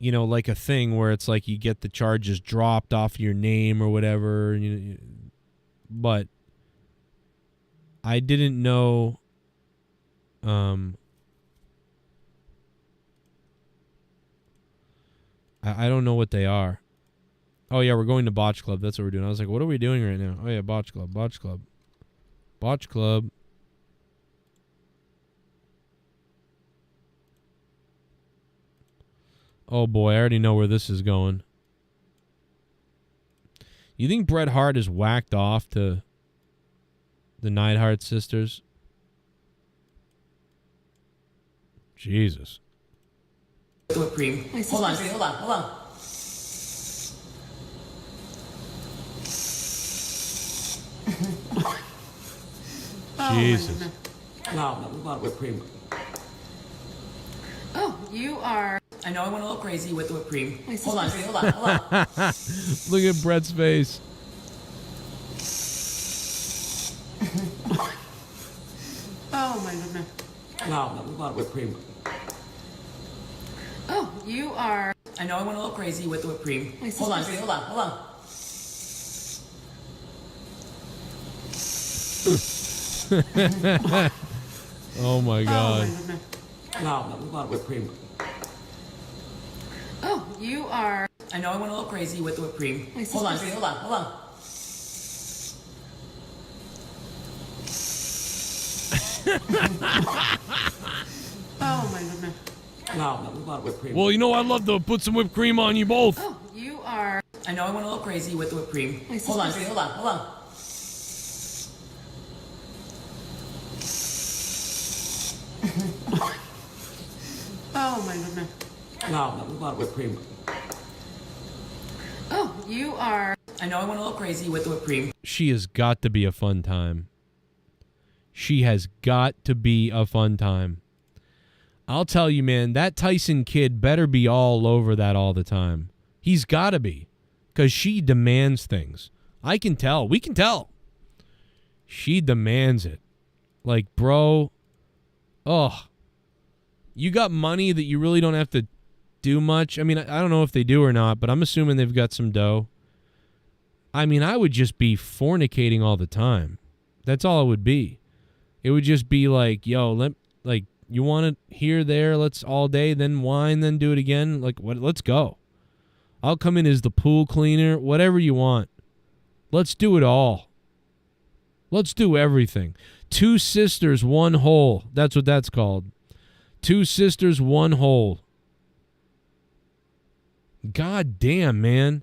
like a thing where it's like you get the charges dropped off your name or whatever. But I didn't know. I don't know what they are. Oh, yeah, we're going to Botch Club. That's what we're doing. I was like, what are we doing right now? Oh, yeah, Botch Club. Botch Club. Botch Club. Oh, boy, I already know where this is going. You think Bret Hart is whacked off to the Neidhart sisters? Jesus. Whipped cream. Hold on. Jesus. Wow, a lot of whipped cream. Oh, you are. I know I went a little crazy with the whipped cream. Hold on. Look at Brett's face. Oh my goodness. Wow, a lot of whipped cream. Oh, you are. I know I went a little crazy with the whipped cream. Hold on. Oh my God. Wow, a lot of whipped cream. Oh, you are. I know I went a little crazy with the whipped cream. Hold on. Oh my goodness. Wow, a lot of whipped cream. Well, I'd love to put some whipped cream on you both. Oh, you are. I know I went a little crazy with the whipped cream. Hold on. Oh my goodness. Wow, a lot of whipped cream. Oh, you are. I know I went a little crazy with the whipped cream. She has got to be a fun time. She has got to be a fun time. I'll tell you, man, that Tyson kid better be all over that all the time. He's got to be. Because she demands things. I can tell. We can tell. She demands it. Like, bro, you got money that you really don't have to do much. I mean, I don't know if they do or not, but I'm assuming they've got some dough. I mean, I would just be fornicating all the time. That's all it would be. It would just be like, yo, you want it here, there, let's all day, then wine, then do it again. Like, what? Let's go. I'll come in as the pool cleaner, whatever you want. Let's do it all. Let's do everything. Two sisters, one hole. That's what that's called. Two sisters, one hole. God damn, man.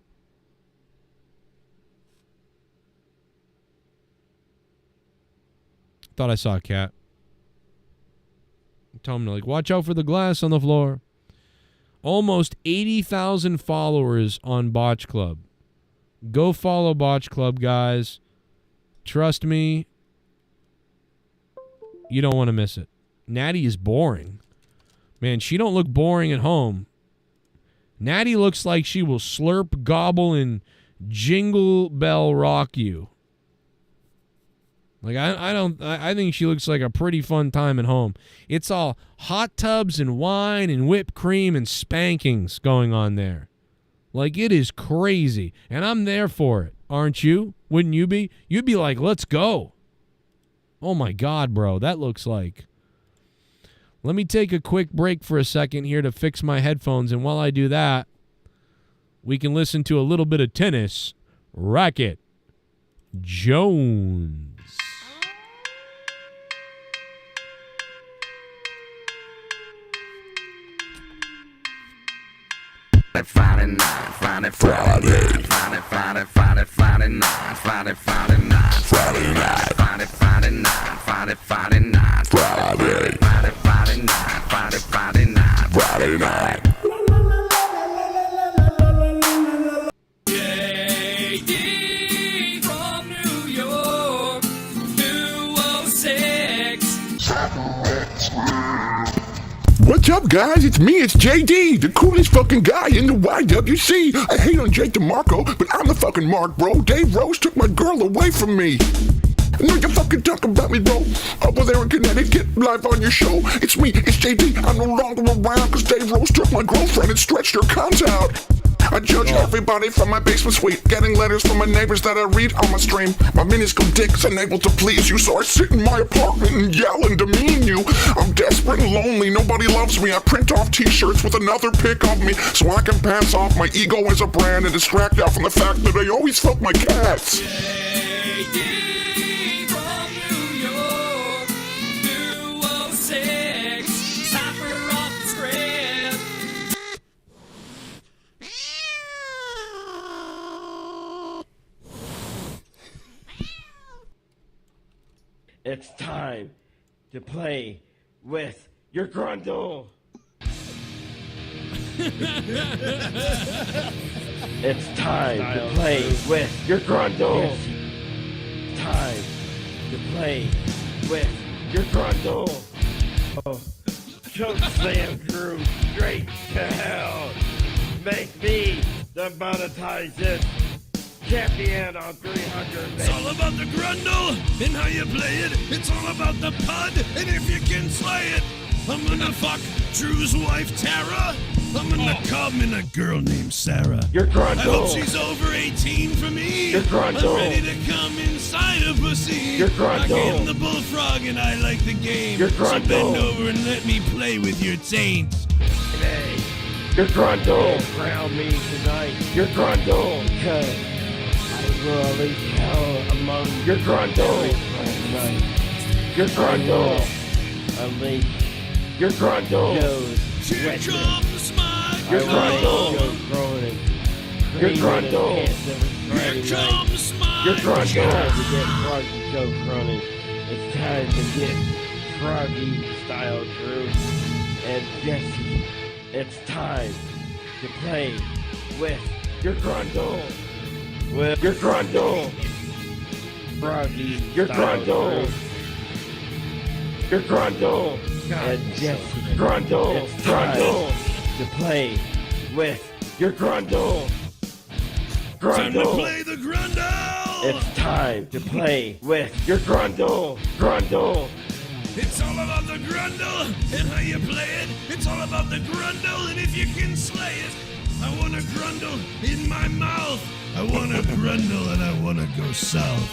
Thought I saw a cat. Tell him to, like, watch out for the glass on the floor. Almost 80,000 followers on Botch Club. Go follow Botch Club, guys. Trust me, you don't want to miss it. Natty is boring. Man, she don't look boring at home. Natty looks like she will slurp, gobble, and jingle bell rock you. Like, I think she looks like a pretty fun time at home. It's all hot tubs and wine and whipped cream and spankings going on there. Like, it is crazy. And I'm there for it. Aren't you? Wouldn't you be? You'd be like, let's go. Oh my God, bro. That looks like. Let me take a quick break for a second here to fix my headphones. And while I do that, we can listen to a little bit of tennis. Racket Jones. Friday night, Friday, Friday, Friday, Friday, Friday, Friday night, Friday, Friday night, Friday night, Friday, Friday night, Friday, Friday night, Friday, Friday, Friday night, Friday, Friday night, Friday night. JD from New York, 206. What's up, guys? It's me, it's JD, the coolest fucking guy in the YWC. I hate on Jake DeMarco, but I'm the fucking Mark, bro. Dave Rose took my girl away from me. No, you fucking talk about me, bro. Over there in Connecticut, live on your show. It's me, it's JD. I'm no longer around because Dave Rose took my girlfriend and stretched her cunt out. I judge everybody from my basement suite, getting letters from my neighbors that I read on my stream. My minuscule dick's unable to please you, so I sit in my apartment and yell and demean you. I'm desperate and lonely, nobody loves me. I print off t-shirts with another pic of me, so I can pass off my ego as a brand and distract out from the fact that I always fuck my cats. JD from New York, 206. Topper off the script. It's time to play with your grundle. It's time to play with your grundle. Time to play with your grundle. Oh, choke slam crew straight to hell. Make me the monetize it. Champion on 300. It's all about the grundle and how you play it. It's all about the pud and if you can slay it. I'm gonna fuck Drew's wife Tara. I'm gonna come in a girl named Sarah. Your grundle. I hope she's over 18 for me. Your grundle. I'm ready to come inside a pussy. Your grundle. I gave him the bullfrog and I like the game. Your So grundle. bend over and let me play with your taint. Hey, your grundle. Crown me tonight. Your grundle. Cause I will unleash hell among your grundle. Your grundle. Unleash your grundle. Here comes my Your grundle. Cronin. Your grundle. Here comes my Your grundle. It's time to get Froggy Joe Cronin. It's time to get Froggy Style Drew and Jesse. It's time to play with your grundle. With your grundle. Froggy. Your grundle. Your grundle. And Jesse. Grundle. It's grundle. To play with your grundle. Time to Grundle. play the grundle. It's time to play with your grundle. Grundle. It's all about the grundle and how you play it. It's all about the grundle and if you can slay it. I want a grundle in my mouth. I want a grundle and I want to go south.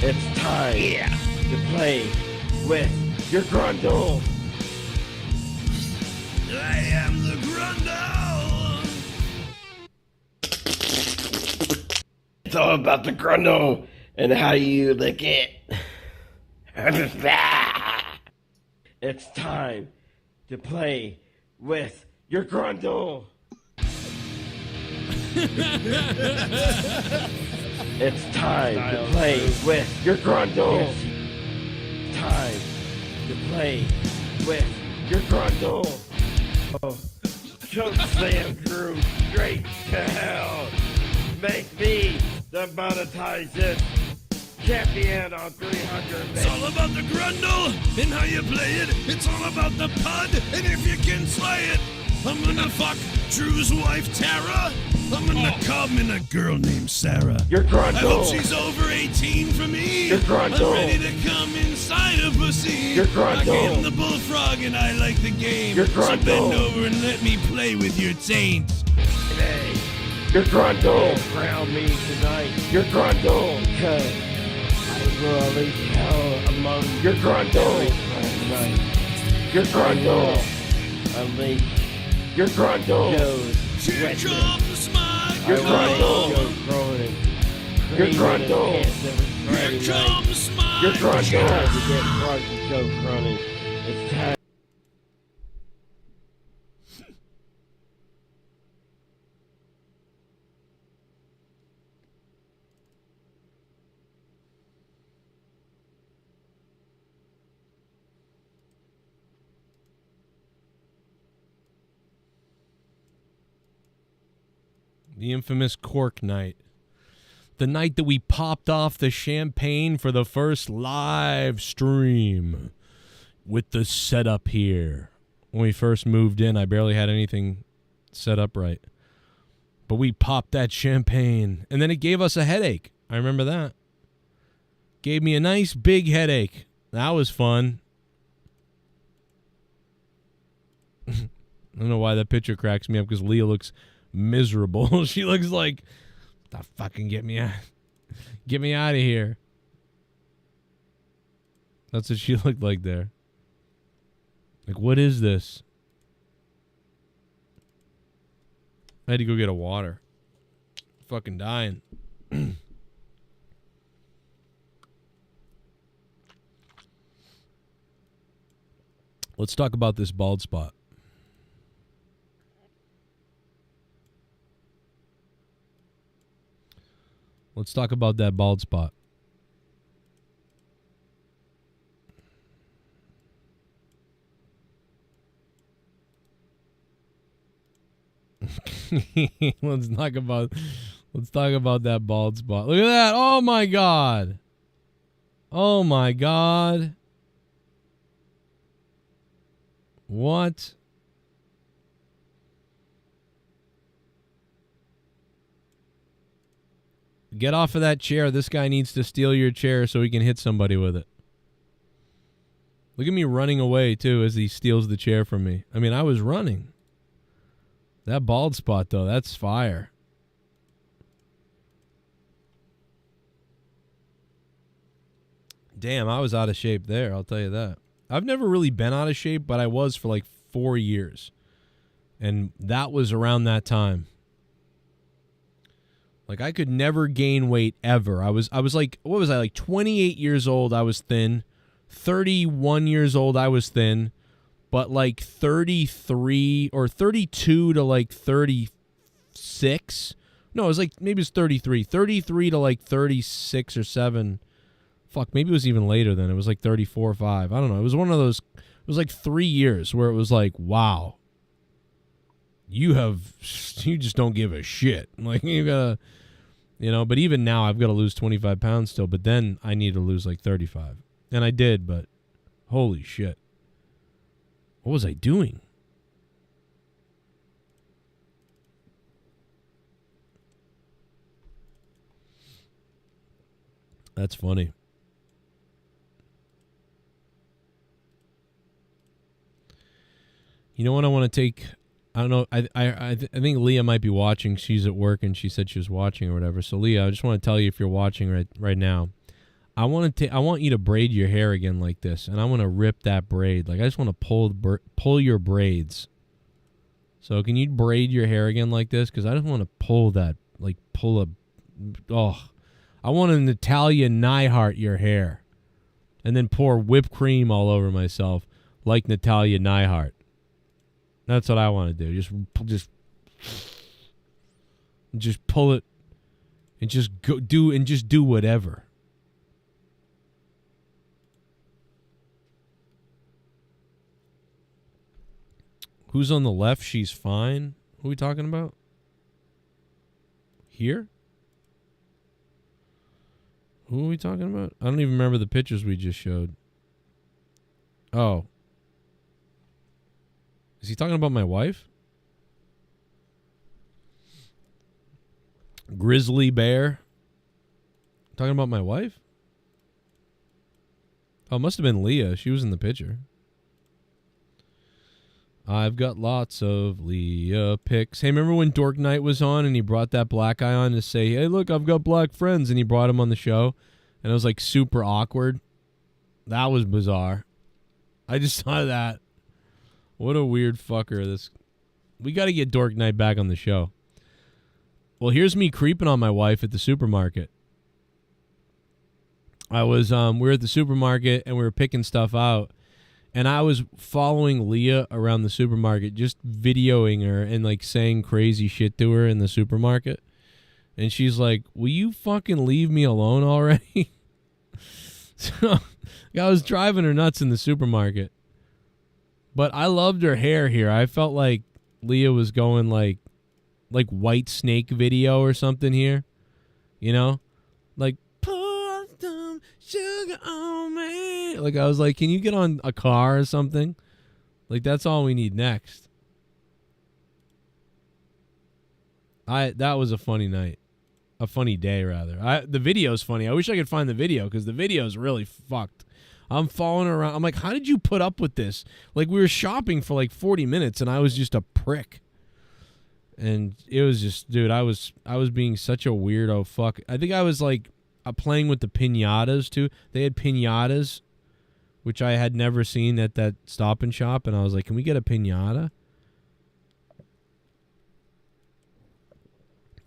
It's time to play with your grundle. I am the grundle. It's all about the grundle and how you lick it. It's time to play with your grundle. It's time to play with your grundle. Time to play with your grundle. Oh, choke slam crew straight to hell. Make me the monetized champion on 300. It's all about the grundle and how you play it. It's all about the pud and if you can slay it. I'm gonna fuck Drew's wife Tara. I'm gonna come in a girl named Sarah. Your grundle. I hope she's over 18 for me. Your grundle. I'm ready to come inside a pussy. Your grundle. I gave him the bullfrog and I like the game. Your So grundle. bend over and let me play with your taint. Hey, your grundle. Crown me tonight. Your grundle. Cause I will unleash hell among your grundle. Tonight. Your grundle. Unleash your grundle. Here comes my Your grundle. Cronin. Your grundle. Here comes my Your grundle. It's time to get Rugby Cronin. It's time. The infamous Cork night. The night that we popped off the champagne for the first live stream with the setup here. When we first moved in, I barely had anything set up right. But we popped that champagne, and then it gave us a headache. I remember that. Gave me a nice big headache. That was fun. I don't know why that picture cracks me up, because Leah looks miserable. She looks like, "The fucking get me out of here." That's what she looked like there. Like, what is this? I had to go get a water. Fucking dying. Let's talk about this bald spot. Let's talk about that bald spot. Let's talk about that bald spot. Look at that. Oh my god. Oh my god. What? Get off of that chair. This guy needs to steal your chair so he can hit somebody with it. Look at me running away, too, as he steals the chair from me. I mean, I was running. That bald spot, though, that's fire. Damn, I was out of shape there, I'll tell you that. I've never really been out of shape, but I was for like 4 years. And that was around that time. Like, I could never gain weight ever. I was like, what was I, like 28 years old, I was thin. 31 years old, I was thin. But like 33 or 32 to like 36. No, it was like, maybe it was 33. 33 to like 36 or 7. Fuck, maybe it was even later than. It was like 34 or 5. I don't know. It was one of those, it was like 3 years where it was like, wow. You just don't give a shit. Like, you gotta, you know, but even now I've got to lose 25 pounds still, but then I need to lose like 35. And I did, but holy shit. What was I doing? That's funny. You know what I want to take? I don't know. I think Leah might be watching. She's at work and she said she was watching or whatever. So Leah, I just want to tell you, if you're watching right now, I want you to braid your hair again like this, and I want to rip that braid. Like, I just want to pull your braids. So can you braid your hair again like this? Because I just want to pull that, like pull a I want to Natalia Neihart your hair. And then pour whipped cream all over myself like Natalia Neihart. That's what I want to do. Just pull it and just do whatever. Who's on the left? She's fine. Who are we talking about? Here? Who are we talking about? I don't even remember the pictures we just showed. Oh. Is he talking about my wife? Grizzly Bear? Talking about my wife? Oh, it must have been Leah. She was in the picture. I've got lots of Leah pics. Hey, remember when Dork Knight was on and he brought that black guy on to say, hey, look, I've got black friends, and he brought him on the show, and it was like super awkward? That was bizarre. I just saw that. What a weird fucker. This. We got to get Dork Knight back on the show. Well, here's me creeping on my wife at the supermarket. We were at the supermarket and we were picking stuff out. And I was following Leah around the supermarket, just videoing her and like saying crazy shit to her in the supermarket. And she's like, will you fucking leave me alone already? So I was driving her nuts in the supermarket. But I loved her hair here. I felt like Leah was going like White Snake video or something here. You know? Like, pour some sugar on me. Like, I was like, can you get on a car or something? Like, that's all we need next. That was a funny night. A funny day, rather. The video's funny. I wish I could find the video, because the video's really fucked. I'm following around. I'm like, how did you put up with this? Like, we were shopping for like 40 minutes, and I was just a prick. And it was just, dude, I was being such a weirdo. Fuck. I think I was like playing with the piñatas too. They had piñatas, which I had never seen at that Stop and Shop, and I was like, can we get a piñata?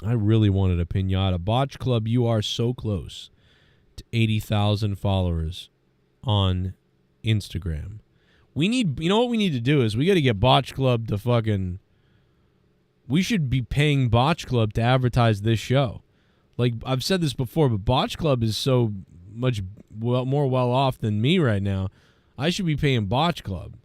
I really wanted a piñata. Botch Club, you are so close to 80,000 followers on Instagram. We need, you know what we need to do is we got to get Botch Club to fucking, we should be paying Botch Club to advertise this show. Like, I've said this before, but Botch Club is so much more well off than me right now. I should be paying Botch Club,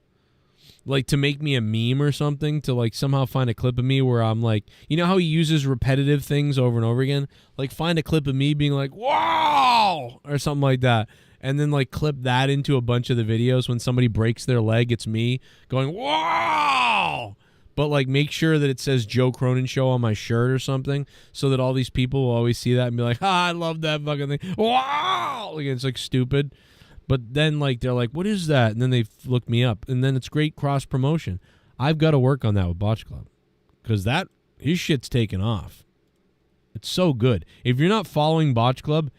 like, to make me a meme or something, to like somehow find a clip of me where I'm like, you know how he uses repetitive things over and over again? Like, find a clip of me being like, wow, or something like that. And then like clip that into a bunch of the videos. When somebody breaks their leg, it's me going, wow. But like make sure that it says Joe Cronin Show on my shirt or something, so that all these people will always see that and be like, I love that fucking thing. Wow. Like, it's like stupid. But then like they're like, what is that? And then they look me up. And then it's great cross promotion. I've got to work on that with Botch Club, because his shit's taken off. It's so good. If you're not following Botch Club,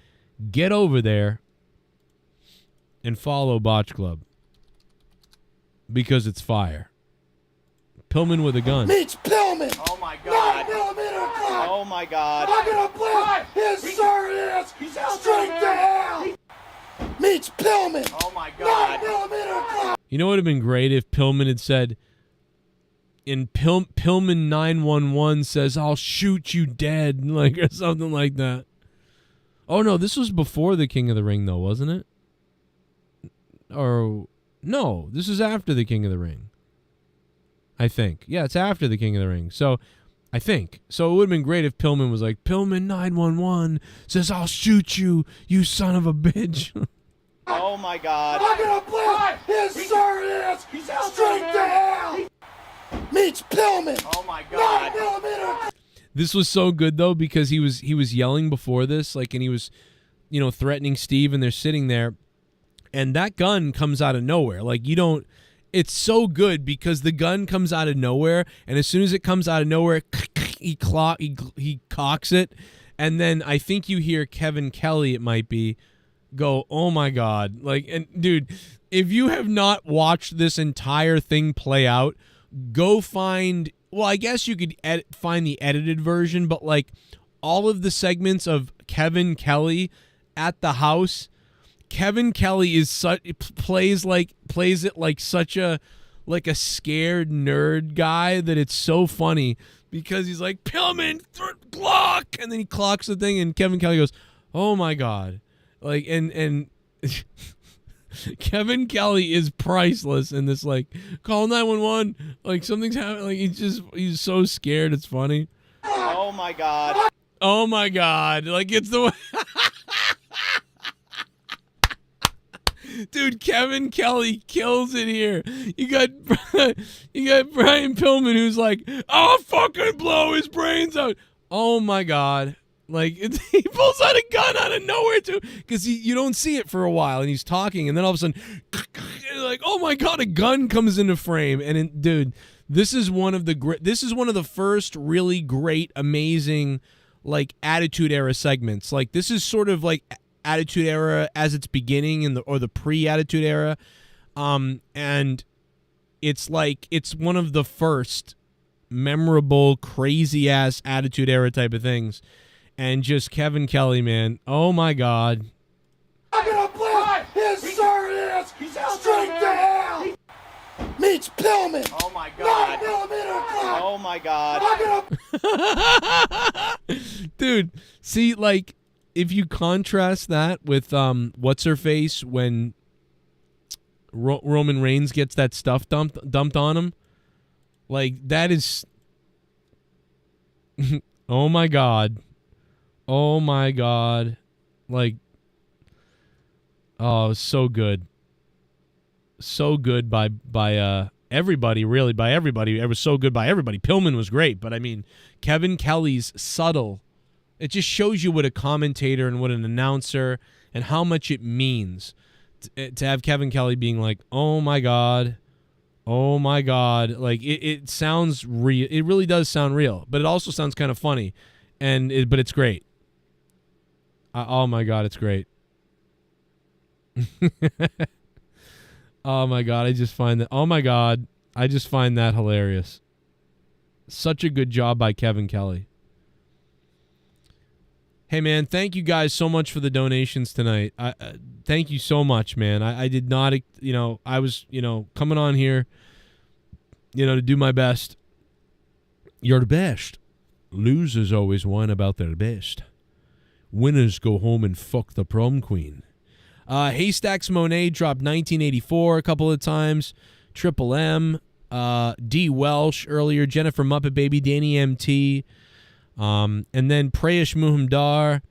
get over there and follow Botch Club, because it's fire. Pillman with a gun. Meets Pillman! Oh my god. 9mm Glock! Oh my god. I'm gonna blast his shirt straight to hell! Meets Pillman! Oh my god. 9mm Glock! You know what would have been great if Pillman had said, in Pillman 911 says, I'll shoot you dead, like, or something like that. Oh no, this was before the King of the Ring though, wasn't it? Or no, this is after the King of the Ring. I think. Yeah, it's after the King of the Ring. So, I think. So, it would have been great if Pillman was like, Pillman 911 says, I'll shoot you, you son of a bitch. Oh my god. I'm gonna blast his shirt straight to hell! Meets Pillman! Oh my god. 9mm. This was so good though, because he was yelling before this, like, and he was, you know, threatening Steve, and they're sitting there, and that gun comes out of nowhere. Like, you don't. It's so good because the gun comes out of nowhere, and as soon as it comes out of nowhere, he cocks it, and then I think you hear Kevin Kelly, it might be, go, oh my god. Like, and dude, if you have not watched this entire thing play out, go find, well, I guess you could find the edited version, but like all of the segments of Kevin Kelly at the house, Kevin Kelly is plays it like such a scared nerd guy that it's so funny because he's like, Pillman, clock, and then he clocks the thing, and Kevin Kelly goes, oh my God. Like, and Kevin Kelly is priceless in this, like, call 911, like something's happening, like he's so scared, it's funny. Oh my God. Oh my God. Like, it's the dude, Kevin Kelly kills it here. You got Brian Pillman who's like, I'll fucking blow his brains out. Oh my God. Like, he pulls out a gun out of nowhere too, because you don't see it for a while, and he's talking, and then all of a sudden, like, oh my God, a gun comes into frame, and dude, this is one of the first really great, amazing, like, Attitude Era segments. Like, this is sort of like Attitude Era as it's beginning or the pre-Attitude Era, and it's like it's one of the first memorable, crazy ass Attitude Era type of things. And just Kevin Kelly, man. Oh my God. I'm gonna blast his shirt is straight to hell. Meets Pillman. Oh my God. 9mm clock. Oh my God. Dude, see, like, if you contrast that with what's her face when Roman Reigns gets that stuff dumped on him, like, that is oh my God. Oh my God. Like, oh, so good. So good by everybody, really, by everybody. It was so good by everybody. Pillman was great, but I mean, Kevin Kelly's subtle. It just shows you what a commentator and what an announcer and how much it means to have Kevin Kelly being like, oh my God. Oh my God. Like, it sounds real. It really does sound real, but it also sounds kind of funny, but it's great. Oh my God, it's great. Oh my God, I just find that. Oh my God, I just find that hilarious. Such a good job by Kevin Kelly. Hey man, thank you guys so much for the donations tonight. Thank you so much, man. I did not, I was, coming on here, to do my best. You're the best. Losers always whine about their best. Winners go home and fuck the prom queen. Haystacks Monet dropped 1984 a couple of times. Triple M, D Welsh earlier, Jennifer Muppet Baby, Danny MT, and then Prayesh Muhamdar.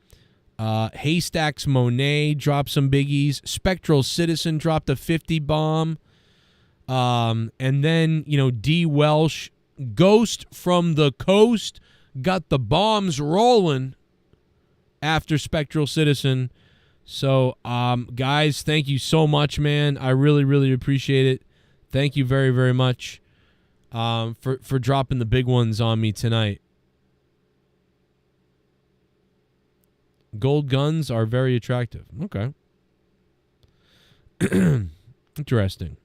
Haystacks Monet dropped some biggies. Spectral Citizen dropped a 50 bomb. And then, D Welsh, Ghost from the Coast, got the bombs rolling after Spectral Citizen. So, guys, thank you so much, man. I really, really appreciate it. Thank you very, very much for dropping the big ones on me tonight. Gold guns are very attractive. Okay. Interesting.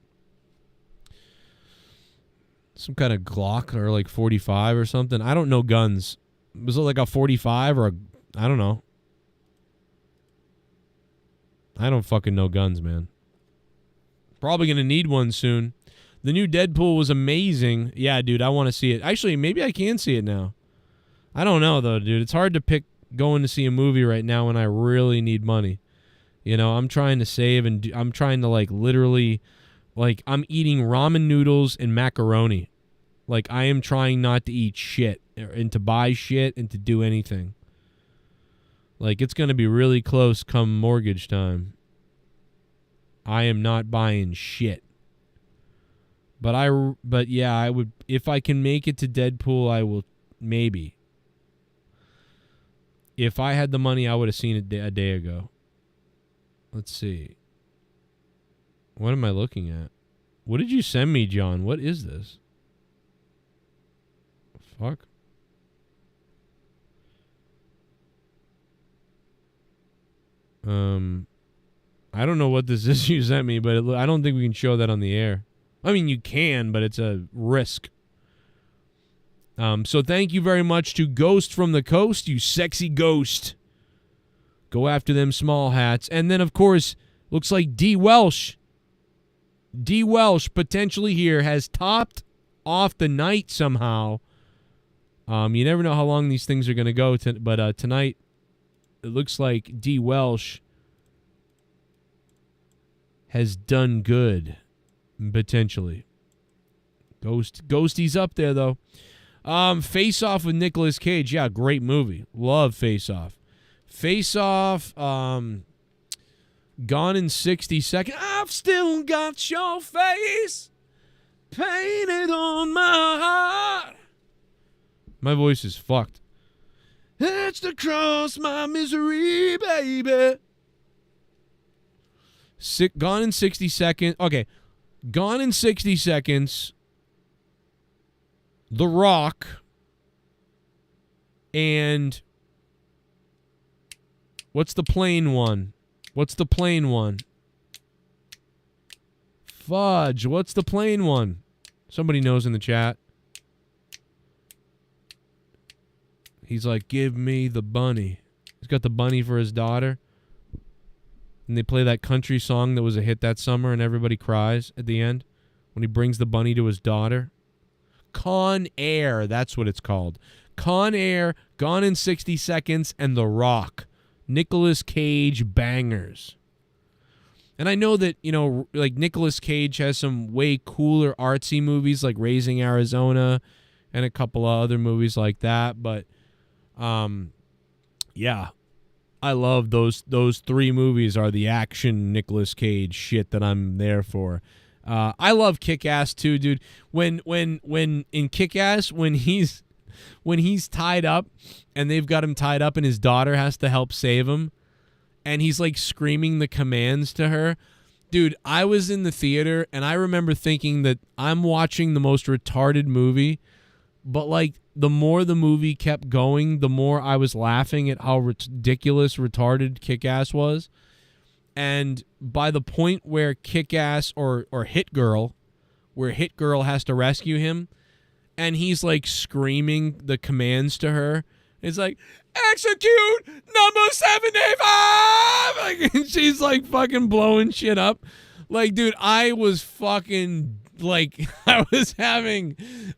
Some kind of Glock or like 45 or something. I don't know guns. Was it like a 45 or I don't know. I don't fucking know guns, man. Probably going to need one soon. The new Deadpool was amazing. Yeah, dude, I want to see it. Actually, maybe I can see it now. I don't know, though, dude. It's hard to pick going to see a movie right now when I really need money. I'm trying to save, and I'm trying to, like, literally, like, I'm eating ramen noodles and macaroni. Like, I am trying not to eat shit and to buy shit and to do anything. Like, it's going to be really close come mortgage time. I am not buying shit. But yeah, I would, if I can make it to Deadpool, I will, maybe. If I had the money, I would have seen it a day ago. Let's see. What am I looking at? What did you send me, John? What is this? Fuck. I don't know what this is you sent me, but I don't think we can show that on the air. I mean, you can, but it's a risk. So thank you very much to Ghost from the Coast, you sexy ghost. Go after them small hats. And then, of course, looks like D. Welsh. D. Welsh potentially here has topped off the night somehow. You never know how long these things are going to go, but tonight it looks like D. Welsh has done good, potentially. Ghosty's up there, though. Face Off with Nicolas Cage. Yeah, great movie. Love Face Off. Face Off, Gone in 60 Seconds. I've still got your face painted on my heart. My voice is fucked. It's to cross my misery, baby. Gone in 60 Seconds. Okay. Gone in 60 Seconds. The Rock. And what's the plain one? What's the plain one? Fudge. What's the plain one? Somebody knows in the chat. He's like, give me the bunny. He's got the bunny for his daughter. And they play that country song that was a hit that summer and everybody cries at the end when he brings the bunny to his daughter. Con Air, that's what it's called. Con Air, Gone in 60 Seconds, and The Rock. Nicolas Cage bangers. And I know that, like Nicolas Cage has some way cooler artsy movies like Raising Arizona and a couple of other movies like that, but yeah, I love those three movies are the action Nicolas Cage shit that I'm there for. I love Kick-Ass too, dude. When in Kick-Ass, when he's tied up and they've got him tied up and his daughter has to help save him and he's like screaming the commands to her. Dude, I was in the theater and I remember thinking that I'm watching the most retarded movie, but like the more the movie kept going, the more I was laughing at how ridiculous, retarded Kick-Ass was. And by the point where Kick-Ass or Hit Girl, where Hit Girl has to rescue him, and he's like screaming the commands to her, it's like, execute number 75! Like, and she's like fucking blowing shit up. Like, dude, I was fucking like, I was having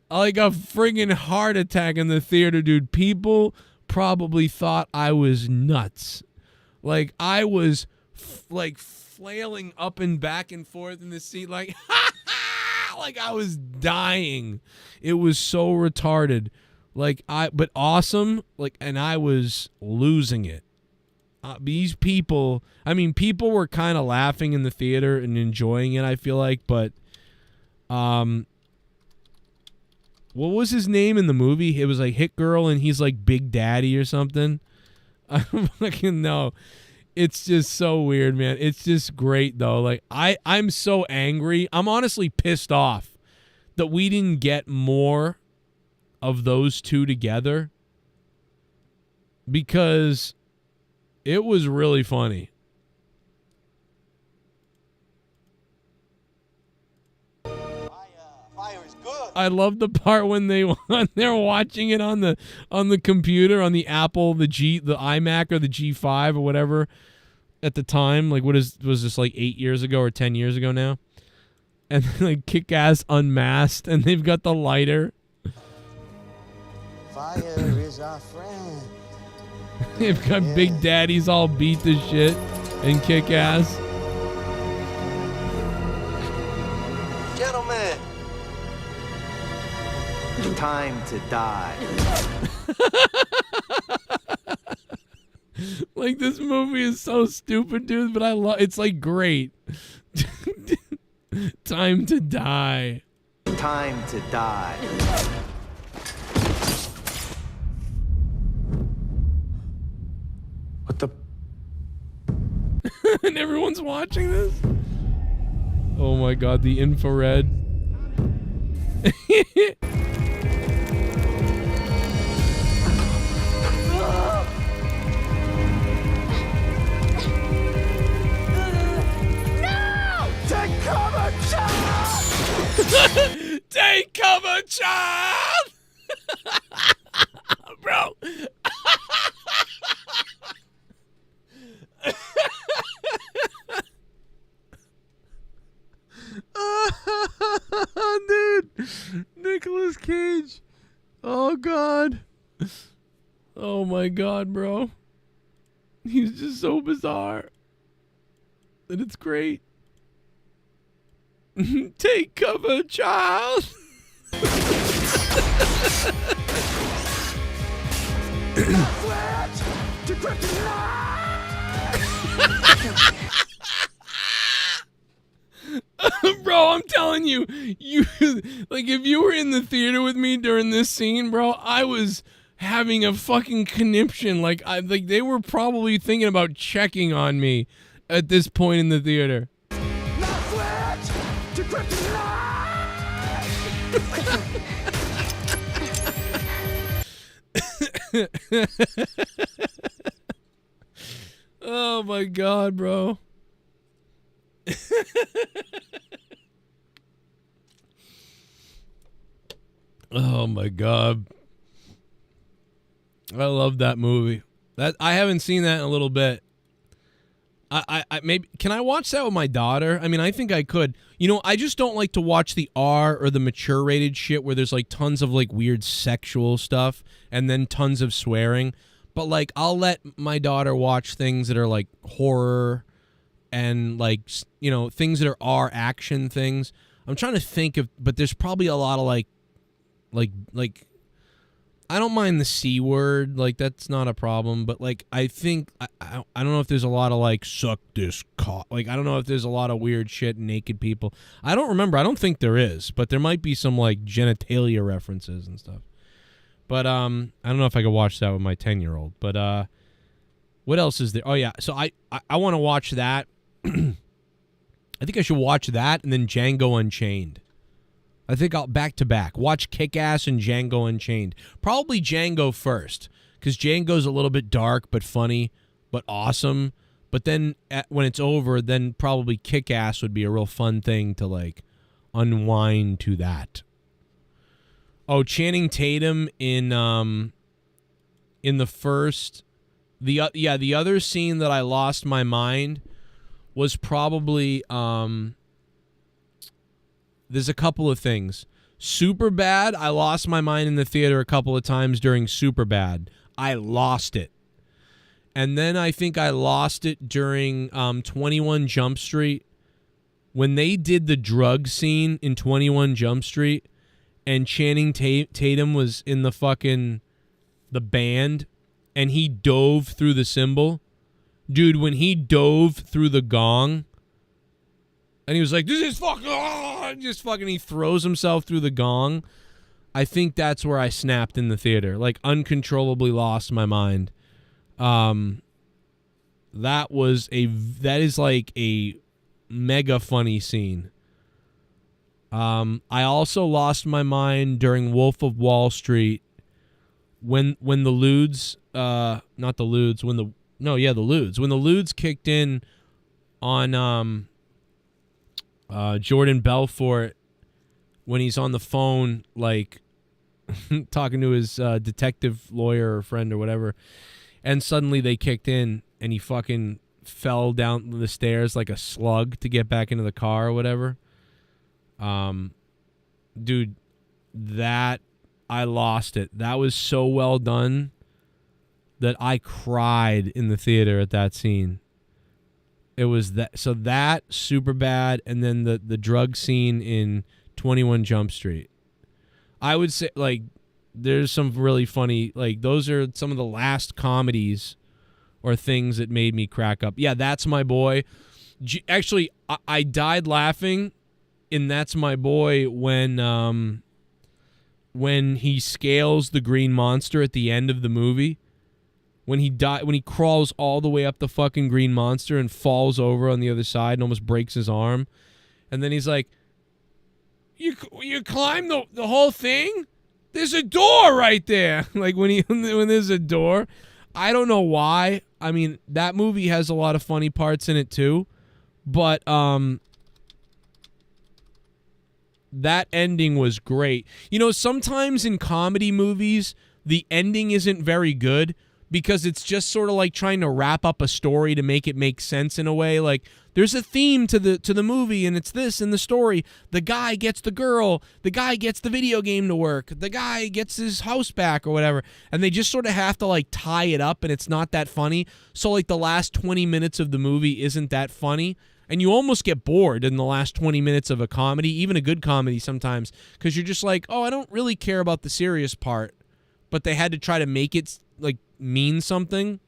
like a friggin' heart attack in the theater, dude. People probably thought I was nuts. Like, I was like flailing up and back and forth in the seat, like, like I was dying. It was so retarded. Like, but awesome. Like, and I was losing it. These people, I mean, people were kind of laughing in the theater and enjoying it, I feel like, but what was his name in the movie? It was like Hit Girl and he's like Big Daddy or something. I don't fucking know. It's just so weird, man. It's just great though. Like I'm so angry. I'm honestly pissed off that we didn't get more of those two together because it was really funny. I love the part when they're watching it on the computer, on the Apple, the iMac or the G5 or whatever at the time. Like, was this like 8 years ago or 10 years ago now? And then, like, Kick-Ass unmasked and they've got the lighter. Fire is our friend. They've got Big Daddies all beat to shit and Kick-Ass. Gentlemen, time to die. Like, this movie is so stupid, dude, but I love it's like great. Time to die. Time to die. What the? And everyone's watching this? Oh my god, the infrared. Take cover, child! Take cover, child! Oh, God. Oh, my God, bro. He's just so bizarre. And it's great. Take cover, child. Bro, I'm telling you, like if you were in the theater with me during this scene, bro, I was having a fucking conniption. Like they were probably thinking about checking on me at this point in the theater. Oh my God, bro. Oh my God. I love that movie. That I haven't seen that in a little bit. I maybe can I watch that with my daughter? I mean, I think I could. You know, I just don't like to watch the R or the mature rated shit where there's like tons of like weird sexual stuff and then tons of swearing. But like I'll let my daughter watch things that are like horror and like, you know, things that are R action things. I'm trying to think of, but there's probably a lot of like I don't mind the C word, like that's not a problem, but like I think I don't know if there's a lot of like suck this cock, like I don't know if there's a lot of weird shit, naked people. I don't remember. I don't think there is, but there might be some like genitalia references and stuff. But I don't know if I could watch that with my 10-year-old. But what else is there? Oh yeah, so I want to watch that. I think I should watch that and then Django Unchained. I think I'll back to back. Watch Kick-Ass and Django Unchained. Probably Django first, because Django's a little bit dark but funny but awesome. But then when it's over, then probably Kick-Ass would be a real fun thing to like unwind to that. Oh, Channing Tatum in the first, the other scene that I lost my mind was probably there's a couple of things. Superbad, I lost my mind in the theater a couple of times during Superbad. I lost it. And then I think I lost it during 21 Jump Street. When they did the drug scene in 21 Jump Street and Channing Tatum was in the band and he dove through the cymbal. Dude, when he dove through the gong and he was like, this is fucking, he throws himself through the gong. I think that's where I snapped in the theater, like uncontrollably lost my mind. That is like a mega funny scene. I also lost my mind during Wolf of Wall Street when the Ludes, the Ludes, when the Ludes kicked in on Jordan Belfort when he's on the phone, like talking to his detective lawyer or friend or whatever, and suddenly they kicked in and he fucking fell down the stairs like a slug to get back into the car or whatever. Dude, that I lost it. That was so well done that I cried in the theater at that scene. It was that Superbad, and then the drug scene in 21 Jump Street. I would say like there's some really funny, like those are some of the last comedies or things that made me crack up. Yeah, That's My Boy. Actually, I died laughing in That's My Boy when he scales the green monster at the end of the movie. When he crawls all the way up the fucking green monster and falls over on the other side and almost breaks his arm. And then he's like, you climb the whole thing? There's a door right there. Like when there's a door. I don't know why. I mean, that movie has a lot of funny parts in it too. But that ending was great. You know, sometimes in comedy movies, the ending isn't very good because it's just sort of like trying to wrap up a story to make it make sense in a way. Like, there's a theme to the movie, and it's this in the story. The guy gets the girl. The guy gets the video game to work. The guy gets his house back or whatever. And they just sort of have to, like, tie it up, and it's not that funny. So, like, the last 20 minutes of the movie isn't that funny. And you almost get bored in the last 20 minutes of a comedy, even a good comedy sometimes, because you're just like, oh, I don't really care about the serious part. But they had to try to make it, like, mean something.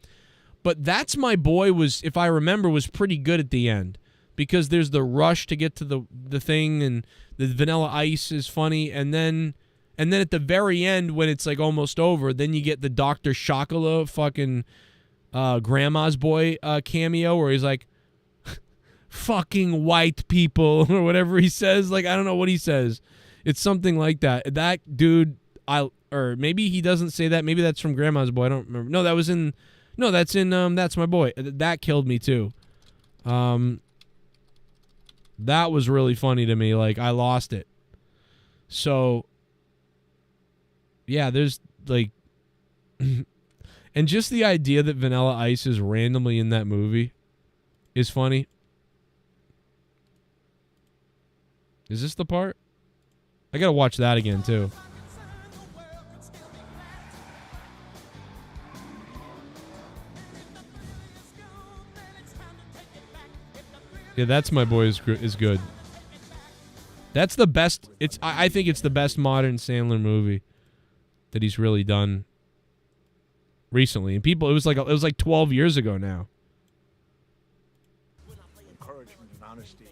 But That's My Boy was, if I remember, was pretty good at the end, because there's the rush to get to the thing, and the Vanilla Ice is funny, and then at the very end, when it's like almost over, then you get the Dr. Chocola fucking Grandma's Boy cameo, where he's like, fucking white people, or whatever he says. Like, I don't know what he says. It's something like that. That dude, or maybe he doesn't say that. Maybe that's from Grandma's Boy. I don't remember. No, that's in That's My Boy. That killed me too. That was really funny to me. Like, I lost it. So, yeah, there's like, and just the idea that Vanilla Ice is randomly in that movie is funny. Is this the part? I gotta watch that again too. Yeah, That's My Boy is good. That's the best. I think it's the best modern Sandler movie that he's really done recently. And people, it was like 12 years ago now. Encouragement and honesty.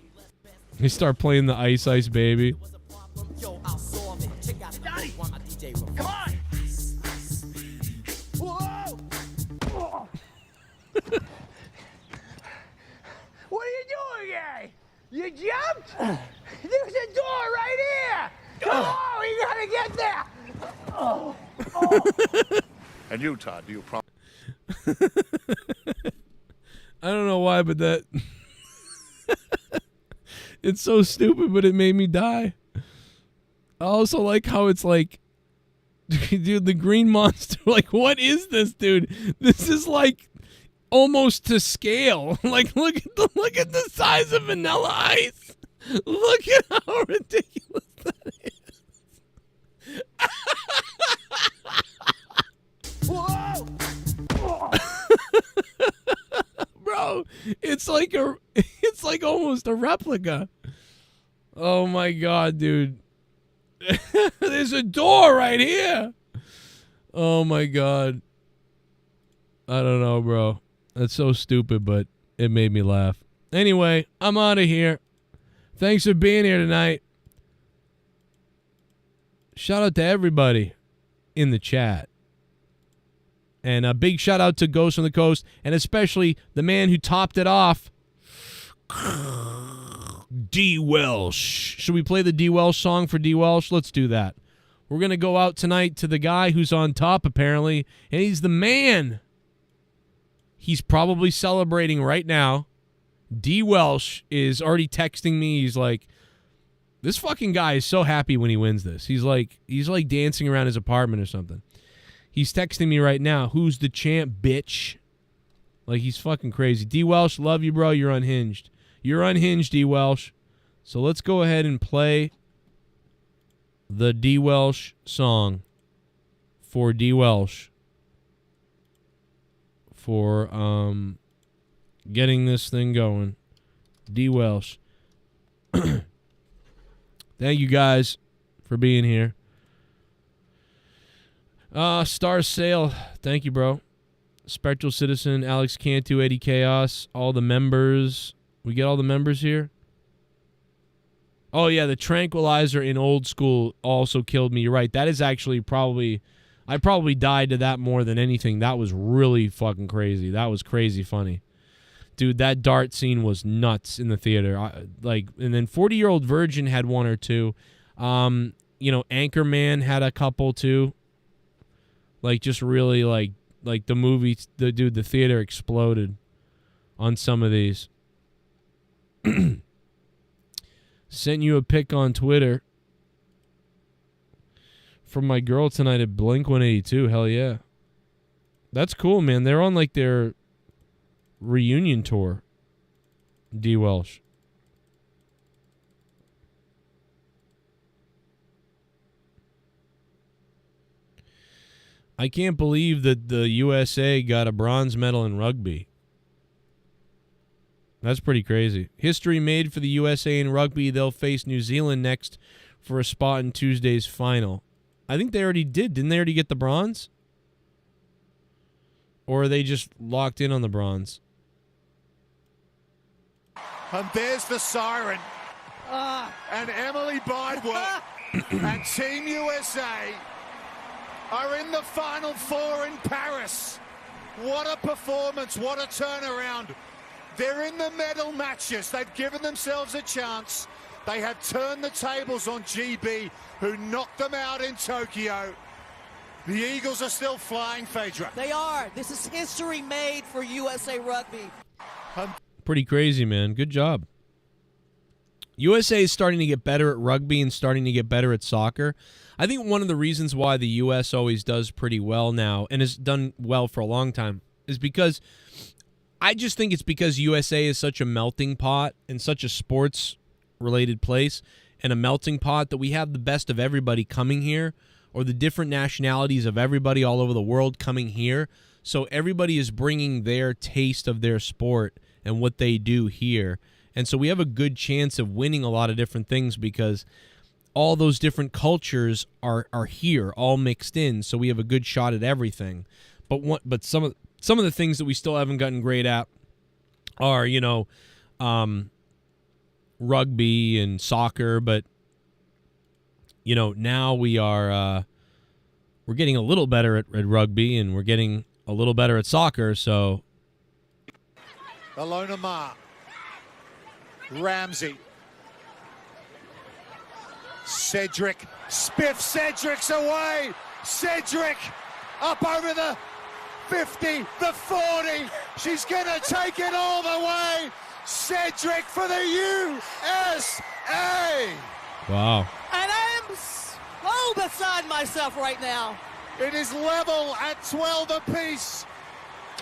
They start playing the Ice Ice Baby. Johnny, come on! Whoa! What are you doing, guy? You jumped? There's a door right here! Come on, you gotta get there! Oh. And you, Todd, do you promise? I don't know why, but that... It's so stupid, but it made me die. I also like how it's like... Dude, the green monster... Like, what is this, dude? This is like... almost to scale. Like, look at the size of Vanilla Ice. Look at how ridiculous that is. Whoa! Bro, it's like almost a replica. Oh my god, dude. There's a door right here. Oh my god. I don't know, bro. That's so stupid, but it made me laugh. Anyway, I'm out of here. Thanks for being here tonight. Shout out to everybody in the chat. And a big shout out to Ghost on the Coast, and especially the man who topped it off, D. Welsh. Should we play the D. Welsh song for D. Welsh? Let's do that. We're going to go out tonight to the guy who's on top, apparently, and he's the man. He's probably celebrating right now. D. Welsh is already texting me. He's like, this fucking guy is so happy when he wins this. He's like dancing around his apartment or something. He's texting me right now. Who's the champ, bitch? Like, he's fucking crazy. D. Welsh, love you, bro. You're unhinged. You're unhinged, D. Welsh. So let's go ahead and play the D. Welsh song for D. Welsh. For getting this thing going. D. Welsh. Thank you guys for being here. Star Sale, thank you, bro. Spectral Citizen, Alex Cantu, Eddie Chaos, all the members. We get all the members here? Oh, yeah, the Tranquilizer in Old School also killed me. You're right. That is actually probably... I probably died to that more than anything. That was really fucking crazy. That was crazy funny. Dude, that dart scene was nuts in the theater. And then 40-Year-Old Virgin had one or two. Anchorman had a couple too. Like, just really like the movie, the theater exploded on some of these. Sent you a pic on Twitter from my girl tonight at Blink 182. Hell yeah. That's cool, man. They're on like their reunion tour. D. Welsh. I can't believe that the USA got a bronze medal in rugby. That's pretty crazy. History made for the USA in rugby. They'll face New Zealand next for a spot in Tuesday's final. I think they already did. Didn't they already get the bronze? Or are they just locked in on the bronze? And there's the siren. And Emily Bidewell and Team USA are in the Final Four in Paris. What a performance, what a turnaround. They're in the medal matches. They've given themselves a chance. They have turned the tables on GB, who knocked them out in Tokyo. The Eagles are still flying, Phaedra. They are. This is history made for USA Rugby. Pretty crazy, man. Good job. USA is starting to get better at rugby and starting to get better at soccer. I think one of the reasons why the U.S. always does pretty well now and has done well for a long time is because I just think it's because USA is such a melting pot and such a sports-related place and a melting pot that we have the best of everybody coming here, or the different nationalities of everybody all over the world coming here. So everybody is bringing their taste of their sport and what they do here. And so we have a good chance of winning a lot of different things because all those different cultures are here, all mixed in. So we have a good shot at everything. But some of the things that we still haven't gotten great at are, rugby and soccer. But now we're getting a little better at rugby, and we're getting a little better at soccer. So Alona Ma. Ramsey. Cedric. Spiff Cedric's away. Cedric up over the 50, the 40. She's going to take it all the way. Cedric for the USA. Wow. And I am so beside myself right now. It is level at 12 apiece.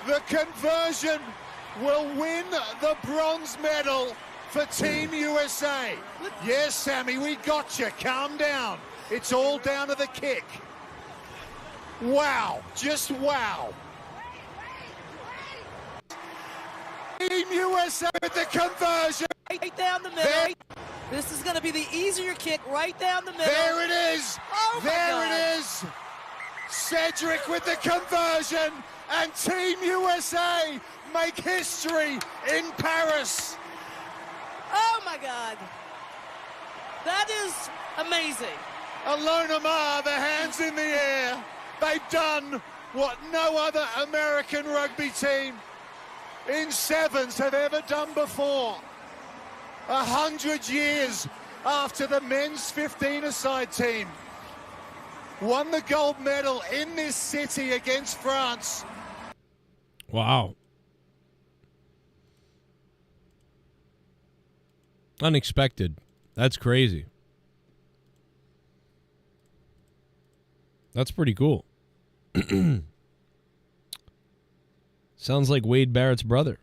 The conversion will win the bronze medal for Team USA. Yes, Sammy, we got you. Calm down. It's all down to the kick. Wow. Just wow. Team USA with the conversion. Right down the middle. This is going to be the easier kick right down the middle. There it is. Oh my there God. it is. Cedric with the conversion. And Team USA make history in Paris. Oh my God. That is amazing. Alona Ma, the hands in the air. They've done what no other American rugby team in sevens have ever done before. 100 years after the men's 15-a-side team won the gold medal in this city against France. Wow. Unexpected. That's crazy. That's pretty cool. Sounds like Wade Barrett's brother.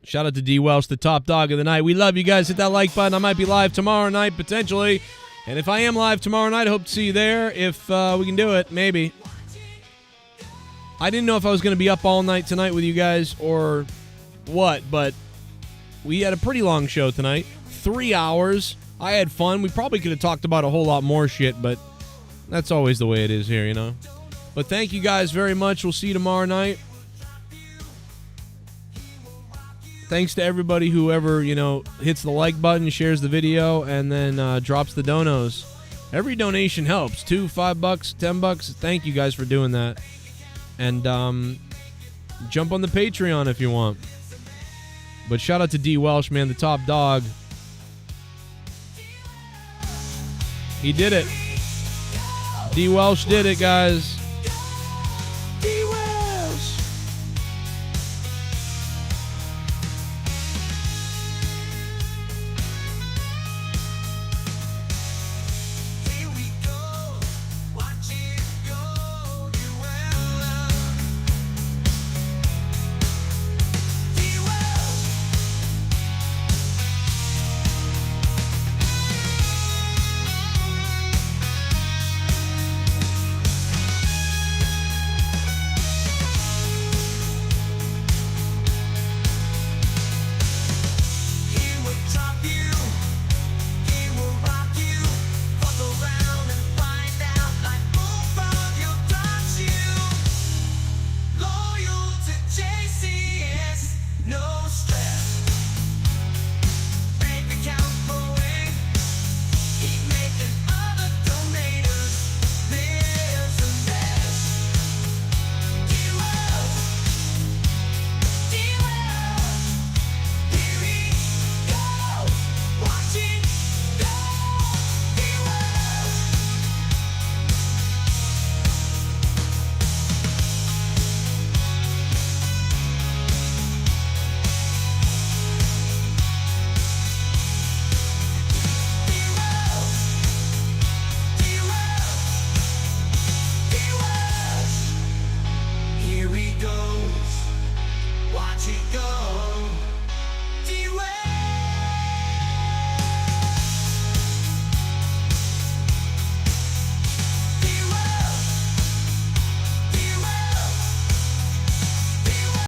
Shout out to D. Welsh, the top dog of the night. We love you guys. Hit that like button. I might be live tomorrow night, potentially. And if I am live tomorrow night, I hope to see you there. If we can do it, maybe. I didn't know if I was going to be up all night tonight with you guys or what, but we had a pretty long show tonight. 3 hours. I had fun. We probably could have talked about a whole lot more shit, but that's always the way it is here, But thank you guys very much. We'll see you tomorrow night. Thanks to everybody whoever, hits the like button, shares the video, and then drops the donos. Every donation helps. $2, $5, $10. Thank you guys for doing that. And jump on the Patreon if you want. But shout out to D. Welsh, man, the top dog. He did it. D. Welsh did it, guys.